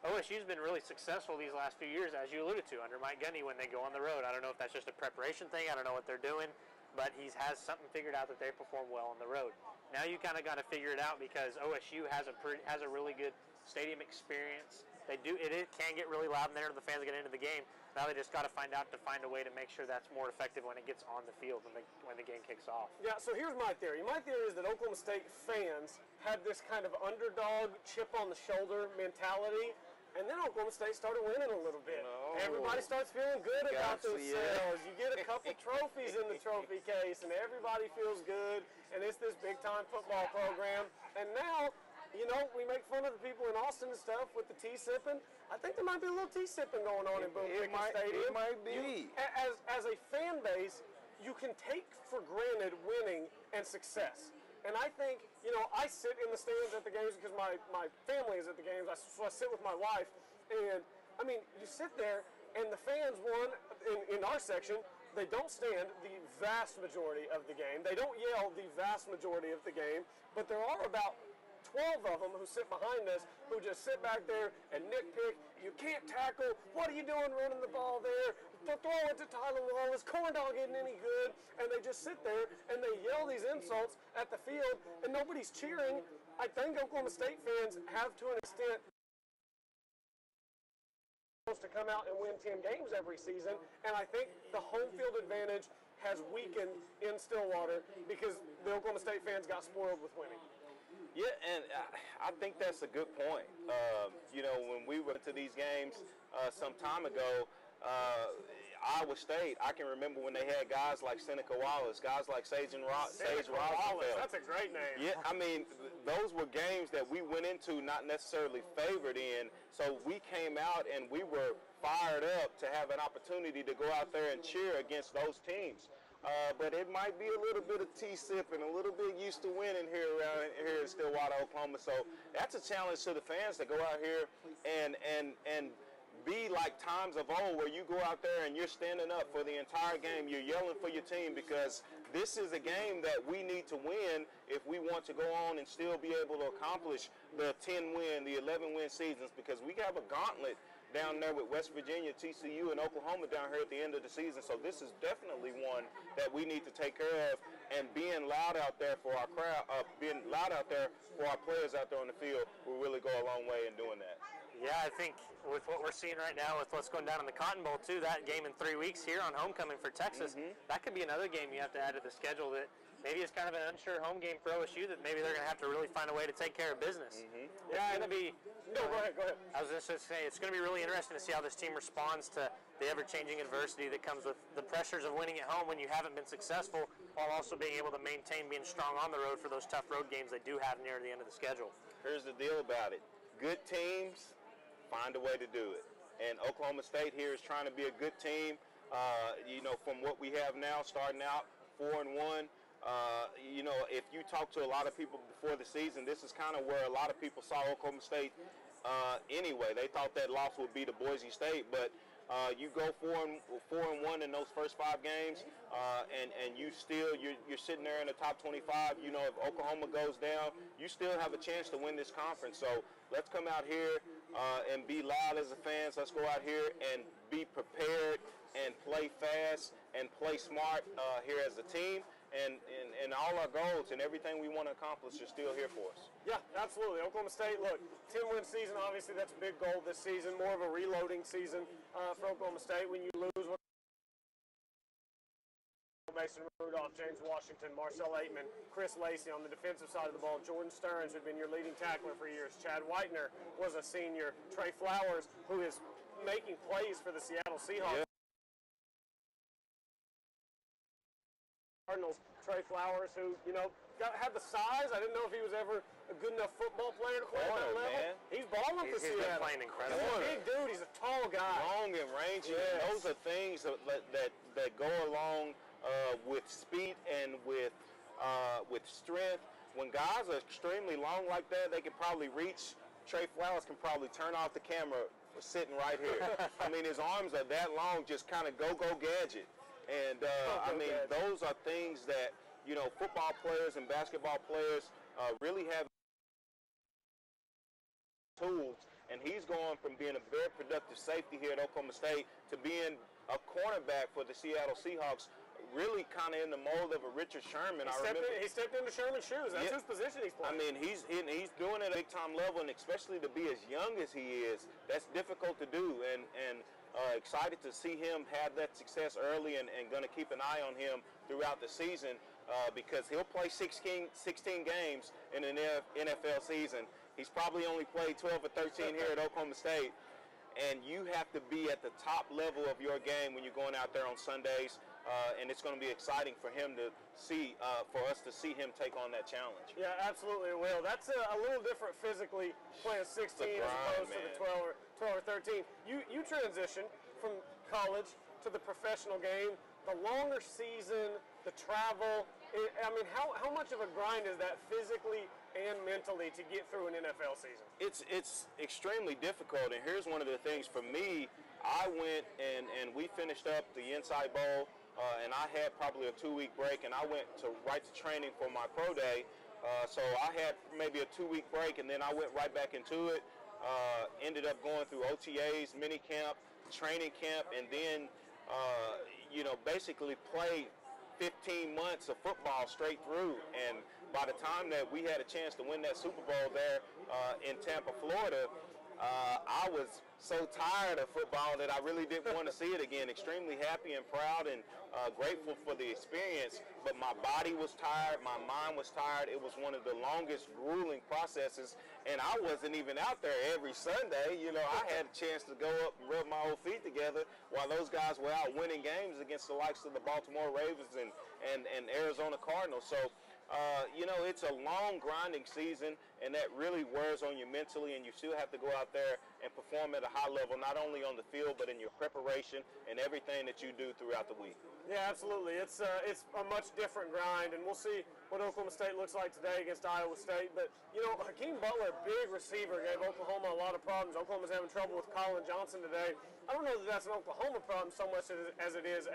OSU's been really successful these last few years, as you alluded to, under Mike Gundy when they go on the road. I don't know if that's just a preparation thing. I don't know what they're doing, but he has something figured out that they perform well on the road. Now you kind of got to figure it out because OSU has a really good stadium experience. It can get really loud in there when the fans get into the game. Now they just got to find a way to make sure that's more effective when it gets on the field when the game kicks off. Yeah, so here's my theory. My theory is that Oklahoma State fans had this kind of underdog, chip on the shoulder mentality, and then Oklahoma State started winning a little bit. Everybody starts feeling good about themselves. You get a couple trophies in the trophy case, and everybody feels good, and it's this big-time football program. And now, you know, we make fun of the people in Austin and stuff with the tea sipping. I think there might be a little tea sipping going on in Boone Pickens Stadium. It might be. As a fan base, you can take for granted winning and success. And I think, you know, I sit in the stands at the games because my family is at the games. So I sit with my wife. And, I mean, you sit there, and the fans, in our section, they don't stand the vast majority of the game. They don't yell the vast majority of the game. But there are about 12 of them who sit behind us who just sit back there and nitpick. You can't tackle. What are you doing running the ball there? Throw it to Tyler Wallace. Corn dog isn't any good. And they just sit there and they yell these insults at the field and nobody's cheering. I think Oklahoma State fans have to an extent to come out and win 10 games every season. And I think the home field advantage has weakened in Stillwater because the Oklahoma State fans got spoiled with winning. Yeah, and I think that's a good point. You know, when we went to these games some time ago, Iowa State, I can remember when they had guys like Seneca Wallace, guys like Sage Rosenfeld. That's a great name. Yeah, I mean, those were games that we went into not necessarily favored in, so we came out and we were fired up to have an opportunity to go out there and cheer against those teams. But it might be a little bit of tea sipping, a little bit used to winning here in Stillwater, Oklahoma. So that's a challenge to the fans to go out here and be like times of old where you go out there and you're standing up for the entire game. You're yelling for your team because this is a game that we need to win if we want to go on and still be able to accomplish the 10-win, the 11-win seasons, because we have a gauntlet down there with West Virginia, TCU, and Oklahoma down here at the end of the season. So this is definitely one that we need to take care of, and being loud out there for our crowd, being loud out there for our players out there on the field will really go a long way in doing that. Yeah, I think with what we're seeing right now with what's going down in the Cotton Bowl, too, that game in 3 weeks here on homecoming for Texas, that could be another game you have to add to the schedule that maybe it's kind of an unsure home game for OSU that maybe they're going to have to really find a way to take care of business. Yeah, it's going to be... No, go ahead. I was just going to say, it's going to be really interesting to see how this team responds to the ever-changing adversity that comes with the pressures of winning at home when you haven't been successful, while also being able to maintain being strong on the road for those tough road games they do have near the end of the schedule. Here's the deal about it. Good teams find a way to do it. And Oklahoma State here is trying to be a good team. You know, from what we have now, starting out 4-1. You know, if you talk to a lot of people before the season, this is kind of where a lot of people saw Oklahoma State anyway. They thought that loss would be to Boise State, but you go 4-1 in those first 5 games, and you're sitting there in the top 25. You know, if Oklahoma goes down, you still have a chance to win this conference. So let's come out here and be loud as the fans. Let's go out here and be prepared and play fast and play smart here as a team. And all our goals and everything we want to accomplish is still here for us. Yeah, absolutely. Oklahoma State, look, 10-win season, obviously that's a big goal this season, more of a reloading season for Oklahoma State. When you lose Mason Rudolph, James Washington, Marcel Aitman, Chris Lacey on the defensive side of the ball, Jordan Stearns, who had been your leading tackler for years, Chad Whitener was a senior, Trey Flowers, who is making plays for the Seattle Seahawks. Cardinals, Trey Flowers, who, you know, had the size. I didn't know if he was ever a good enough football player to play at that level. Man. He's balling for Seattle. He's been playing incredible. He's a big dude. He's a tall guy. Long and rangy. Yes. Those are things that go along with speed and with strength. When guys are extremely long like that, they can probably reach. Trey Flowers can probably turn off the camera sitting right here. I mean, his arms are that long, just kind of go gadget. And, I mean, those are things that, you know, football players and basketball players really have tools and he's going from being a very productive safety here at Oklahoma State to being a cornerback for the Seattle Seahawks, really kind of in the mold of a Richard Sherman. He stepped into Sherman's shoes. That's his position he's playing. I mean, he's doing it at a big-time level, and especially to be as young as he is, that's difficult to do. And excited to see him have that success early, and going to keep an eye on him throughout the season because he'll play 16 games in an NFL season. He's probably only played 12 or 13 here at Oklahoma State. And you have to be at the top level of your game when you're going out there on Sundays. And it's going to be exciting for him to see, for us to see him take on that challenge. Yeah, absolutely it will. That's a little different physically playing 16 as opposed to the 12 or 13. You transition from college to the professional game, the longer season, the travel. I mean, how much of a grind is that physically and mentally to get through an NFL season? It's extremely difficult, and here's one of the things for me. I went and we finished up the Inside Bowl, and I had probably a 2-week break, and I went right to training for my pro day. So I had maybe a 2-week break, and then I went right back into it. Ended up going through OTAs, mini camp, training camp, and then basically played 15 months of football straight through. And by the time that we had a chance to win that Super Bowl there in Tampa, Florida, I was so tired of football that I really didn't want to see it again. Extremely happy and proud and grateful for the experience, but my body was tired, my mind was tired. It was one of the longest, grueling processes, and I wasn't even out there every Sunday. You know, I had a chance to go up and rub my old feet together while those guys were out winning games against the likes of the Baltimore Ravens and Arizona Cardinals. So, it's a long, grinding season, and that really wears on you mentally, and you still have to go out there and perform at a high level, not only on the field, but in your preparation and everything that you do throughout the week. Yeah, absolutely. It's a much different grind, and we'll see what Oklahoma State looks like today against Iowa State. But, Hakeem Butler, big receiver, gave Oklahoma a lot of problems. Oklahoma's having trouble with Colin Johnson today. I don't know that that's an Oklahoma problem so much as it is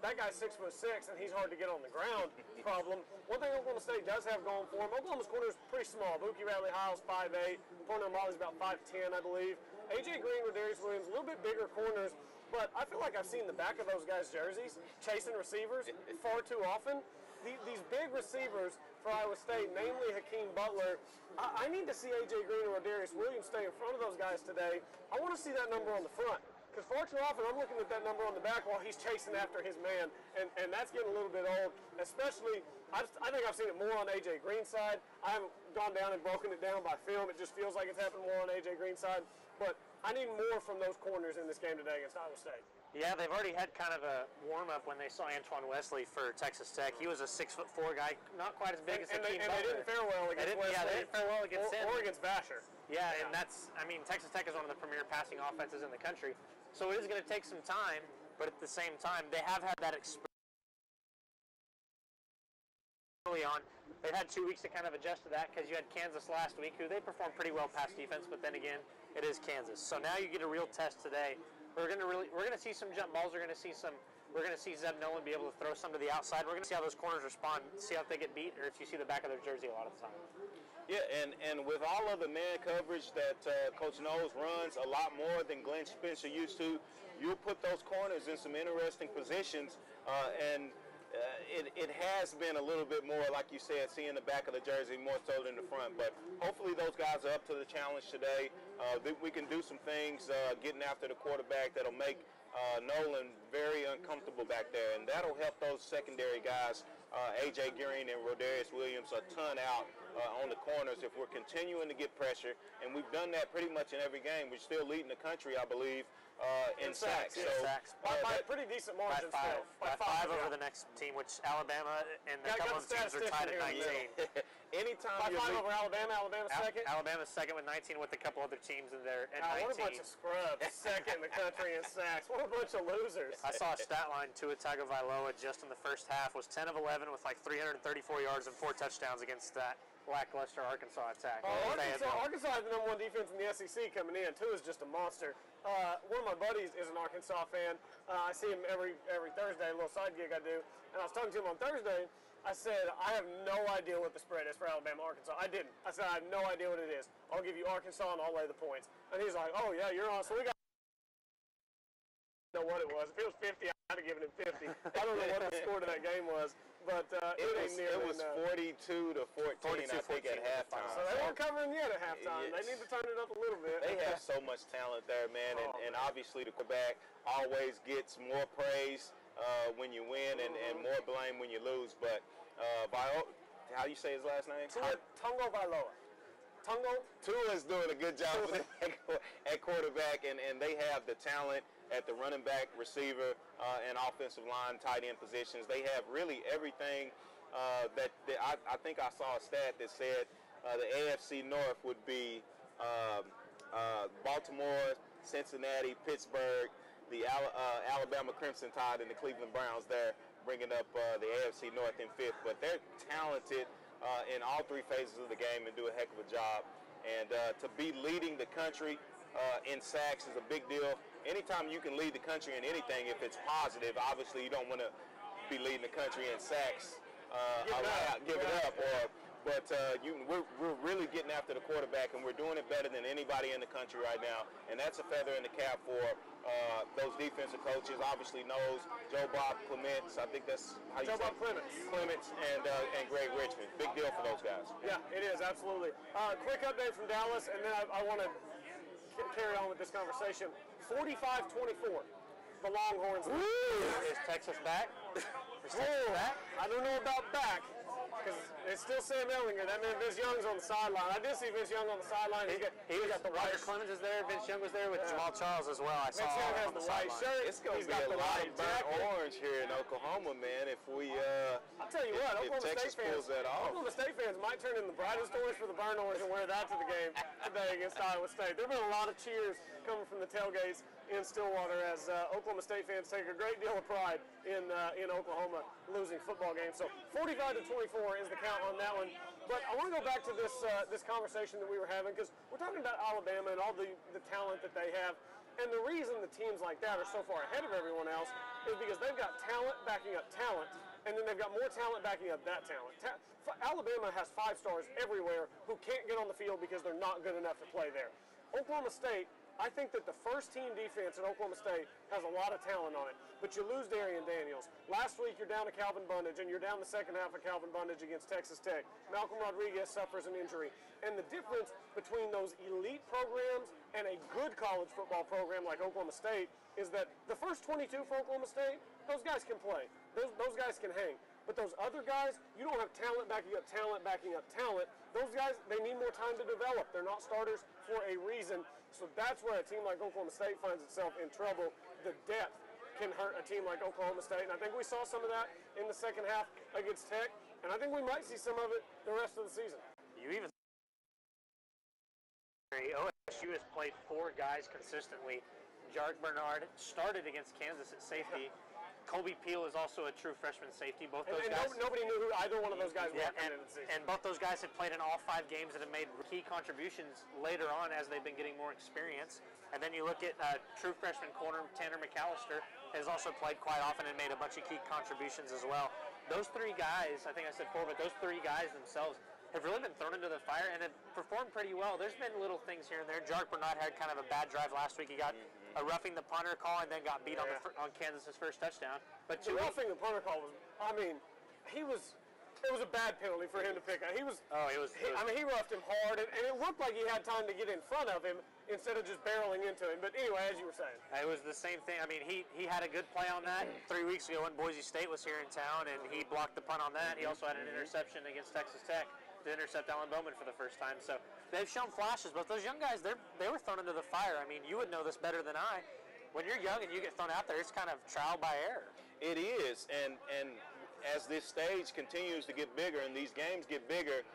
that guy's 6'6", and he's hard to get on the ground problem. One thing Oklahoma State does have going for him, Oklahoma's corner is pretty small. Buki Radley-Hiles, 5'8". Corner Molly's about 5'10", I believe. A.J. Green, Rodarius Williams, a little bit bigger corners, but I feel like I've seen the back of those guys' jerseys chasing receivers far too often. These big receivers for Iowa State, namely Hakeem Butler, I need to see A.J. Green or Rodarius Williams stay in front of those guys today. I want to see that number on the front. Because far too often I'm looking at that number on the back while he's chasing after his man, and that's getting a little bit old. Especially, I think I've seen it more on A.J. Green's side. I haven't gone down and broken it down by film. It just feels like it's happened more on A.J. Green's side. But I need more from those corners in this game today against Iowa State. Yeah, they've already had kind of a warm-up when they saw Antoine Wesley for Texas Tech. He was a 6'4" guy, not quite as big as Hakeem Butler. And they didn't fare well against Wesley. Yeah, they didn't fare well against him. Or against Vasher. Yeah, and Texas Tech is one of the premier passing offenses in the country. So it is going to take some time, but at the same time, they have had that experience early on. They've had 2 weeks to kind of adjust to that because you had Kansas last week, who they performed pretty well pass defense, but then again, it is Kansas. So now you get a real test today. We're going to see some jump balls. We're going to see Zeb Nolan be able to throw some to the outside. We're going to see how those corners respond, see how they get beat, or if you see the back of their jersey a lot of the time. Yeah, and with all of the man coverage that Coach Knowles runs, a lot more than Glenn Spencer used to, you'll put those corners in some interesting positions, and it has been a little bit more, like you said, seeing the back of the jersey more so than the front. But hopefully those guys are up to the challenge today. We can do some things getting after the quarterback that'll make Nolan very uncomfortable back there, and that'll help those secondary guys, A.J. Green and Rodarius Williams, a ton out on the corners if we're continuing to get pressure, and we've done that pretty much in every game. We're still leading the country, I believe, in sacks. Yeah. By a pretty decent margin still. By five over the next team, which Alabama and a couple of teams are tied at 19. Anytime by 5 over Alabama, Alabama's second? Alabama's second with 19 with a couple other teams in there at 19. What a bunch of scrubs. Second in the country in sacks. What a bunch of losers. I saw a stat line, Tua Tagovailoa just in the first half was 10 of 11 with like 334 yards and 4 touchdowns against that lackluster Arkansas attack. Arkansas has the #1 defense in the SEC coming in. Tua is just a monster. One of my buddies is an Arkansas fan. I see him every Thursday, a little side gig I do. And I was talking to him on Thursday. I said, I have no idea what the spread is for Alabama, Arkansas. I didn't. I said, I have no idea what it is. I'll give you Arkansas and I'll lay the points. And he's like, oh, yeah, you're on. So we got know what it was. If it was 50, I'd have given him 50. I don't know what the score to that game was, but it was 42 to 14, I think, at halftime. So they weren't covering yet at halftime. They need to turn it up a little bit. They have so much talent there, man, and obviously the quarterback always gets more praise when you win and more blame when you lose. But how do you say his last name? Tungo Vailoa. Tua is doing a good job at quarterback, and they have the talent at the running back, receiver, and offensive line, tight end positions. They have really everything that I think I saw a stat that said the AFC North would be Baltimore, Cincinnati, Pittsburgh, the Alabama Crimson Tide, and the Cleveland Browns there, bringing up the AFC North in fifth. But they're talented in all three phases of the game and do a heck of a job. And to be leading the country in sacks is a big deal. Anytime you can lead the country in anything, if it's positive, obviously you don't want to be leading the country in sacks. Give it up. But we're really getting after the quarterback, and we're doing it better than anybody in the country right now. And that's a feather in the cap for those defensive coaches. Obviously knows Joe Bob Clements. I think that's how you say it. Clements and Greg Richmond. Big deal for those guys. Yeah, it is, absolutely. Quick update from Dallas, and then I want to carry on with this conversation. 45-24. The Longhorns. Is Texas back? I don't know about back, because it's still Sam Ellinger. That man Vince Young's on the sideline. I did see Vince Young on the sideline. He got the white. Clemens is there. Vince Young was there with Jamal Charles as well. I saw Vince Young has the white shirt. It's going to be a lot of burnt orange here in Oklahoma, man. If we, I'll tell you what, Oklahoma State fans, Oklahoma State fans might turn in the brightest orange for the burnt orange and wear that to the game today against Iowa State. There've been a lot of cheers coming from the tailgates in Stillwater as Oklahoma State fans take a great deal of pride in Oklahoma losing football games. So 45-24 is the count on that one. But I want to go back to this conversation that we were having, because we're talking about Alabama and all the talent that they have. And the reason the teams like that are so far ahead of everyone else is because they've got talent backing up talent, and then they've got more talent backing up that talent. Alabama has 5 stars everywhere who can't get on the field because they're not good enough to play there. Oklahoma State, I think that the first team defense at Oklahoma State has a lot of talent on it, but you lose Darian Daniels. Last week you're down to Calvin Bundage, and you're down the second half of Calvin Bundage against Texas Tech. Malcolm Rodriguez suffers an injury. And the difference between those elite programs and a good college football program like Oklahoma State is that the first 22 for Oklahoma State, those guys can play. Those guys can hang. But those other guys, you don't have talent backing up talent backing up talent. Those guys, they need more time to develop. They're not starters for a reason. So that's where a team like Oklahoma State finds itself in trouble. The depth can hurt a team like Oklahoma State. And I think we saw some of that in the second half against Tech. And I think we might see some of it the rest of the season. You even OSU has played 4 guys consistently. Jarek Bernard started against Kansas at safety. Colby Peel is also a true freshman safety. Both those guys. Nobody knew who either one of those guys were. And both those guys have played in all 5 games and have made key contributions later on as they've been getting more experience. And then you look at true freshman corner Tanner McAllister has also played quite often and made a bunch of key contributions as well. Those 3 guys, I think I said 4, but those 3 guys themselves have really been thrown into the fire and have performed pretty well. There's been little things here and there. Jarek Bernard had kind of a bad drive last week. He got a roughing the punter call and then got beat on Kansas's first touchdown. But the roughing the punter call was, it was a bad penalty for him to pick up. He roughed him hard, and it looked like he had time to get in front of him instead of just barreling into him. But anyway, as you were saying. It was the same thing. He had a good play on that 3 weeks ago when Boise State was here in town, and he blocked the punt on that. He also had an interception against Texas Tech to intercept Alan Bowman for the first time. So they've shown flashes, but those young guys, they were thrown into the fire. You would know this better than I. When you're young and you get thrown out there, it's kind of trial by error. It is, and as this stage continues to get bigger and these games get bigger,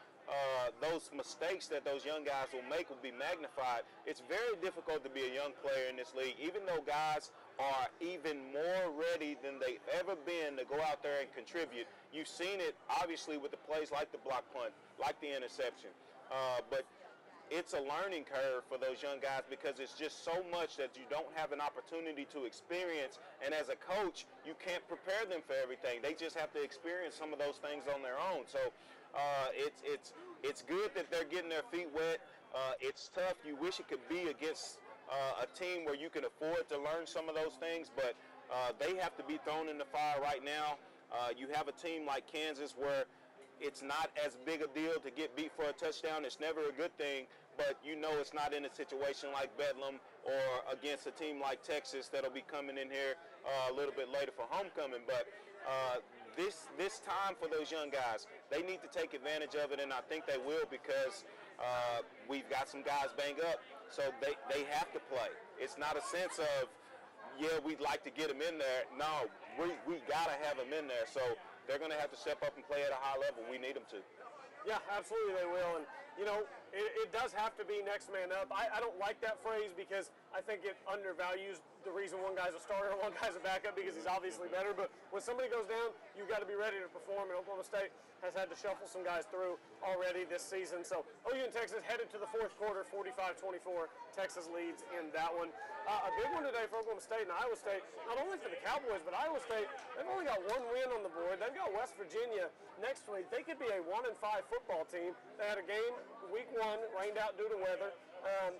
those mistakes that those young guys will make will be magnified. It's very difficult to be a young player in this league, even though guys are even more ready than they've ever been to go out there and contribute. You've seen it, obviously, with the plays like the block punt, like the interception. But it's a learning curve for those young guys because it's just so much that you don't have an opportunity to experience. And as a coach, you can't prepare them for everything. They just have to experience some of those things on their own. So it's good that they're getting their feet wet. It's tough. You wish it could be against a team where you can afford to learn some of those things, but they have to be thrown in the fire right now. You have a team like Kansas where it's not as big a deal to get beat for a touchdown. It's never a good thing, but you know it's not in a situation like Bedlam or against a team like Texas that'll be coming in here a little bit later for homecoming. But this time for those young guys, they need to take advantage of it, and I think they will because we've got some guys banged up, so they have to play. It's not a sense of, yeah, we'd like to get them in there. No, we got to have them in there. So they're going to have to step up and play at a high level. We need them to. Yeah, absolutely they will. And, you know, it does have to be next man up. I don't like that phrase because I think it undervalues the reason one guy's a starter and one guy's a backup because he's obviously better. But when somebody goes down, you've got to be ready to perform. And Oklahoma State has had to shuffle some guys through already this season. So OU and Texas headed to the fourth quarter, 45-24. Texas leads in that one. A big one today for Oklahoma State and Iowa State, not only for the Cowboys, but Iowa State, they've only got one win on the board. They've got West Virginia next week. They could be a 1-5 football team. They had a game week 1, rained out due to weather.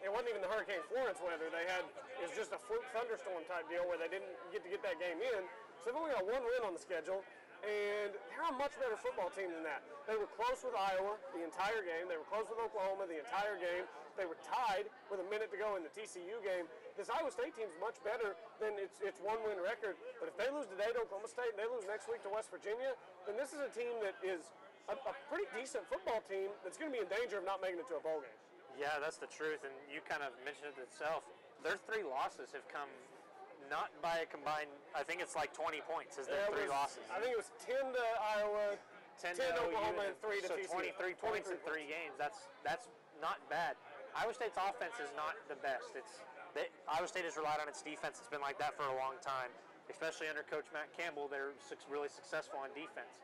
It wasn't even the Hurricane Florence weather. It was just a fluke thunderstorm type deal where they didn't get that game in. So they've only got one win on the schedule. And they're a much better football team than that. They were close with Iowa the entire game. They were close with Oklahoma the entire game. They were tied with a minute to go in the TCU game. This Iowa State team's much better than its one-win record. But if they lose today to Oklahoma State and they lose next week to West Virginia, then this is a team that is a pretty decent football team that's going to be in danger of not making it to a bowl game. Yeah, that's the truth. And you kind of mentioned it itself. Their 3 losses have come not by a combined, I think it's like 20 points is their 3 losses. I think it was 10 to Iowa, 10 to Oklahoma, and 3 to TCU. So 23 points in 3 games. That's not bad. Iowa State's offense is not the best. Iowa State has relied on its defense. It's been like that for a long time, especially under Coach Matt Campbell. They're really successful on defense.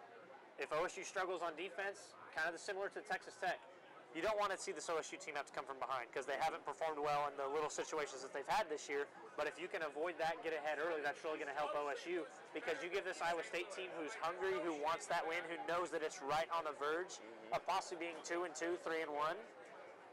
If OSU struggles on defense, kind of similar to Texas Tech, you don't want to see this OSU team have to come from behind because they haven't performed well in the little situations that they've had this year. But if you can avoid that and get ahead early, that's really going to help OSU because you give this Iowa State team who's hungry, who wants that win, who knows that it's right on the verge of possibly being 2-2, 3-1.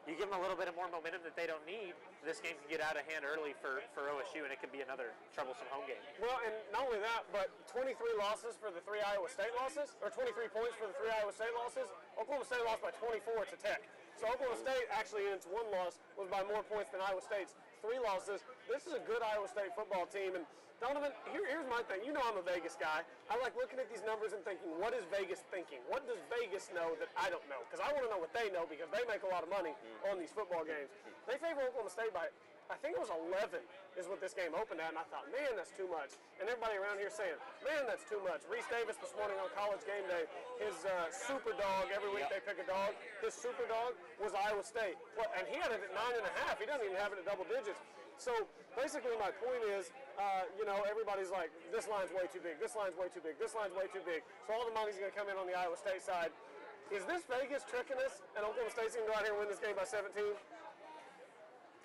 You give them a little bit of more momentum that they don't need, this game can get out of hand early for OSU, and it could be another troublesome home game. Well, and not only that, but 23 losses for the 3 Iowa State losses, or 23 points for the 3 Iowa State losses. Oklahoma State lost by 24 to Tech. So Oklahoma State, actually, in its 1 loss, was by more points than Iowa State's 3 losses. This is a good Iowa State football team, and Donovan, here's my thing. You know I'm a Vegas guy. I like looking at these numbers and thinking, what is Vegas thinking? What does Vegas know that I don't know? Because I want to know what they know because they make a lot of money on these football games. They favor Oklahoma State by, I think it was 11 is what this game opened at, and I thought, man, that's too much. And everybody around here saying, man, that's too much. Reese Davis this morning on College Game Day, his super dog, every week they pick a dog, his super dog was Iowa State. And he had it at 9.5. He doesn't even have it at double digits. So basically my point is, everybody's like, this line's way too big, this line's way too big, this line's way too big. So all the money's going to come in on the Iowa State side. Is this Vegas tricking us, and Oklahoma State's going to go out here and win this game by 17?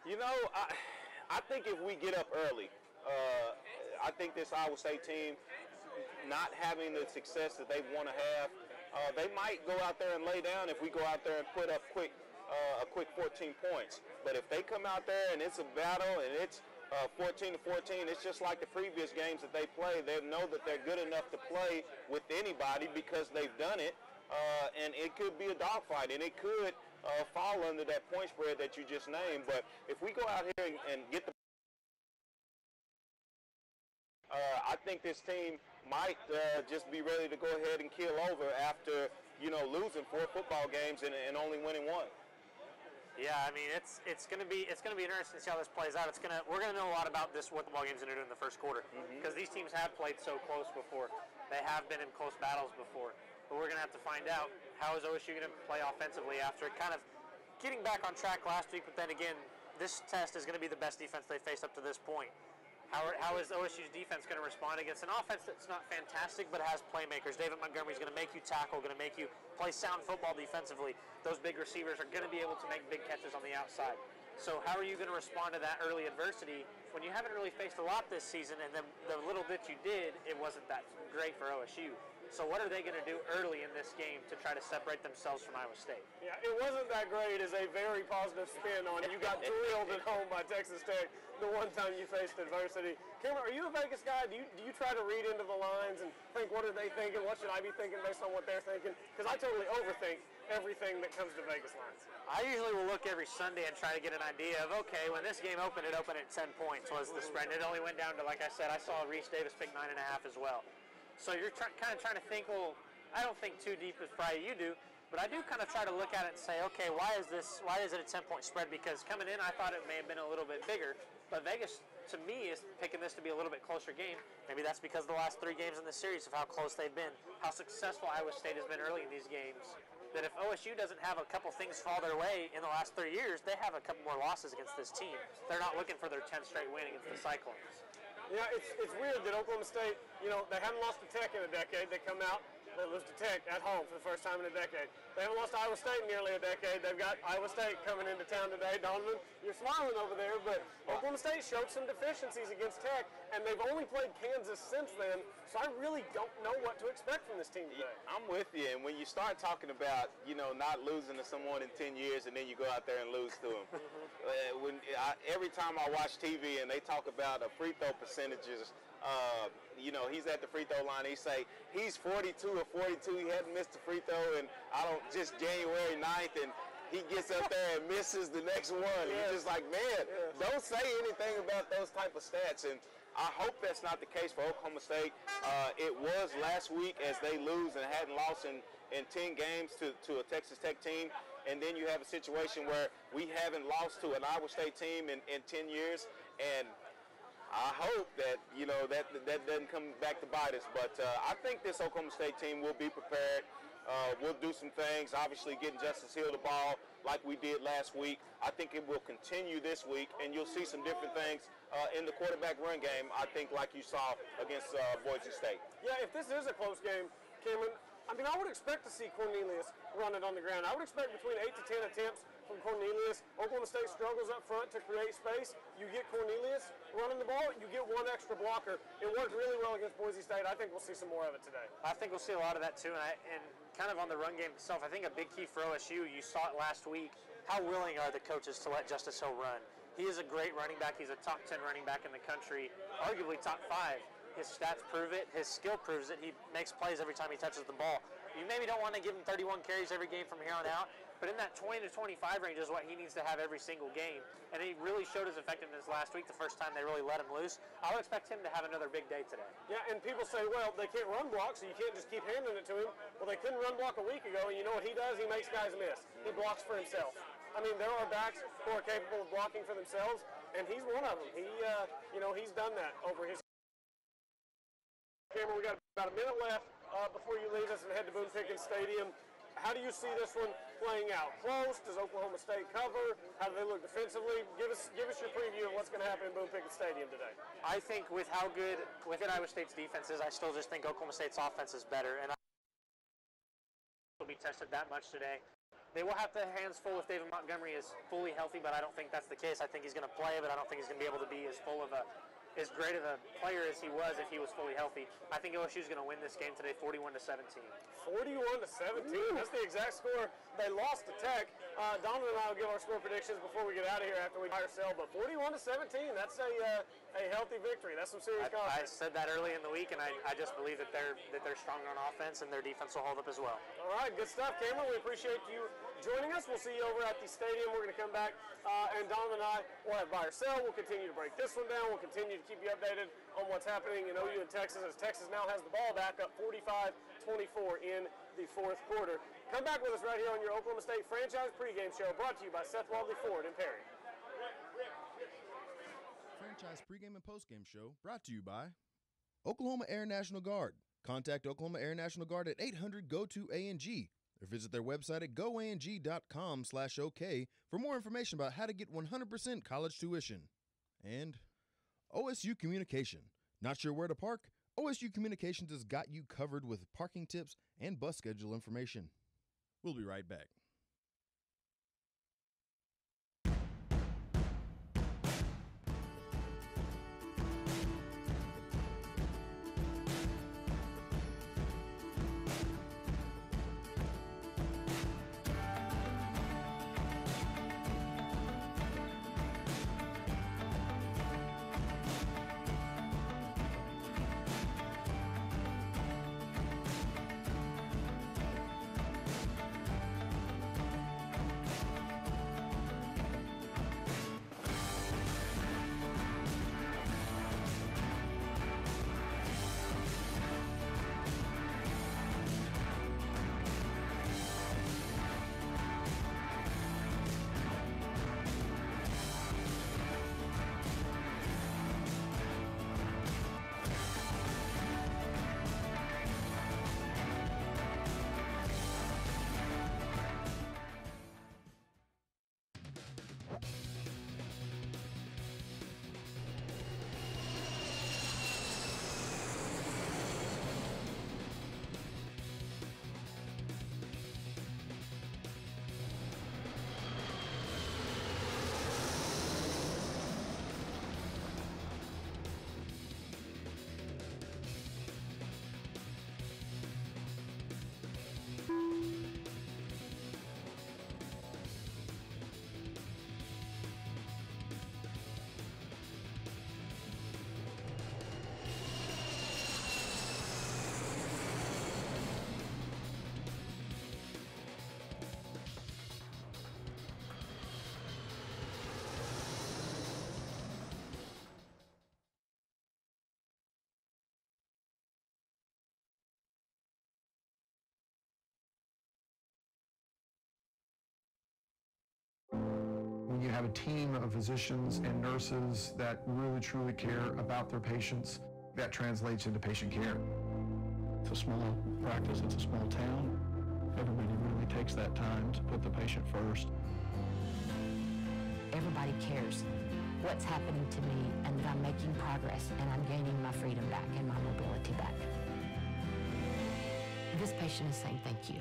You know, I think if we get up early, I think this Iowa State team, not having the success that they want to have, they might go out there and lay down if we go out there and put up a quick 14 points. But if they come out there and it's a battle and it's 14-14, it's just like the previous games that they play. They know that they're good enough to play with anybody because they've done it, and it could be a dogfight, and it could fall under that point spread that you just named. But if we go out here and get the I think this team might just be ready to go ahead and keel over after, losing 4 football games and only winning 1. Yeah, I mean it's going to be interesting to see how this plays out. We're going to know a lot about what the ball game's going to do in the first quarter because these teams have played so close before. They have been in close battles before. But we're going to have to find out how is OSU going to play offensively after kind of getting back on track last week. But then again, this test is going to be the best defense they faced up to this point. How is OSU's defense going to respond against an offense that's not fantastic but has playmakers? David Montgomery's going to make you tackle, going to make you play sound football defensively. Those big receivers are going to be able to make big catches on the outside. So how are you going to respond to that early adversity when you haven't really faced a lot this season, and then the little that you did, it wasn't that great for OSU? So what are they going to do early in this game to try to separate themselves from Iowa State? Yeah, it wasn't that great is a very positive spin on you got drilled at home by Texas Tech the one time you faced adversity. Cameron, are you a Vegas guy? Do you try to read into the lines and think, what are they thinking? What should I be thinking based on what they're thinking? Because I totally overthink everything that comes to Vegas lines. I usually will look every Sunday and try to get an idea of, okay, when this game opened, it opened at 10 points was the spread. It only went down to, like I said, I saw Reese Davis pick 9.5 as well. So you're kind of trying to think, well, I don't think too deep as probably you do, but I do kind of try to look at it and say, okay, why is it a 10-point spread? Because coming in, I thought it may have been a little bit bigger, but Vegas, to me, is picking this to be a little bit closer game. Maybe that's because of the last 3 games in the series of how close they've been, how successful Iowa State has been early in these games, that if OSU doesn't have a couple things fall their way in the last 3 years, they have a couple more losses against this team. They're not looking for their 10th straight win against the Cyclones. Yeah, it's weird that Oklahoma State, they haven't lost to Tech in a decade. They come out, they lose to Tech at home for the first time in a decade. They haven't lost to Iowa State in nearly a decade. They've got Iowa State coming into town today. Donovan, you're smiling over there, but Oklahoma State showed some deficiencies against Tech, and they've only played Kansas since then, so I really don't know what to expect from this team today. I'm with you, and when you start talking about, not losing to someone in 10 years and then you go out there and lose to them, every time I watch TV and they talk about free throw percentages, he's at the free throw line, he say he's 42 or 42, he hadn't missed a free throw in, just January 9th, and he gets up there and misses the next one. You're just like, man, don't say anything about those type of stats. And I hope that's not the case for Oklahoma State. It was last week as they lose and hadn't lost in 10 games to a Texas Tech team. And then you have a situation where we haven't lost to an Iowa State team in 10 years. And I hope that, that doesn't come back to bite us. But I think this Oklahoma State team will be prepared. We'll do some things, obviously getting Justice Hill the ball like we did last week. I think it will continue this week, and you'll see some different things in the quarterback run game, I think, like you saw against Boise State. Yeah, if this is a close game, Cameron, I would expect to see Cornelius run it on the ground. I would expect between 8 to 10 attempts from Cornelius. Oklahoma State struggles up front to create space. You get Cornelius running the ball, you get one extra blocker. It worked really well against Boise State. I think we'll see some more of it today. I think we'll see a lot of that too, and kind of on the run game itself, I think a big key for OSU, you saw it last week, how willing are the coaches to let Justice Hill run? He is a great running back. He's a top 10 running back in the country, arguably top 5. His stats prove it. His skill proves it. He makes plays every time he touches the ball. You maybe don't want to give him 31 carries every game from here on out, but in that 20 to 25 range is what he needs to have every single game. And he really showed his effectiveness last week, the first time they really let him loose. I would expect him to have another big day today. Yeah, and people say, well, they can't run block, so you can't just keep handing it to him. Well, they couldn't run block a week ago, and you know what he does? He makes guys miss. He blocks for himself. There are backs who are capable of blocking for themselves, and he's one of them. He's done that over his Cameron, we got about a minute left before you leave us and head to Boone Pickens Stadium. How do you see this one playing out? Close? Does Oklahoma State cover? How do they look defensively? Give us your preview of what's going to happen in Boone Pickens Stadium today. I think with how good Iowa State's defense is, I still just think Oklahoma State's offense is better, and will be tested that much today. They will have their hands full if David Montgomery is fully healthy, but I don't think that's the case. I think he's going to play, but I don't think he's going to be able to be as great of a player as he was if he was fully healthy. I think OSU is going to win this game today, 41-17. 41-17. That's the exact score. They lost to Tech. Donovan and I will give our score predictions before we get out of here after we buy or sell. But 41-17. That's a healthy victory. That's some serious confidence. I said that early in the week, and I just believe that they're strong on offense and their defense will hold up as well. All right, good stuff, Cameron. We appreciate you joining us. We'll see you over at the stadium. We're going to come back, and Donovan and I will have buy or sell. We'll continue to break this one down. We'll continue to keep you updated on what's happening in OU and Texas, as Texas now has the ball back up 45-24 in the fourth quarter. Come back with us right here on your Oklahoma State Franchise Pregame Show, brought to you by Seth Wadley Ford in Perry. Franchise Pregame and Postgame Show, brought to you by Oklahoma Air National Guard. Contact Oklahoma Air National Guard at 800-GO-TO-ANG or visit their website at goang.com/OK for more information about how to get 100% college tuition. And OSU Communication. Not sure where to park? OSU Communications has got you covered with parking tips and bus schedule information. We'll be right back. When you have a team of physicians and nurses that really truly care about their patients, that translates into patient care. It's a small practice, it's a small town. Everybody really takes that time to put the patient first. Everybody cares what's happening to me and that I'm making progress and I'm gaining my freedom back and my mobility back. This patient is saying thank you.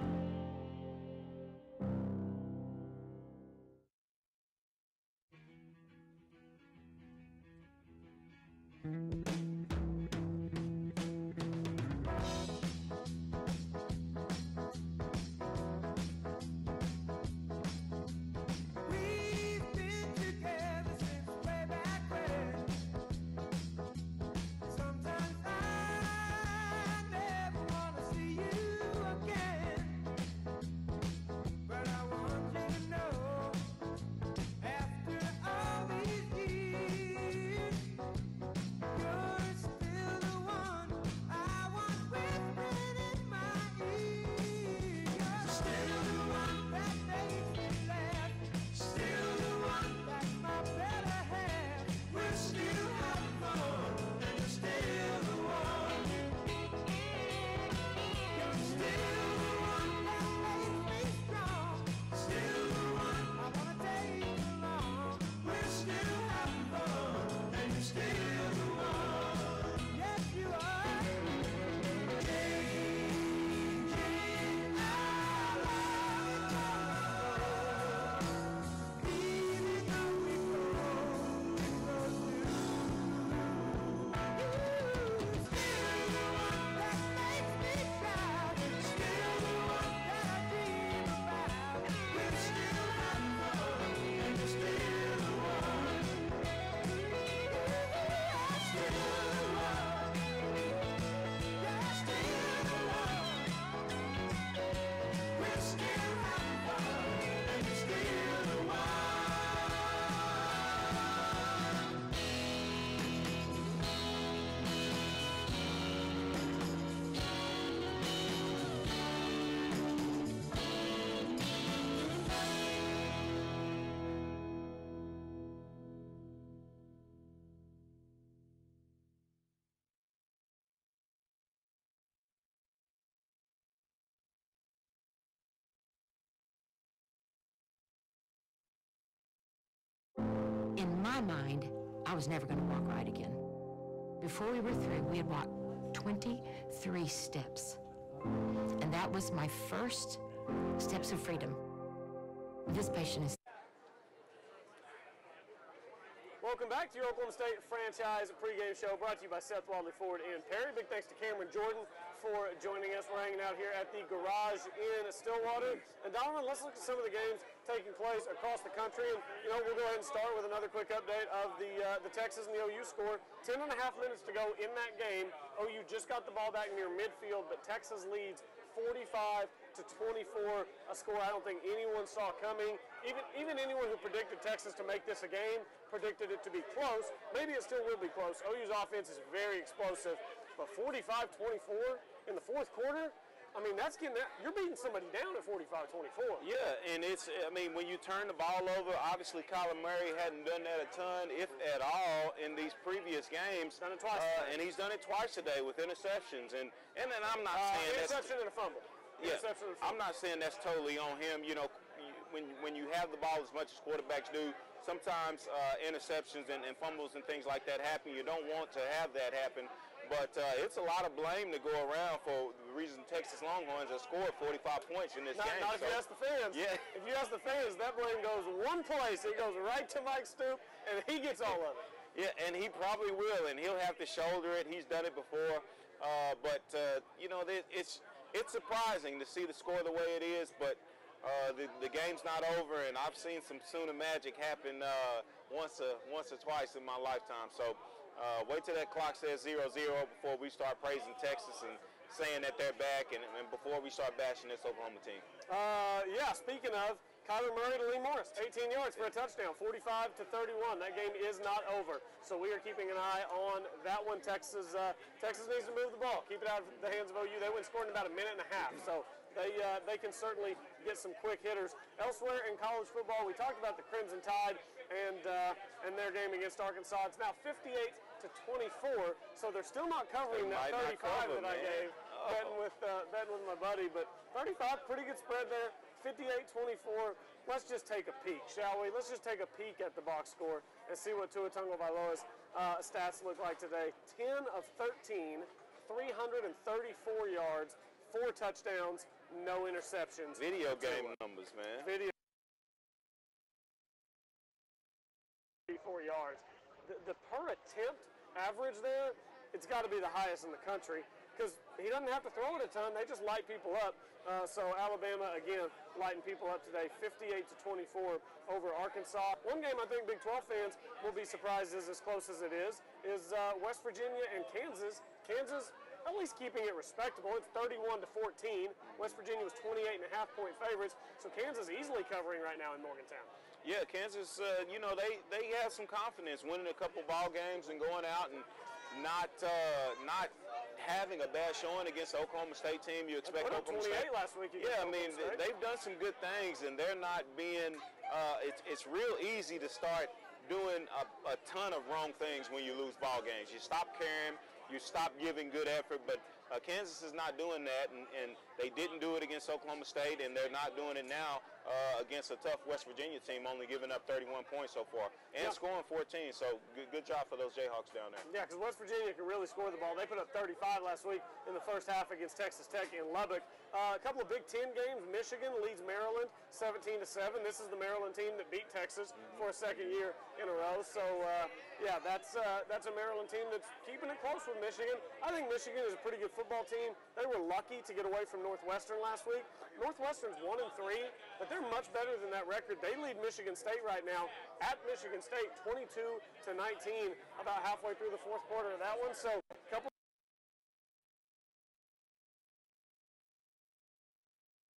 In my mind, I was never going to walk right again. Before we were through, we had walked 23 steps. And that was my first steps of freedom. This patient is... Welcome back to your Oklahoma State Franchise Pregame Show, brought to you by Seth Wadley Ford and Perry. Big thanks to Cameron Jordan for joining us. We're hanging out here at the Garage in Stillwater. And Donovan, let's look at some of the games taking place across the country. And, we'll go ahead and start with another quick update of the Texas and the OU score. 10.5 minutes to go in that game. OU just got the ball back near midfield, but Texas leads 45-24, a score I don't think anyone saw coming. Even anyone who predicted Texas to make this a game predicted it to be close. Maybe it still will be close. OU's offense is very explosive, but 45-24 in the fourth quarter, I mean, you're beating somebody down at 45-24. Yeah, and when you turn the ball over, obviously Kyler Murray hadn't done that a ton, if at all, in these previous games. Done it twice and he's done it twice today with interceptions. And then I'm not saying interception and a fumble. Yeah, I'm not saying that's totally on him. When you have the ball as much as quarterbacks do, sometimes interceptions and fumbles and things like that happen. You don't want to have that happen. But it's a lot of blame to go around for the reason Texas Longhorns have scored 45 points in this game. Not if you ask the fans. Yeah. If you ask the fans, that blame goes one place. It goes right to Mike Stoop, and he gets all of it. Yeah, and he probably will, and he'll have to shoulder it. He's done it before. It's surprising to see the score the way it is, but the game's not over, and I've seen some Sooner magic happen once or twice in my lifetime. So wait till that clock says 0-0 before we start praising Texas and saying that they're back, and before we start bashing this Oklahoma team. Speaking of, Kyler Murray to Lee Morris, 18 yards for a touchdown, 45-31. That game is not over, so we are keeping an eye on that one. Texas needs to move the ball, keep it out of the hands of OU. They went scored in about a minute and a half, so they can certainly get some quick hitters. Elsewhere in college football, we talked about the Crimson Tide and their game against Arkansas. It's now 58-24, so they're still not covering that 35 that I gave, betting with my buddy. But 35, pretty good spread there. 58-24. Let's just take a peek, shall we? Let's just take a peek at the box score and see what Tua Tagovailoa's stats look like today. 10 of 13, 334 yards, 4 touchdowns, no interceptions. Video game numbers, man. Video. 34 yards. The per attempt average there, it's got to be the highest in the country because he doesn't have to throw it a ton. They just light people up. So Alabama, again, lighting people up today, 58-24 over Arkansas. One game I think Big 12 fans will be surprised is as close as it is West Virginia and Kansas. Kansas at least keeping it respectable. It's 31-14. West Virginia was 28.5-point favorites, so Kansas easily covering right now in Morgantown. Yeah, Kansas, they have some confidence winning a couple ball games and going out and not having a bad showing against the Oklahoma State team. You expect Oklahoma State. 28 last week. Yeah, they've done some good things, and they're not being. It's real easy to start doing a ton of wrong things when you lose ball games. You stop caring. You stop giving good effort, but Kansas is not doing that, and they didn't do it against Oklahoma State, and they're not doing it now against a tough West Virginia team, only giving up 31 points so far, and scoring 14, so good job for those Jayhawks down there. Yeah, because West Virginia can really score the ball. They put up 35 last week in the first half against Texas Tech in Lubbock. A couple of Big Ten games. Michigan leads Maryland 17-7. This is the Maryland team that beat Texas for a second year in a row, so that's a Maryland team that's keeping it close with Michigan. I think Michigan is a pretty good football team. They were lucky to get away from Northwestern last week. Northwestern's 1-3, but they're much better than that record. They lead Michigan State right now at Michigan State 22-19, about halfway through the fourth quarter of that one. So a couple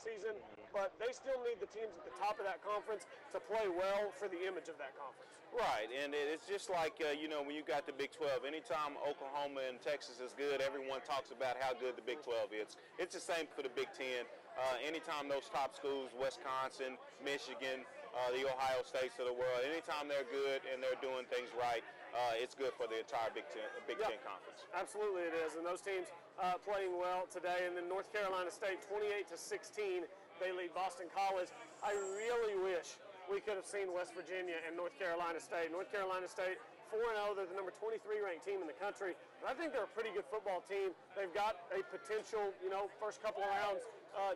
season, but they still need the teams at the top of that conference to play well for the image of that conference. Right, and it's just like, when you got the Big 12, anytime Oklahoma and Texas is good, everyone talks about how good the Big 12 is. It's the same for the Big 10. Anytime those top schools, Wisconsin, Michigan, the Ohio States of the world, anytime they're good and they're doing things right, it's good for the entire Big Ten Conference. Absolutely it is, and those teams playing well today. And then North Carolina State, 28-16, they lead Boston College. I really wish we could have seen West Virginia and North Carolina State. North Carolina State 4-0. They're the number 23 ranked team in the country. And I think they're a pretty good football team. They've got a potential, first couple of rounds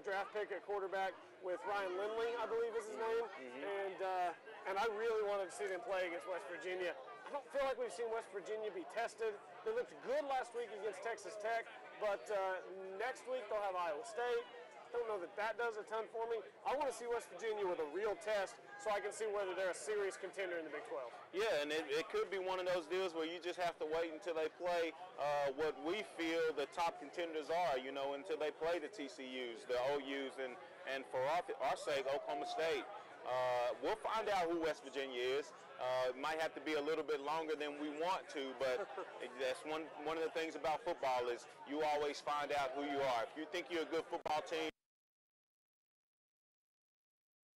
draft pick at quarterback with Ryan Lindley, I believe is his name. And I really wanted to see them play against West Virginia. I don't feel like we've seen West Virginia be tested. They looked good last week against Texas Tech, but next week they'll have Iowa State. Don't know that does a ton for me. I want to see West Virginia with a real test so I can see whether they're a serious contender in the Big 12. Yeah, and it could be one of those deals where you just have to wait until they play what we feel the top contenders are, until they play the TCUs, the OUs, and for our sake, Oklahoma State. We'll find out who West Virginia is. It might have to be a little bit longer than we want to, but that's one of the things about football is you always find out who you are. If you think you're a good football team,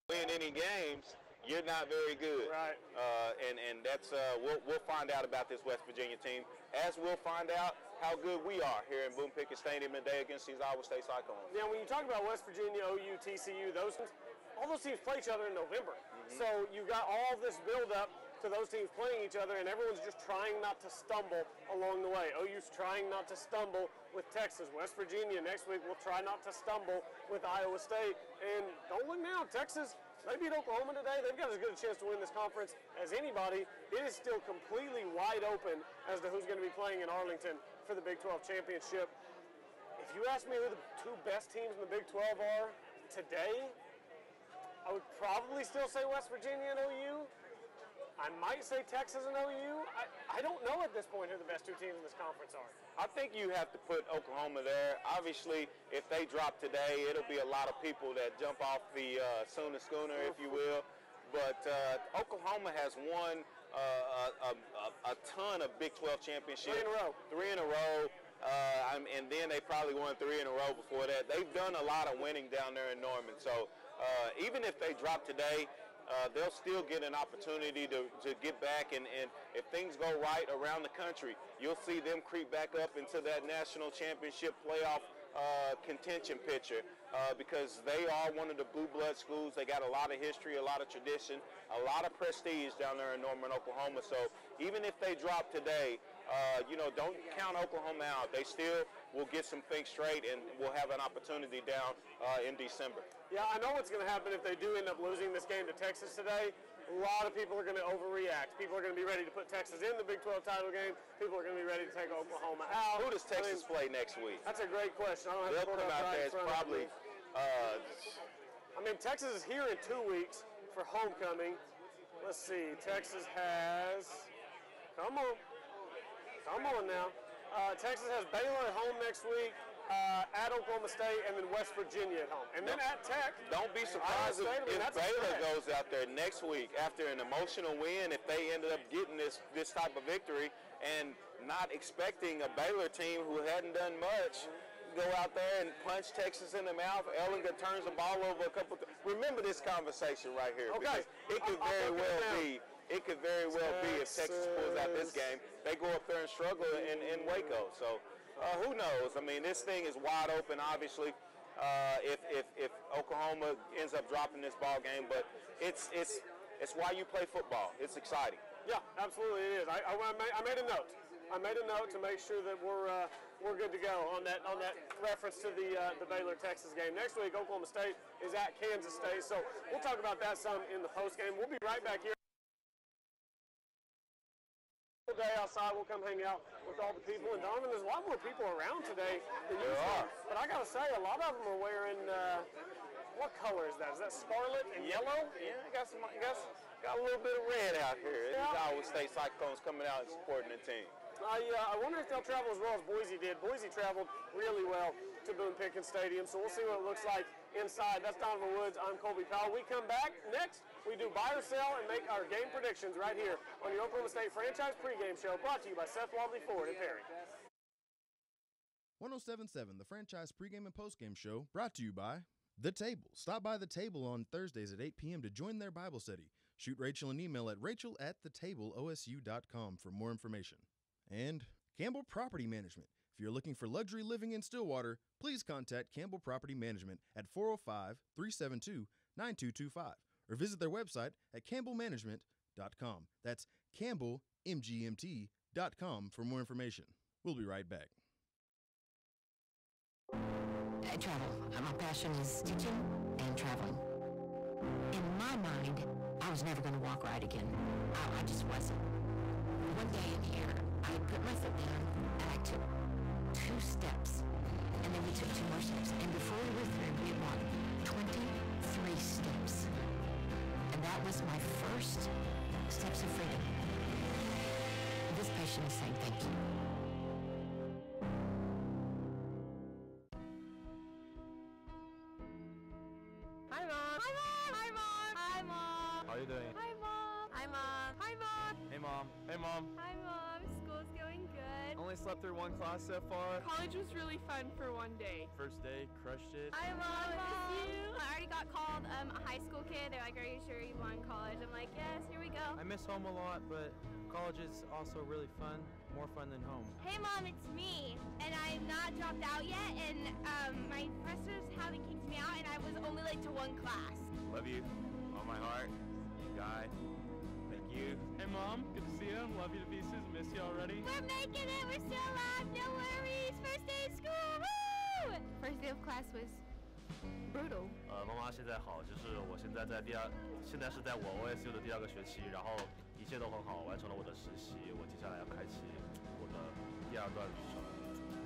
win any games, you're not very good. Right. And that's we'll find out about this West Virginia team, as we'll find out how good we are here in Boone Pickens Stadium today against these Iowa State Cyclones. Now, when you talk about West Virginia, OU, TCU, all those teams play each other in November. So you got all this build-up to those teams playing each other, and everyone's just trying not to stumble along the way. OU's trying not to stumble with Texas. West Virginia next week will try not to stumble with Iowa State. And don't look now, Texas, they beat Oklahoma today. They've got as good a chance to win this conference as anybody. It is still completely wide open as to who's going to be playing in Arlington for the Big 12 championship. If you ask me who the two best teams in the Big 12 are today, I would probably still say West Virginia and OU. I might say Texas and OU. I don't know at this point who the best two teams in this conference are. I think you have to put Oklahoma there. Obviously, if they drop today, it'll be a lot of people that jump off the Sooner Schooner, if you will. But Oklahoma has won a ton of Big 12 championships. 3 in a row. 3 in a row. And then they probably won 3 in a row before that. They've done a lot of winning down there in Norman. So even if they drop today, they'll still get an opportunity to get back, and if things go right around the country, you'll see them creep back up into that national championship playoff contention picture because they are one of the blue blood schools. They got a lot of history, a lot of tradition, a lot of prestige down there in Norman, Oklahoma. So even if they drop today, don't count Oklahoma out. They still will get some things straight and will have an opportunity down in December. Yeah, I know what's going to happen if they do end up losing this game to Texas today. A lot of people are going to overreact. People are going to be ready to put Texas in the Big 12 title game. People are going to be ready to take Oklahoma out. Who does Texas play next week? That's a great question. I don't have They'll to put come out there. It's probably. Texas is here in 2 weeks for homecoming. Let's see. Texas has. Come on now. Texas has Baylor at home next week. At Oklahoma State, and then West Virginia at home. And then at Tech. Don't be surprised if Baylor goes out there next week after an emotional win, if they ended up getting this type of victory and not expecting a Baylor team who hadn't done much go out there and punch Texas in the mouth. Ellinger turns the ball over a couple times. Remember this conversation right here. Okay. It could very well be. It could very well be if Texas pulls out this game, they go up there and struggle in Waco. So. Who knows? I mean, this thing is wide open, obviously, if Oklahoma ends up dropping this ball game. But it's why you play football. It's exciting. Yeah, absolutely it is. I made a note. I made a note to make sure that we're good to go on that reference to the Baylor Texas game. Next week, Oklahoma State is at Kansas State. So we'll talk about that some in the post game. We'll be right back here. Day outside, we'll come hang out with all the people. And Donovan, there's a lot more people around today than usual. But I gotta say, a lot of them are wearing. What color is that? Is that scarlet and yellow? Yeah, got a little bit of red out here. Yeah. These Iowa State Cyclones coming out and supporting the team. I wonder if they'll travel as well as Boise did. Boise traveled really well to Boone Pickens Stadium, so we'll see what it looks like inside. That's Donovan Woods. I'm Colby Powell. We come back next. We do buy or sell and make our game predictions right here on the Oklahoma State Franchise Pregame Show, brought to you by Seth Wadley Ford in Perry. 107.7, the Franchise Pregame and Postgame Show, brought to you by The Table. Stop by The Table on Thursdays at 8 p.m. to join their Bible study. Shoot Rachel an email at rachel@thetableosu.com for more information. And Campbell Property Management. If you're looking for luxury living in Stillwater, please contact Campbell Property Management at 405-372-9225 or visit their website at campbellmanagement.com. That's Campbell, mgmt.com for more information. We'll be right back. Travel. My passion is teaching and traveling. In my mind, I was never going to walk right again. I just wasn't. One day in here, I put my foot down and I took 2 steps. And then we took 2 more steps. And before we were through, we had walked 23 steps. And that was my first steps of freedom. This patient is saying thank you. Hi, Mom. Hi, Mom. Hi, Mom. Hi, Mom. How are you doing? Hi, Mom. Hi, Mom. Hi, Mom. Hey, Mom. Hey, Mom. Hi, Mom. School's going good. Only slept through 1 class so far. College was really fun for one day. First day, crushed it. Hi, Mom. I miss you. I already got called a high school kid. They're like, are you sure you want college? I'm like, yes, here we go. I miss home a lot, but college is also really fun, more fun than home. Hey, Mom, it's me. And I'm not dropped out yet, and my professors haven't kicked me out, and I was only late to 1 class. Love you. On my heart. Guy. Thank you. Hey, Mom. Good to see you. Love you to pieces. Miss you already. We're making it. We're still alive. No worries. First day of school. Woo! First day of class was brutal. 妈妈现在好，就是我现在是在我 OSU 的第2个学期，然后一切都很好，完成了我的实习，我接下来要开启我的第2段旅程，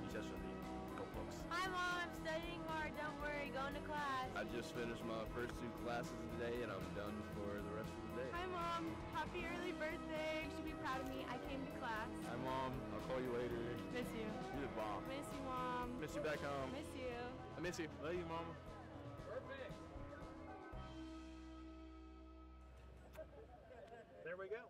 一切顺利。Go Folks. Hi, Mom. I'm studying hard. Don't worry. Going to class. I just finished my first 2 classes today, and I'm done for the rest of the day. Hi, Mom. Happy early birthday. You should be proud of me. I came to class. Hi, Mom. I'll call you later. Miss you. You're the bomb. Miss you, Mom. Miss you back home. Miss you. I miss you. Love you, Mama. Perfect. There we go.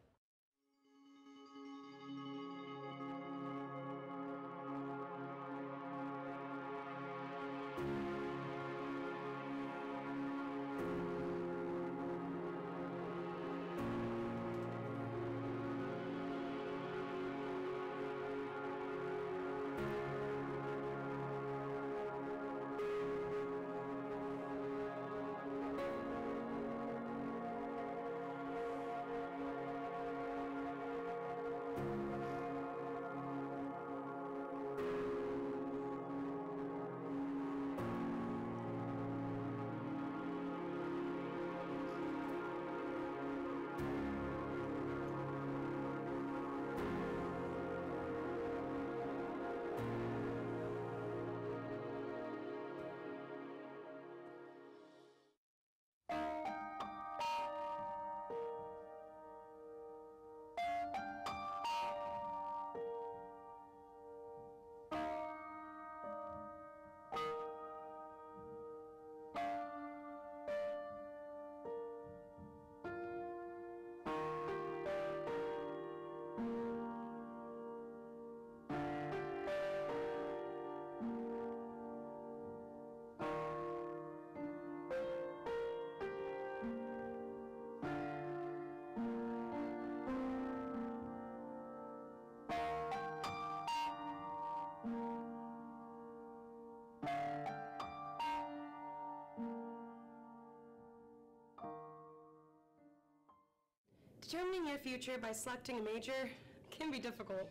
Determining your future by selecting a major can be difficult.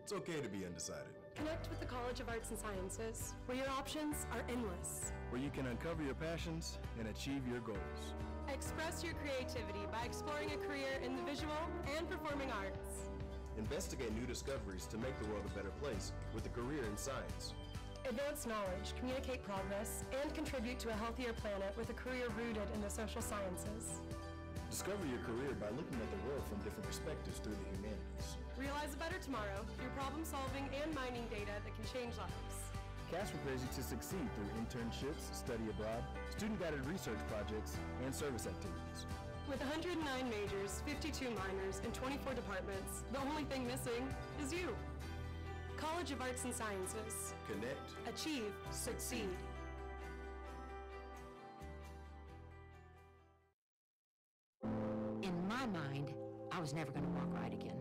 It's okay to be undecided. Connect with the College of Arts and Sciences, where your options are endless. Where you can uncover your passions and achieve your goals. Express your creativity by exploring a career in the visual and performing arts. Investigate new discoveries to make the world a better place with a career in science. Advance knowledge, communicate progress, and contribute to a healthier planet with a career rooted in the social sciences. Discover your career by looking at the world from different perspectives through the humanities. Realize a better tomorrow through problem solving and mining data that can change lives. CAS prepares you to succeed through internships, study abroad, student-guided research projects, and service activities. With 109 majors, 52 minors, and 24 departments, the only thing missing is you. College of Arts and Sciences. Connect. Achieve. Succeed. In my mind, I was never going to walk right again.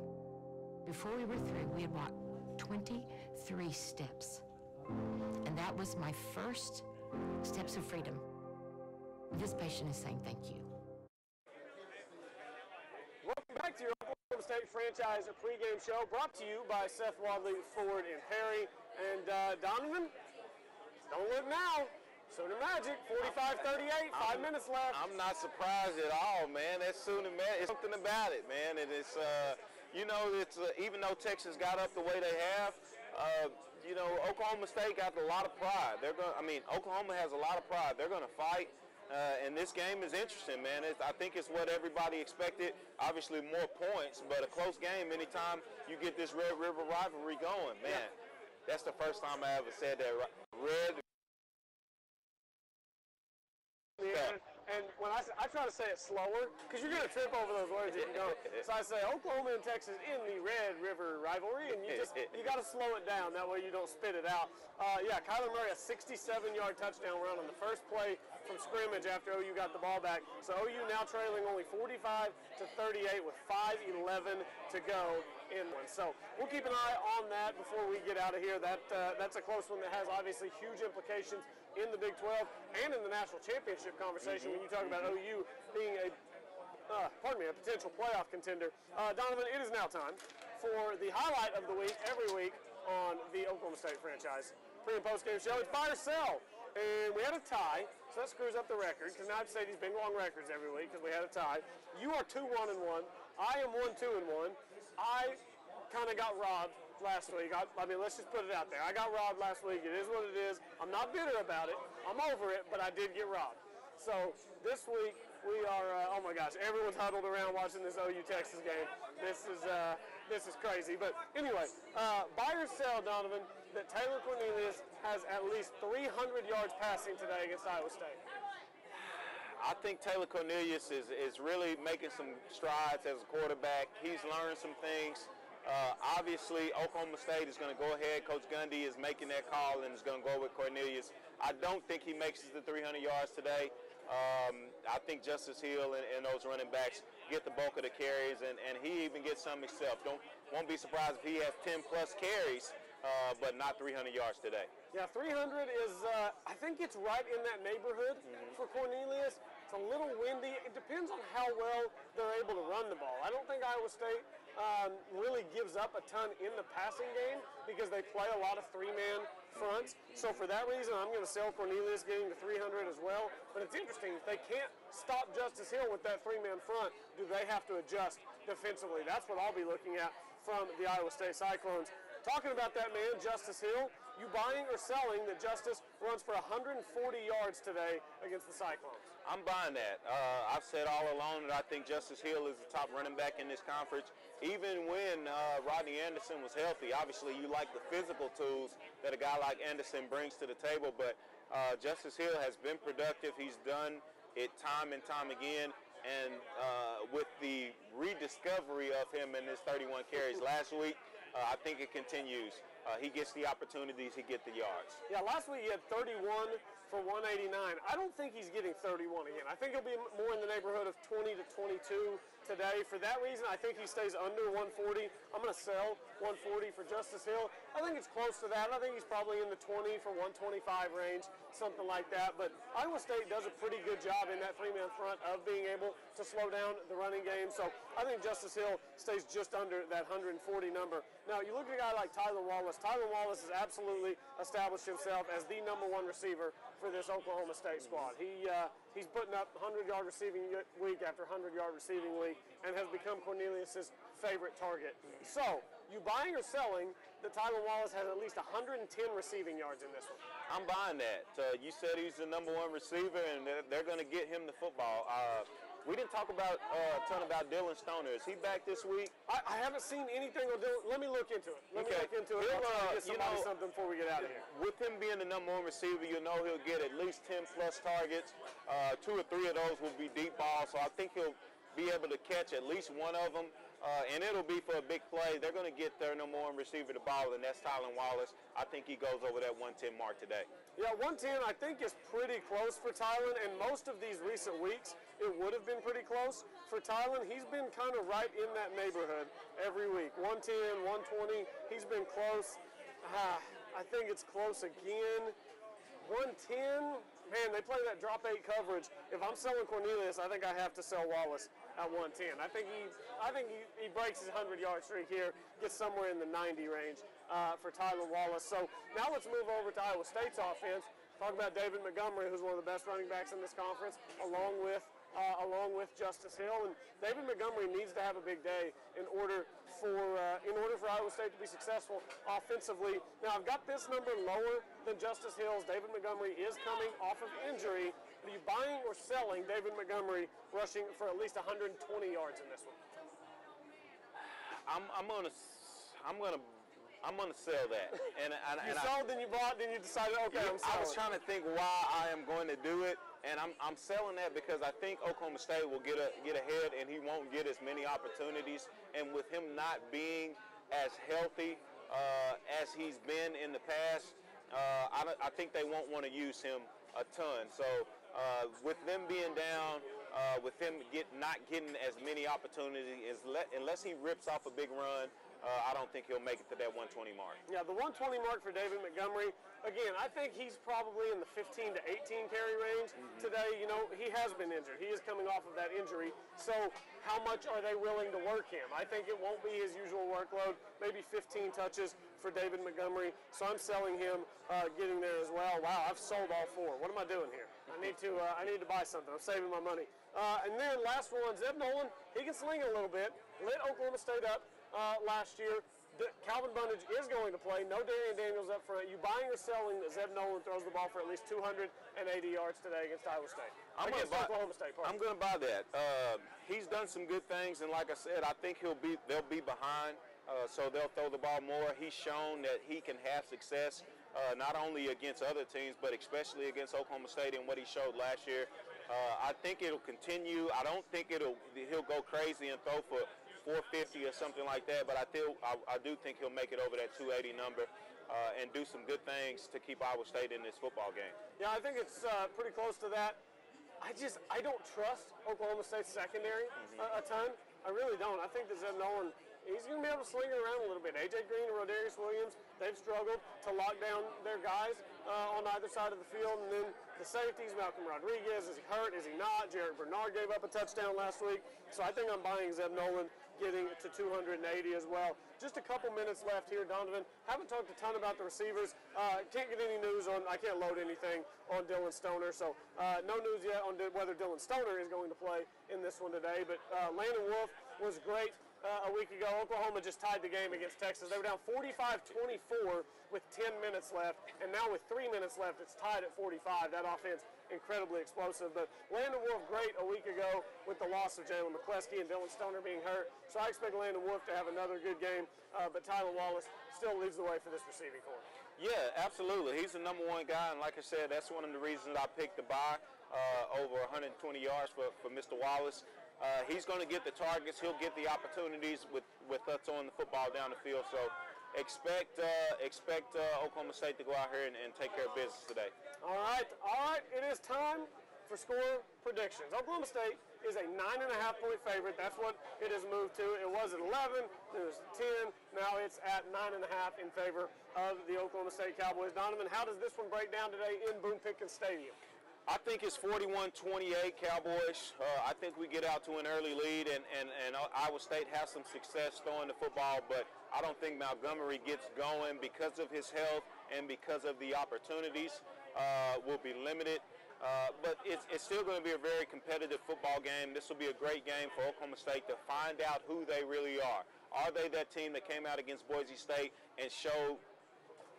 Before we were through, we had walked 23 steps. And that was my first steps of freedom. This patient is saying thank you. Welcome back to your Oklahoma State Franchise Pregame Show, brought to you by Seth Wadley, Ford, and Perry. And Donovan, don't look now. Sooner Magic, 45-38, 5 minutes left. I'm not surprised at all, man. That's Sooner Magic. It's something about it, man. And it's, you know, it's even though Texas got up the way they have, you know, Oklahoma State got a lot of pride. Oklahoma has a lot of pride. They're going to fight. And this game is interesting, man. I think it's what everybody expected. Obviously, more points, but a close game anytime you get this Red River rivalry going, man. That's the first time I ever said that. Red. And when I try to say it slower, because you're going to trip over those words if you don't. So I say Oklahoma and Texas in the Red River rivalry, and you got to slow it down. That way you don't spit it out. Kyler Murray, a 67-yard touchdown run on the first play from scrimmage after OU got the ball back. So OU now trailing only 45-38 with 5:11 to go in one. So we'll keep an eye on that before we get out of here. That's a close one that has obviously huge implications in the Big 12 and in the national championship conversation when you talk about OU being a potential playoff contender. Donovan, it is now time for the highlight of the week every week on the Oklahoma State Franchise pre- and post-game show. It's buy or sell. And we had a tie, so that screws up the record, because now I've said these big long records every week because we had a tie. You are 2-1-1. I am 1-2-1. I kind of got robbed last week. Let's just put it out there. I got robbed last week. It is what it is. I'm not bitter about it. I'm over it, but I did get robbed. So this week we are, oh my gosh, everyone's huddled around watching this OU-Texas game. This is crazy. But anyway, buy or sell, Donovan, that Taylor Cornelius has at least 300 yards passing today against Iowa State. I think Taylor Cornelius is really making some strides as a quarterback. He's learned some things. Obviously, Oklahoma State is going to go ahead. Coach Gundy is making that call and is going to go with Cornelius. I don't think he makes it to 300 yards today. I think Justice Hill and those running backs get the bulk of the carries, and he even gets some himself. Won't be surprised if he has 10-plus carries, but not 300 yards today. Yeah, 300 is, I think it's right in that neighborhood for Cornelius. It's a little windy. It depends on how well they're able to run the ball. I don't think Iowa State really gives up a ton in the passing game because they play a lot of three-man fronts. So for that reason, I'm going to sell Cornelius getting to 300 as well. But it's interesting, if they can't stop Justice Hill with that three-man front, do they have to adjust defensively? That's what I'll be looking at from the Iowa State Cyclones. Talking about that man, Justice Hill, you buying or selling that Justice runs for 140 yards today against the Cyclones? I'm buying that. I've said all along that I think Justice Hill is the top running back in this conference. Even when Rodney Anderson was healthy, obviously you like the physical tools that a guy like Anderson brings to the table, but Justice Hill has been productive. He's done it time and time again, and with the rediscovery of him in his 31 carries last week, I think it continues. He gets the opportunities, he gets the yards. Yeah, last week he had 31 for 189. I don't think he's getting 31 again. I think he'll be more in the neighborhood of 20 to 22 today. For that reason, I think he stays under 140. I'm going to sell 140 for Justice Hill. I think it's close to that. I think he's probably in the 20 for 125 range, something like that. But Iowa State does a pretty good job in that three-man front of being able to slow down the running game. So I think Justice Hill stays just under that 140 number. Now, you look at a guy like Tylan Wallace. Tylan Wallace has absolutely established himself as the #1 receiver for this Oklahoma State squad. He's putting up 100-yard receiving week after 100-yard receiving week and has become Cornelius's favorite target. So, you buying or selling that Tylan Wallace has at least 110 receiving yards in this one? I'm buying that. You said he's the #1 receiver, and they're going to get him the football. We didn't talk about a ton about Dylan Stoner. Is he back this week? I haven't seen anything on Dylan. Let me look into it. Let me look into it. I'll get somebody something before we get out of here. With him being the #1 receiver, you know he'll get at least 10-plus targets. 2 or 3 of those will be deep balls, so I think he'll be able to catch at least one of them. And it'll be for a big play. They're going to get their #1 receiver the ball, and that's Tylan Wallace. I think he goes over that 110 mark today. Yeah, 110 I think is pretty close for Tylan, and most of these recent weeks it would have been pretty close for Tylan. He's been kind of right in that neighborhood every week. 110, 120, he's been close. I think it's close again. 110, man, they play that drop 8 coverage. If I'm selling Cornelius, I think I have to sell Wallace at 110. I think he breaks his 100-yard streak here, gets somewhere in the 90 range for Tyler Wallace. So now let's move over to Iowa State's offense. Talk about David Montgomery, who's one of the best running backs in this conference, along with Justice Hill. And David Montgomery needs to have a big day in order for Iowa State to be successful offensively. Now, I've got this number lower than Justice Hill's. David Montgomery is coming off of injury. Are you buying or selling David Montgomery rushing for at least 120 yards in this one? I'm gonna sell that. And sold, then you bought, then you decided, okay, I'm selling. I was trying to think why I am going to do it, and I'm selling that because I think Oklahoma State will get ahead, and he won't get as many opportunities. And with him not being as healthy as he's been in the past, I think they won't want to use him a ton. So with them being down, with him not getting as many opportunities, unless he rips off a big run, I don't think he'll make it to that 120 mark. Yeah, the 120 mark for David Montgomery, again, I think he's probably in the 15 to 18 carry range today. You know, he has been injured. He is coming off of that injury. So how much are they willing to work him? I think it won't be his usual workload, maybe 15 touches for David Montgomery. So I'm selling him, getting there as well. Wow, I've sold all 4. What am I doing here? I need to buy something. I'm saving my money. And then last one, Zeb Nolan, he can sling it a little bit. Lit Oklahoma State up last year. Calvin Bundage is going to play. No Darian Daniels up front. You buying or selling that Zeb Nolan throws the ball for at least 280 yards today against Iowa State? Oklahoma State. I'm going to buy that. He's done some good things, and like I said, I think they'll be behind, so they'll throw the ball more. He's shown that he can have success not only against other teams, but especially against Oklahoma State and what he showed last year. I think it'll continue. I don't think he'll go crazy and throw for 450 or something like that, but I do think he'll make it over that 280 number and do some good things to keep Iowa State in this football game. Yeah, I think it's pretty close to that. I don't trust Oklahoma State's secondary a ton. I really don't. I think that Zeb Nolan, he's going to be able to sling it around a little bit. A.J. Green and Rodarius Williams, they've struggled to lock down their guys on either side of the field. And then the safeties, Malcolm Rodriguez, is he hurt? Is he not? Jarek Bernard gave up a touchdown last week. So I think I'm buying Zeb Nolan, getting to 280 as well. Just a couple minutes left here, Donovan. Haven't talked a ton about the receivers. Can't get any news on, I can't load anything on Dylan Stoner, so no news yet on whether Dylan Stoner is going to play in this one today. But Landon Wolf was great a week ago. Oklahoma just tied the game against Texas. They were down 45-24 with 10 minutes left, and now with 3 minutes left, it's tied at 45. That offense incredibly explosive. But Landon Wolf great a week ago with the loss of Jalen McCleskey and Dylan Stoner being hurt. So I expect Landon Wolf to have another good game. But Tyler Wallace still leads the way for this receiving corps. Yeah, absolutely. He's the number one guy, and like I said, that's one of the reasons I picked the buy over 120 yards for Mr. Wallace. He's going to get the targets. He'll get the opportunities with us on the football down the field. So expect Oklahoma State to go out here and take care of business today. All right. It is time for score predictions. Oklahoma State is a 9.5-point favorite. That's what it has moved to. It was at 11. It was 10. Now it's at 9.5 in favor of the Oklahoma State Cowboys. Donovan, how does this one break down today in Boone Pickens Stadium? I think it's 41-28 Cowboys. I think we get out to an early lead, and Iowa State has some success throwing the football, but I don't think Montgomery gets going because of his health and because of the opportunities will be limited. But it's still going to be a very competitive football game. This will be a great game for Oklahoma State to find out who they really are. Are they that team that came out against Boise State and showed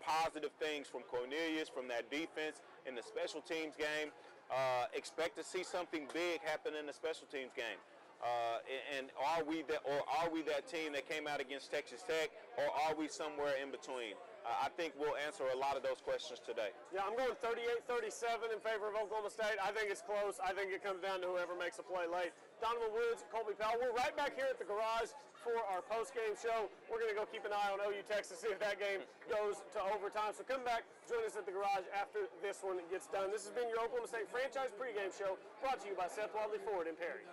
positive things from Cornelius, from that defense in the special teams game? Expect to see something big happen in the special teams game. And are we that team that came out against Texas Tech, or are we somewhere in between? I think we'll answer a lot of those questions today. Yeah, I'm going 38-37 in favor of Oklahoma State. I think it's close. I think it comes down to whoever makes a play late. Donovan Woods, Colby Powell. We're right back here at the garage for our post-game show. We're going to go keep an eye on OU Texas, see if that game goes to overtime. So come back, join us at the garage after this one gets done. This has been your Oklahoma State Franchise Pregame Show, brought to you by Seth Wadley Ford in Perry.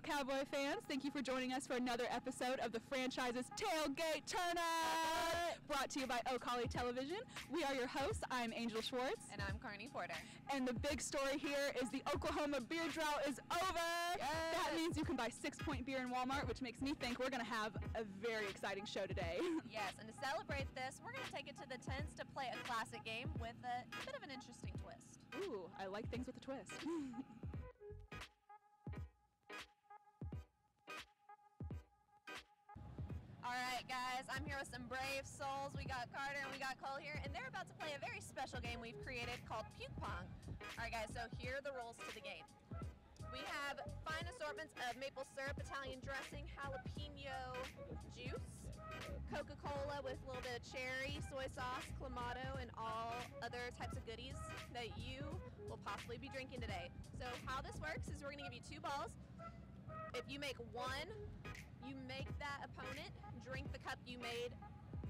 Cowboy fans? Thank you for joining us for another episode of the Franchise's Tailgate Tournament, brought to you by O'Colly Television. We are your hosts. I'm Angel Schwartz. And I'm Carney Porter. And the big story here is the Oklahoma beer drought is over. Yes. That means you can buy 6-point beer in Walmart, which makes me think we're going to have a very exciting show today. Yes, and to celebrate this, we're going to take it to the tents to play a classic game with a bit of an interesting twist. Ooh, I like things with a twist. All right, guys, I'm here with some brave souls. We got Carter and we got Cole here, and they're about to play a very special game we've created called Puke Pong. All right, guys, so here are the rules to the game. We have fine assortments of maple syrup, Italian dressing, jalapeno juice, Coca-Cola with a little bit of cherry, soy sauce, clamato, and all other types of goodies that you will possibly be drinking today. So how this works is we're going to give you 2 balls. If you make one, you make that opponent drink the cup you made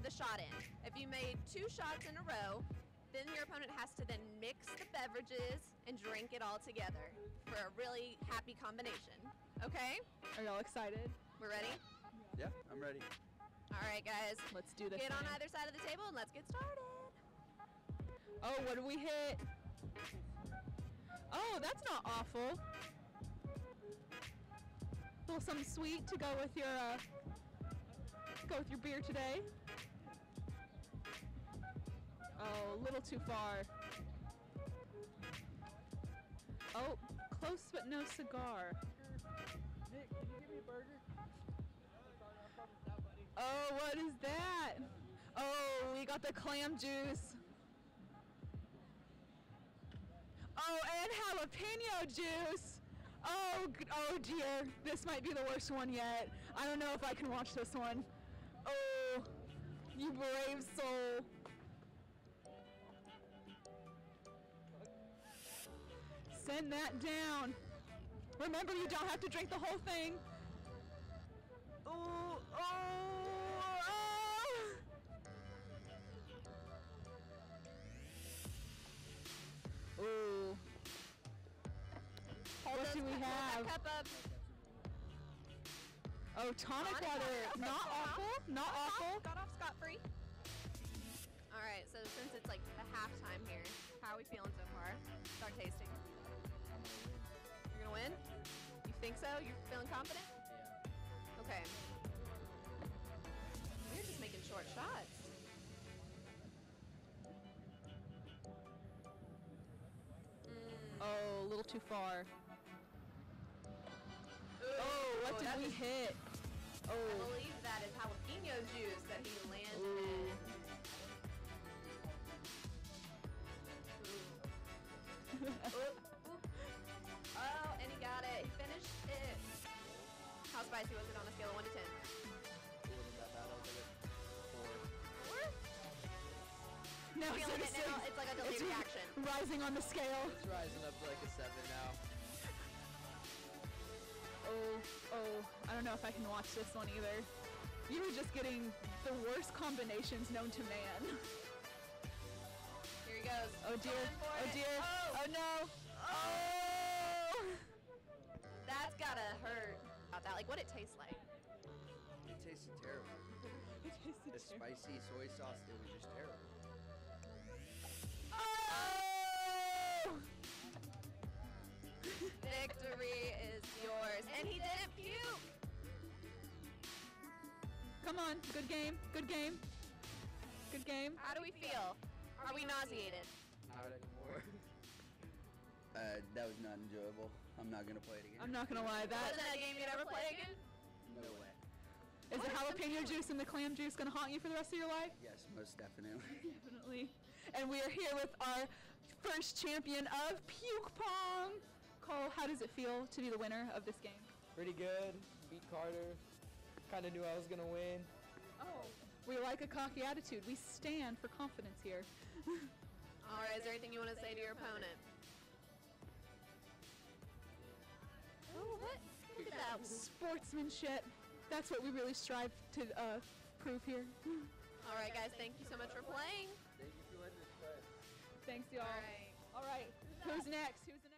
the shot in. If you made 2 shots in a row, then your opponent has to then mix the beverages and drink it all together for a really happy combination. Okay? Are y'all excited? We're ready? Yeah, I'm ready. All right, guys. Let's do this. Get on thing. either side of the table and let's get started. Oh, what did we hit? Oh, that's not awful. A little something sweet to go with your beer today. Oh, a little too far. Oh, close but no cigar. Nick, can you give me a burger? Oh, what is that? Oh, we got the clam juice. Oh, and jalapeno juice. Oh dear. This might be the worst one yet. I don't know if I can watch this one. Oh, you brave soul. Send that down. Remember, you don't have to drink the whole thing. Oh. Ooh. What do we have? Cup up. Oh, tonic water. Not awful. Not awful. Got off scot-free. All right, so since it's like the halftime here, how are we feeling so far? Start tasting. You're gonna win? You think so? You're feeling confident? Yeah. Okay. We're just making short shots. Oh, a little too far. Oh, what did we hit? Oh. I believe that is jalapeno juice that he landed in. Oh, and he got it. He finished it. How spicy was it on a scale of 1 to 10? It wasn't that bad. I was like a 4. No, Feeling it now. It's like a delayed reaction. Rising on the scale. It's rising up to like a 7 now. Oh, I don't know if I can watch this one either. You were just getting the worst combinations known to man. Here he goes. Oh dear. Oh dear. Oh no. Oh! That's gotta hurt. About that, like what it tastes like. It tasted terrible. The spicy soy sauce, it was just terrible. Oh! Victory is yours. And he didn't puke. Come on. Good game. Good game. Good game. How do we feel? Are we nauseated? Not anymore. That was not enjoyable. I'm not going to play it again. I'm not going to lie. Wasn't that a game you'd ever play again? No way. Is the jalapeno juice and the clam juice going to haunt you for the rest of your life? Yes, most definitely. Definitely. And we are here with our first champion of Puke Pong. Cole, how does it feel to be the winner of this game? Pretty good. Beat Carter. Kind of knew I was going to win. Oh, we like a cocky attitude. We stand for confidence here. All right, is there anything you want to say to your opponent? Oh, what? Look at that. Sportsmanship. That's what we really strive to prove here. All right, guys, thank you so much for playing. Thank you for letting us play. Thanks, y'all. All right. All right. Who's next? Who's the next?